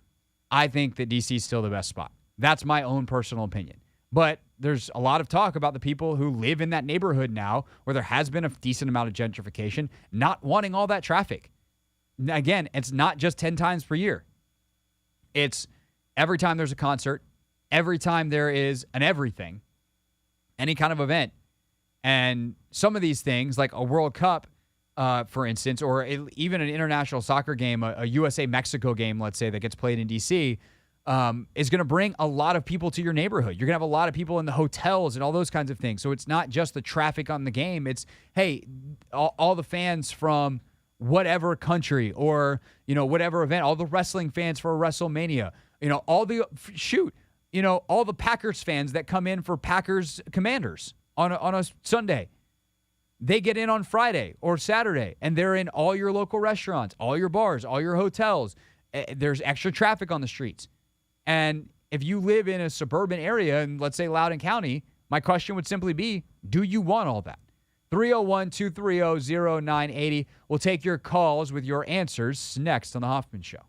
I think that D.C. is still the best spot. That's my own personal opinion. But there's a lot of talk about the people who live in that neighborhood now where there has been a decent amount of gentrification, not wanting all that traffic. Again, it's not just 10 times per year. It's every time there's a concert, every time there is an everything, any kind of event. And some of these things, like a World Cup, for instance, or even an international soccer game, a USA-Mexico game, let's say, that gets played in D.C., is going to bring a lot of people to your neighborhood. You're going to have a lot of people in the hotels and all those kinds of things. So it's not just the traffic on the game. It's, hey, all the fans from whatever country or, whatever event, all the wrestling fans for WrestleMania, all the Packers fans that come in for Packers Commanders on a Sunday. They get in on Friday or Saturday, and they're in all your local restaurants, all your bars, all your hotels. There's extra traffic on the streets. And if you live in a suburban area in, let's say, Loudoun County, my question would simply be, do you want all that? 301-230-0980. We'll take your calls with your answers next on The Hoffman Show.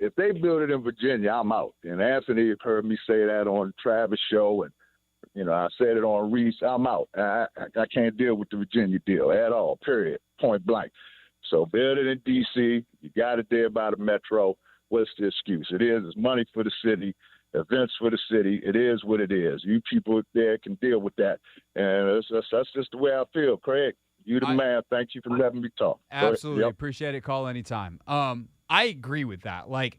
if they build it in Virginia, I'm out. And Anthony heard me say that on Travis' show, and I said it on Reese. I'm out. I can't deal with the Virginia deal at all. Period. Point blank. So build it in D.C. You got it there by the metro. What's the excuse? It's money for the city, events for the city. It is what it is. You people there can deal with that, and that's just the way I feel. Craig, you the man. Thank you for letting me talk. Absolutely. Yep. Appreciate it. Call anytime. I agree with that. Like,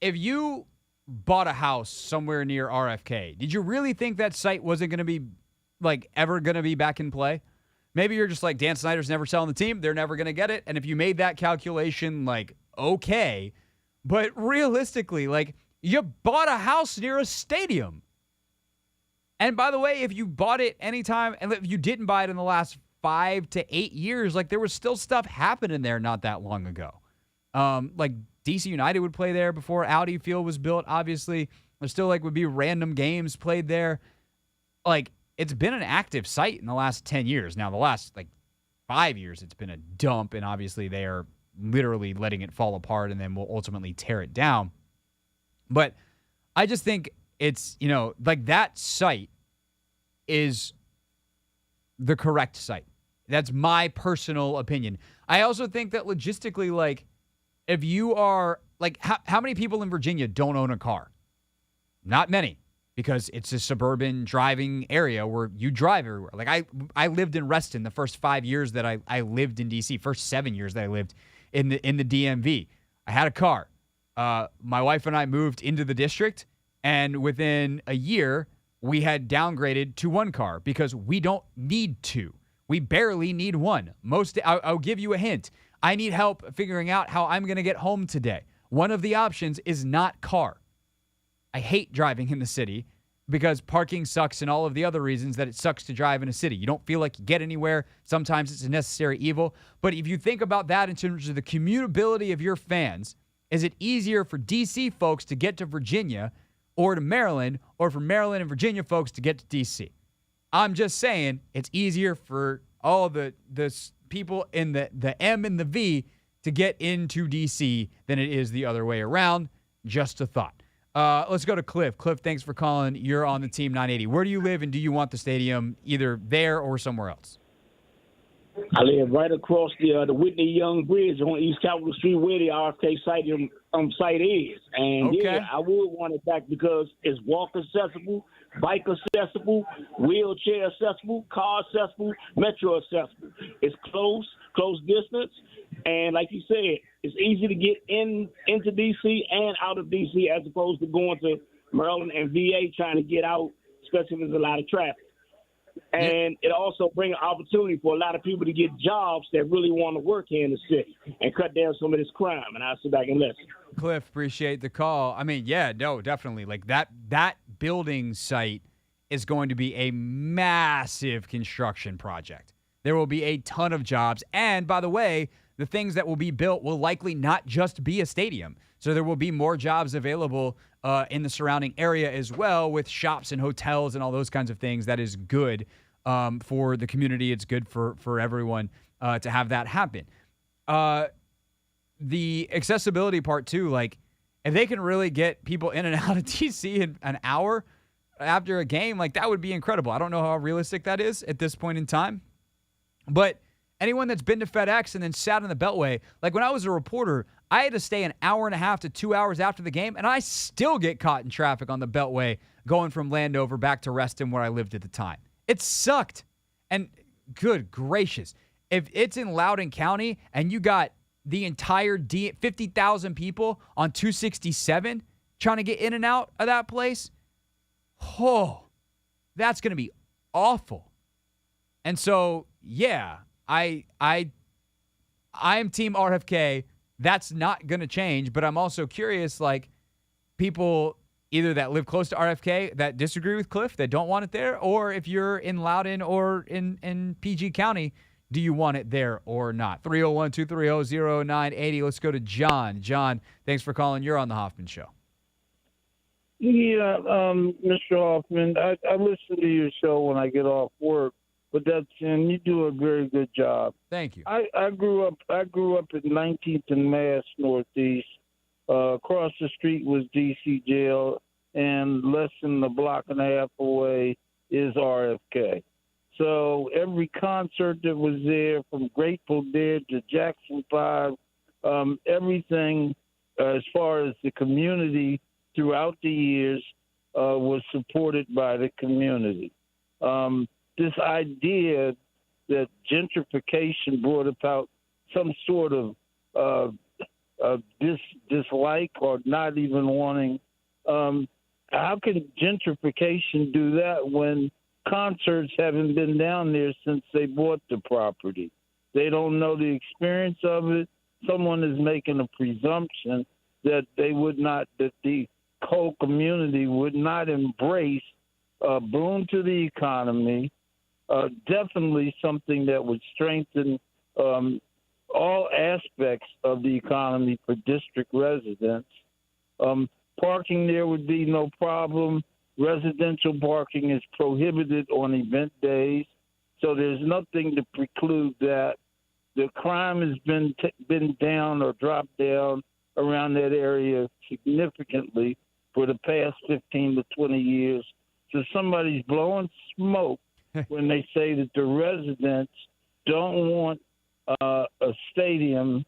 if you bought a house somewhere near RFK, did you really think that site wasn't going to be, like, ever going to be back in play? Maybe you're just like, Dan Snyder's never selling the team. They're never going to get it. And if you made that calculation, like, okay. But realistically, like, you bought a house near a stadium. And by the way, if you bought it anytime, and if you didn't buy it in the last 5 to 8 years, like, there was still stuff happening there not that long ago. Like, DC United would play there before Audi Field was built, obviously. There still, like, would be random games played there. Like, it's been an active site in the last 10 years. Now, the last, like, 5 years, it's been a dump, and obviously they are literally letting it fall apart and then will ultimately tear it down. But I just think it's, like, that site is the correct site. That's my personal opinion. I also think that logistically, like, if you are, like, how many people in Virginia don't own a car? Not many, because it's a suburban driving area where you drive everywhere. Like, I lived in Reston the first 5 years that I lived in D.C., first 7 years that I lived in the DMV. I had a car. My wife and I moved into the district, and within a year, we had downgraded to one car because we don't need two. We barely need one. I'll give you a hint. I need help figuring out how I'm going to get home today. One of the options is not car. I hate driving in the city because parking sucks and all of the other reasons that it sucks to drive in a city. You don't feel like you get anywhere. Sometimes it's a necessary evil. But if you think about that in terms of the commutability of your fans, is it easier for D.C. folks to get to Virginia or to Maryland, or for Maryland and Virginia folks to get to D.C.? I'm just saying it's easier for all the people in the M and the V to get into D.C. than it is the other way around. Just a thought. Let's go to Cliff. Cliff, thanks for calling. You're on the Team 980. Where do you live, and do you want the stadium either there or somewhere else? I live right across the Whitney Young Bridge on East Capitol Street, where the RFK Stadium site is. And, yeah, I would want it back because it's walk accessible, bike accessible, wheelchair accessible, car accessible, metro accessible. It's close distance. And like you said, it's easy to get into D.C. and out of D.C. as opposed to going to Maryland and VA trying to get out, especially if there's a lot of traffic. And it also brings an opportunity for a lot of people to get jobs that really want to work here in the city and cut down some of this crime. And I'll sit back and listen. Cliff, appreciate the call. I mean, yeah, no, definitely. Like, that building site is going to be a massive construction project. There will be a ton of jobs. And by the way, the things that will be built will likely not just be a stadium. So there will be more jobs available in the surrounding area as well, with shops and hotels and all those kinds of things. That is good for the community. It's good for everyone to have that happen. The accessibility part too, like, if they can really get people in and out of DC in an hour after a game, like, that would be incredible. I don't know how realistic that is at this point in time, but anyone that's been to FedEx and then sat in the Beltway, like, when I was a reporter, I had to stay an hour and a half to 2 hours after the game, and I still get caught in traffic on the Beltway going from Landover back to Reston where I lived at the time. It sucked. And good gracious, if it's in Loudoun County and you got the entire 50,000 people on 267 trying to get in and out of that place, that's going to be awful. And so, yeah, I'm Team RFK. That's not going to change, but I'm also curious, like, people either that live close to RFK that disagree with Cliff, that don't want it there, or if you're in Loudoun or in PG County, do you want it there or not? 301-230-0980. Let's go to John. John, thanks for calling. You're on the Hoffman Show. Yeah, Mr. Hoffman, I listen to your show when I get off work. And you do a very good job. Thank you. I grew up at 19th and Mass Northeast, Across the street was D.C. jail, and less than a block and a half away is RFK. So every concert that was there, from Grateful Dead to Jackson 5, everything as far as the community throughout the years was supported by the community. This idea that gentrification brought about some sort of dislike or not even wanting. How can gentrification do that when concerts haven't been down there since they bought the property? They don't know the experience of it. Someone is making a presumption that they would not, that the whole community would not embrace a boon to the economy, definitely something that would strengthen all aspects of the economy for district residents. Parking there would be no problem. Residential parking is prohibited on event days, so there's nothing to preclude that. The crime has been down or dropped down around that area significantly for the past 15 to 20 years. So somebody's blowing smoke when they say that the residents don't want a stadium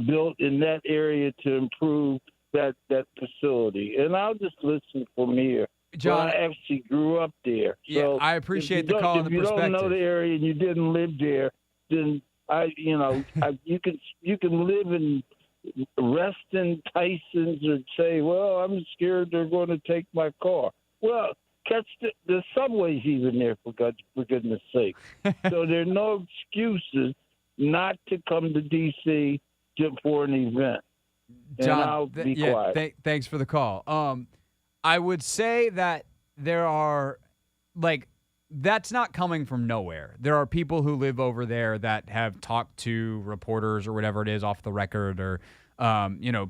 built in that area to improve that facility. And I'll just listen from here. John, I actually grew up there. Yeah, I appreciate the call and the perspective. If you don't know the area and you didn't live there, then you can live in Reston, Tyson's, and say, well, I'm scared they're going to take my car. Well, catch the subway's even there, for goodness sake. So there are no excuses not to come to D.C. for an event. John, and I'll be quiet. Thanks for the call. I would say that there are, that's not coming from nowhere. There are people who live over there that have talked to reporters or whatever it is off the record, or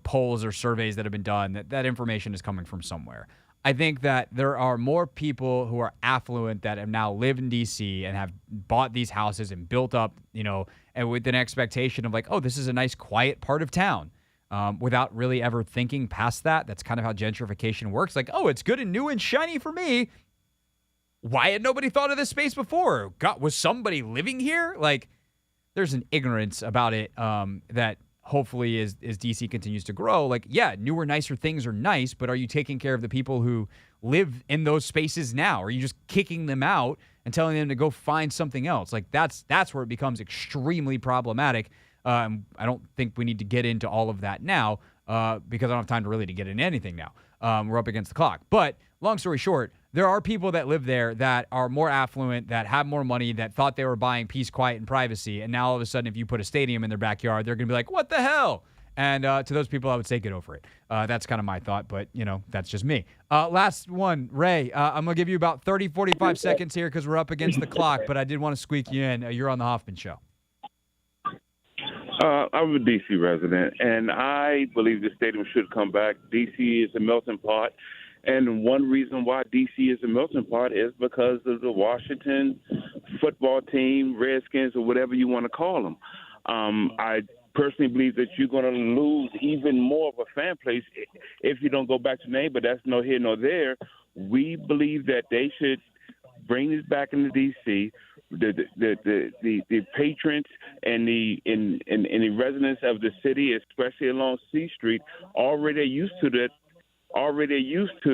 polls or surveys that have been done. That information is coming from somewhere. I think that there are more people who are affluent that have now lived in D.C. and have bought these houses and built up, and with an expectation of this is a nice, quiet part of town, without really ever thinking past that. That's kind of how gentrification works. It's good and new and shiny for me. Why had nobody thought of this space before? God, was somebody living here? There's an ignorance about it that hopefully as DC continues to grow, newer, nicer things are nice, but are you taking care of the people who live in those spaces now? Are you just kicking them out and telling them to go find something else? That's where it becomes extremely problematic. I don't think we need to get into all of that now because I don't have time to get into anything now. We're up against the clock. But long story short, there are people that live there that are more affluent, that have more money, that thought they were buying peace, quiet, and privacy. And now all of a sudden, if you put a stadium in their backyard, they're going to be like, what the hell? And to those people, I would say get over it. That's kind of my thought, but, that's just me. Last one, Ray, I'm going to give you about 30, 45 seconds here because we're up against the clock, but I did want to squeak you in. You're on the Hoffman Show. I'm a D.C. resident, and I believe the stadium should come back. D.C. is a melting pot, and one reason why D.C. is a melting pot is because of the Washington football team, Redskins, or whatever you want to call them. I personally believe that you're going to lose even more of a fan place if you don't go back to name, but that's no here nor there. We believe that they should bring this back into D.C. The patrons and the residents of the city, especially along C Street, already are used to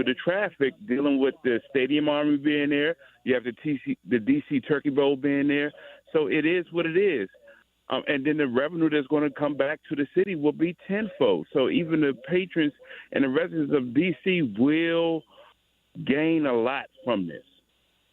the traffic dealing with the Stadium Army being there. You have the DC Turkey Bowl being there. So it is what it is. And then the revenue that's going to come back to the city will be tenfold. So even the patrons and the residents of DC will gain a lot from this.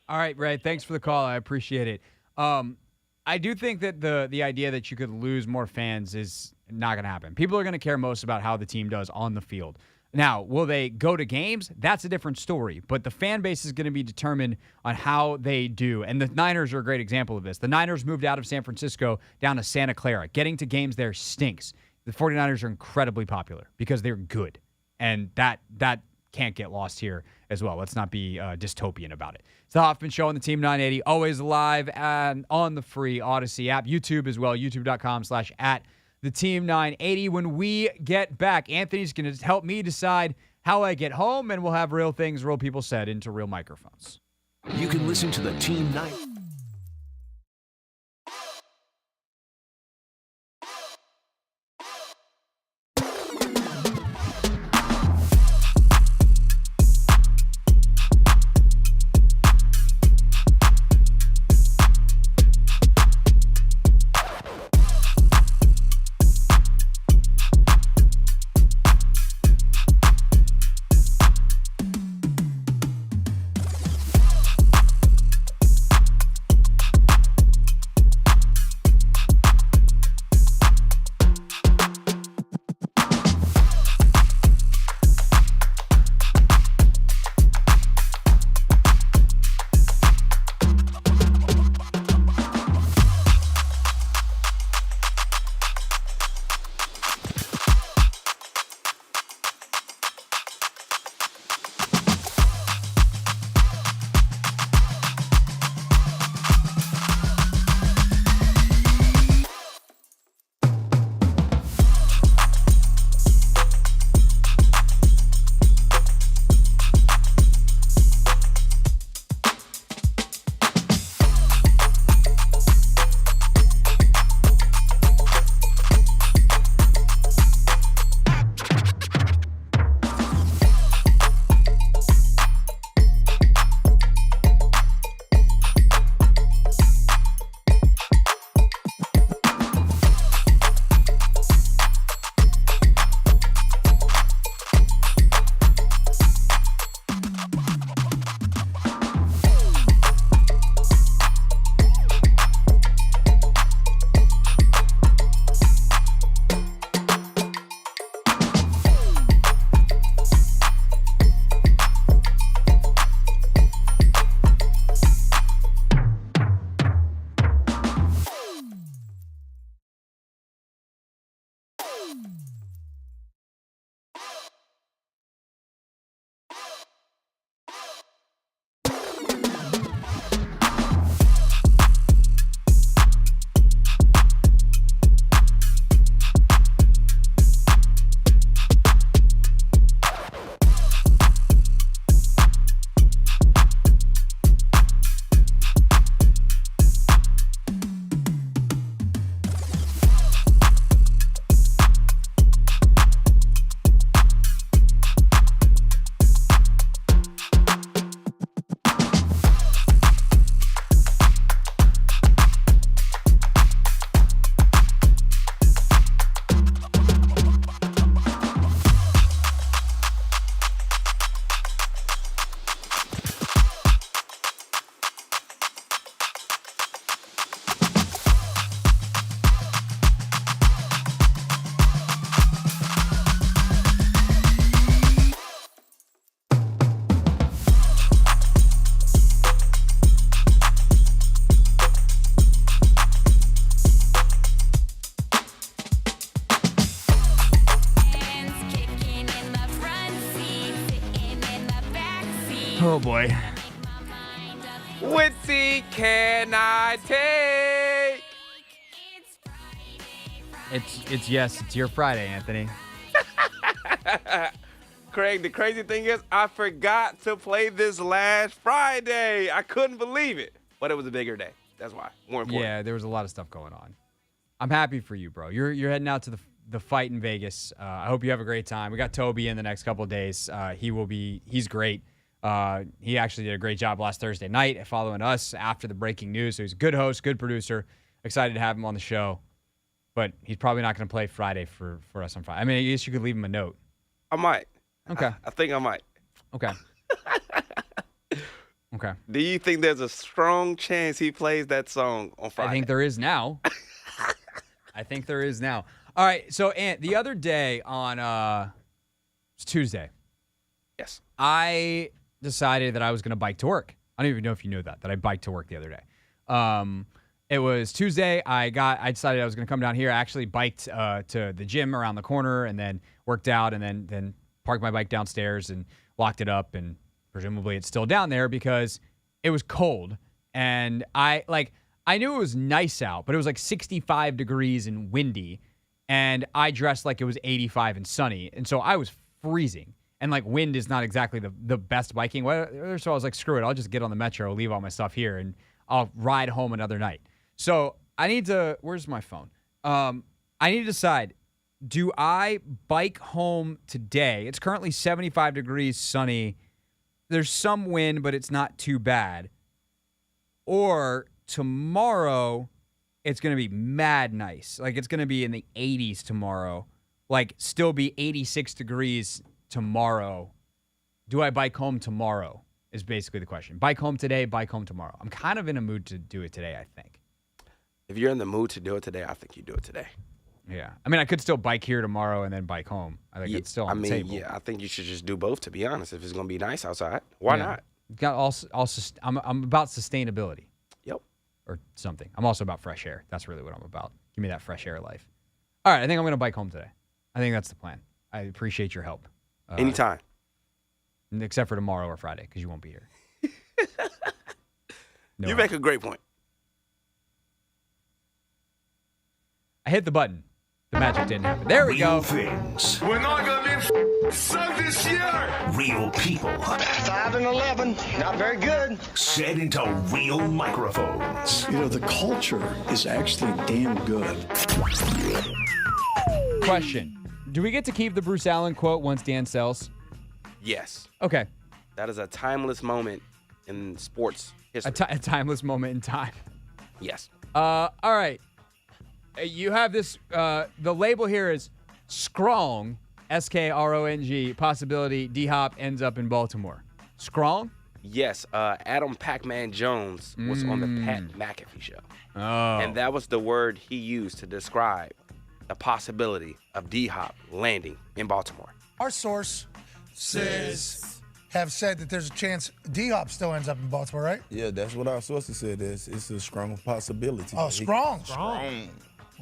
All right, Ray, thanks for the call. I appreciate it. I do think that the idea that you could lose more fans is not going to happen. People are going to care most about how the team does on the field. Now, will they go to games? That's a different story. But the fan base is going to be determined on how they do. And the Niners are a great example of this. The Niners moved out of San Francisco down to Santa Clara. Getting to games there stinks. The 49ers are incredibly popular because they're good. And that can't get lost here as well. Let's not be dystopian about it. It's the Hoffman Show on the Team 980, always live and on the free Odyssey app, YouTube as well, youtube.com/@ the Team 980. When we get back, Anthony's going to help me decide how I get home, and we'll have real things, real people said into real microphones. You can listen to the Team 9. Oh, boy. Whitzy can I take? It's your Friday, Anthony. Craig, the crazy thing is I forgot to play this last Friday. I couldn't believe it. But it was a bigger day. That's why. More important. Yeah, there was a lot of stuff going on. I'm happy for you, bro. You're heading out to the fight in Vegas. I hope you have a great time. We got Toby in the next couple of days. He's great. He actually did a great job last Thursday night at following us after the breaking news. So he's a good host, good producer. Excited to have him on the show. But he's probably not going to play Friday for us on Friday. I mean, I guess you could leave him a note. I might. Okay. I think I might. Okay. Okay. Do you think there's a strong chance he plays that song on Friday? I think there is now. All right. So, Ant, the other day on it's Tuesday. Yes. I decided that I was going to bike to work. I don't even know if you knew that I biked to work the other day. It was Tuesday. I decided I was going to come down here. I actually biked to the gym around the corner and then worked out and then parked my bike downstairs and locked it up, and presumably it's still down there because it was cold. And I knew it was nice out, but it was like 65 degrees and windy. and I dressed like it was 85 and sunny, and so I was freezing. And like wind is not exactly the best biking weather, so I was like, screw it, I'll just get on the metro, leave all my stuff here, and I'll ride home another night. So I need to. Where's my phone? I need to decide. Do I bike home today? It's currently 75 degrees, sunny. There's some wind, but it's not too bad. Or tomorrow, it's going to be mad nice. Like, it's going to be in the 80s tomorrow. Like, still be 86 degrees tomorrow. Do I bike home tomorrow is basically the question. Bike home today, bike home tomorrow. I'm kind of in a mood to do it today, I think. If you're in the mood to do it today, I think you do it today. Yeah. I mean, I could still bike here tomorrow and then bike home. I think it's still on the table. Yeah, I think you should just do both, to be honest. If it's going to be nice outside, why not? I'm about sustainability. Yep. Or something. I'm also about fresh air. That's really what I'm about. Give me that fresh air life. All right, I think I'm going to bike home today. I think that's the plan. I appreciate your help. Anytime. Except for tomorrow or Friday, because you won't be here. You make a great point. I hit the button. The magic didn't happen. There we go. Real things. We're not going to be sucked this year. Real people. 5 and 11. Not very good. Set into real microphones. You know, the culture is actually damn good. Question. Do we get to keep the Bruce Allen quote once Dan sells? Yes. Okay. That is a timeless moment in sports history. A timeless moment in time. Yes. All right. You have this, the label here is Strong, S-K-R-O-N-G, possibility D-Hop ends up in Baltimore. Strong? Yes. Adam Pac-Man Jones was on the Pat McAfee show. Oh. And that was the word he used to describe the possibility of D-Hop landing in Baltimore. Our sources have said that there's a chance D-Hop still ends up in Baltimore, right? Yeah, that's what our sources said. It's a strong possibility. Oh, strong.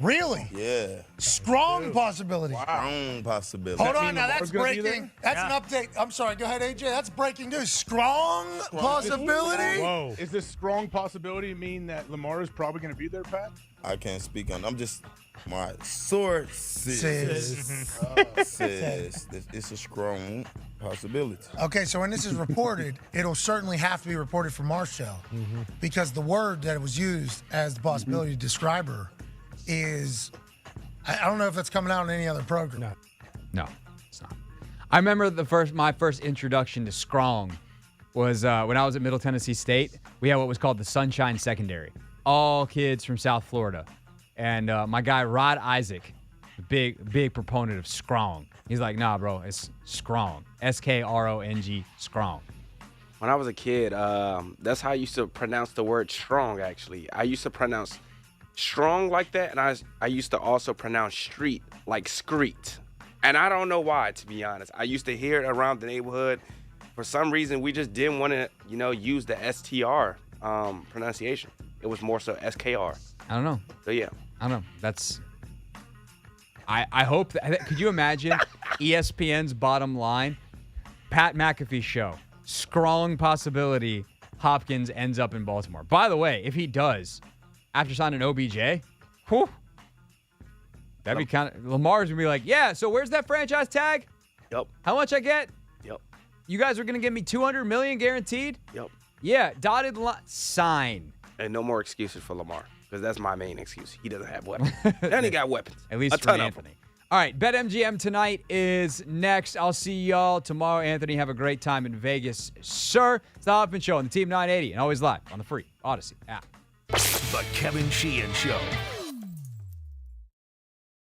Really? Yeah. Strong possibility. Strong possibility. Hold on, now that's breaking. That's an update. I'm sorry, go ahead, AJ. That's breaking news. Strong possibility? Whoa. Is this strong possibility mean that Lamar is probably going to be there, Pat? I can't speak on. I'm just my source says it's a strong possibility. Okay, so when this is reported, it'll certainly have to be reported from Marshall because the word that was used as the possibility to describe her is, I don't know if it's coming out in any other program. No, it's not. I remember my first introduction to Strong was when I was at Middle Tennessee State. We had what was called the Sunshine Secondary. All kids from South Florida. And my guy, Rod Isaac, big proponent of Strong. He's like, nah, bro, it's Strong. S-K-R-O-N-G, Strong. When I was a kid, that's how I used to pronounce the word strong, actually. I used to pronounce strong like that, and I used to also pronounce street like screet. And I don't know why, to be honest. I used to hear it around the neighborhood. For some reason, we just didn't want to, use the STR pronunciation. It was more so SKR. I don't know. So, yeah. I don't know. That's... I hope that... Could you imagine ESPN's bottom line? Pat McAfee show. Strong possibility Hopkins ends up in Baltimore. By the way, if he does... After signing OBJ, whew, that'd be kind of... Lamar's going to be like, yeah, so where's that franchise tag? Yep. How much I get? Yep. You guys are going to give me $200 million guaranteed? Yep. Yeah, dotted line. Sign. And no more excuses for Lamar, because that's my main excuse. He doesn't have weapons. And he got weapons. At least for Anthony. All right, BetMGM tonight is next. I'll see y'all tomorrow. Anthony, have a great time in Vegas, sir. It's the Hoffman Show on the Team 980 and always live on the free Odyssey app. The Kevin Sheehan Show.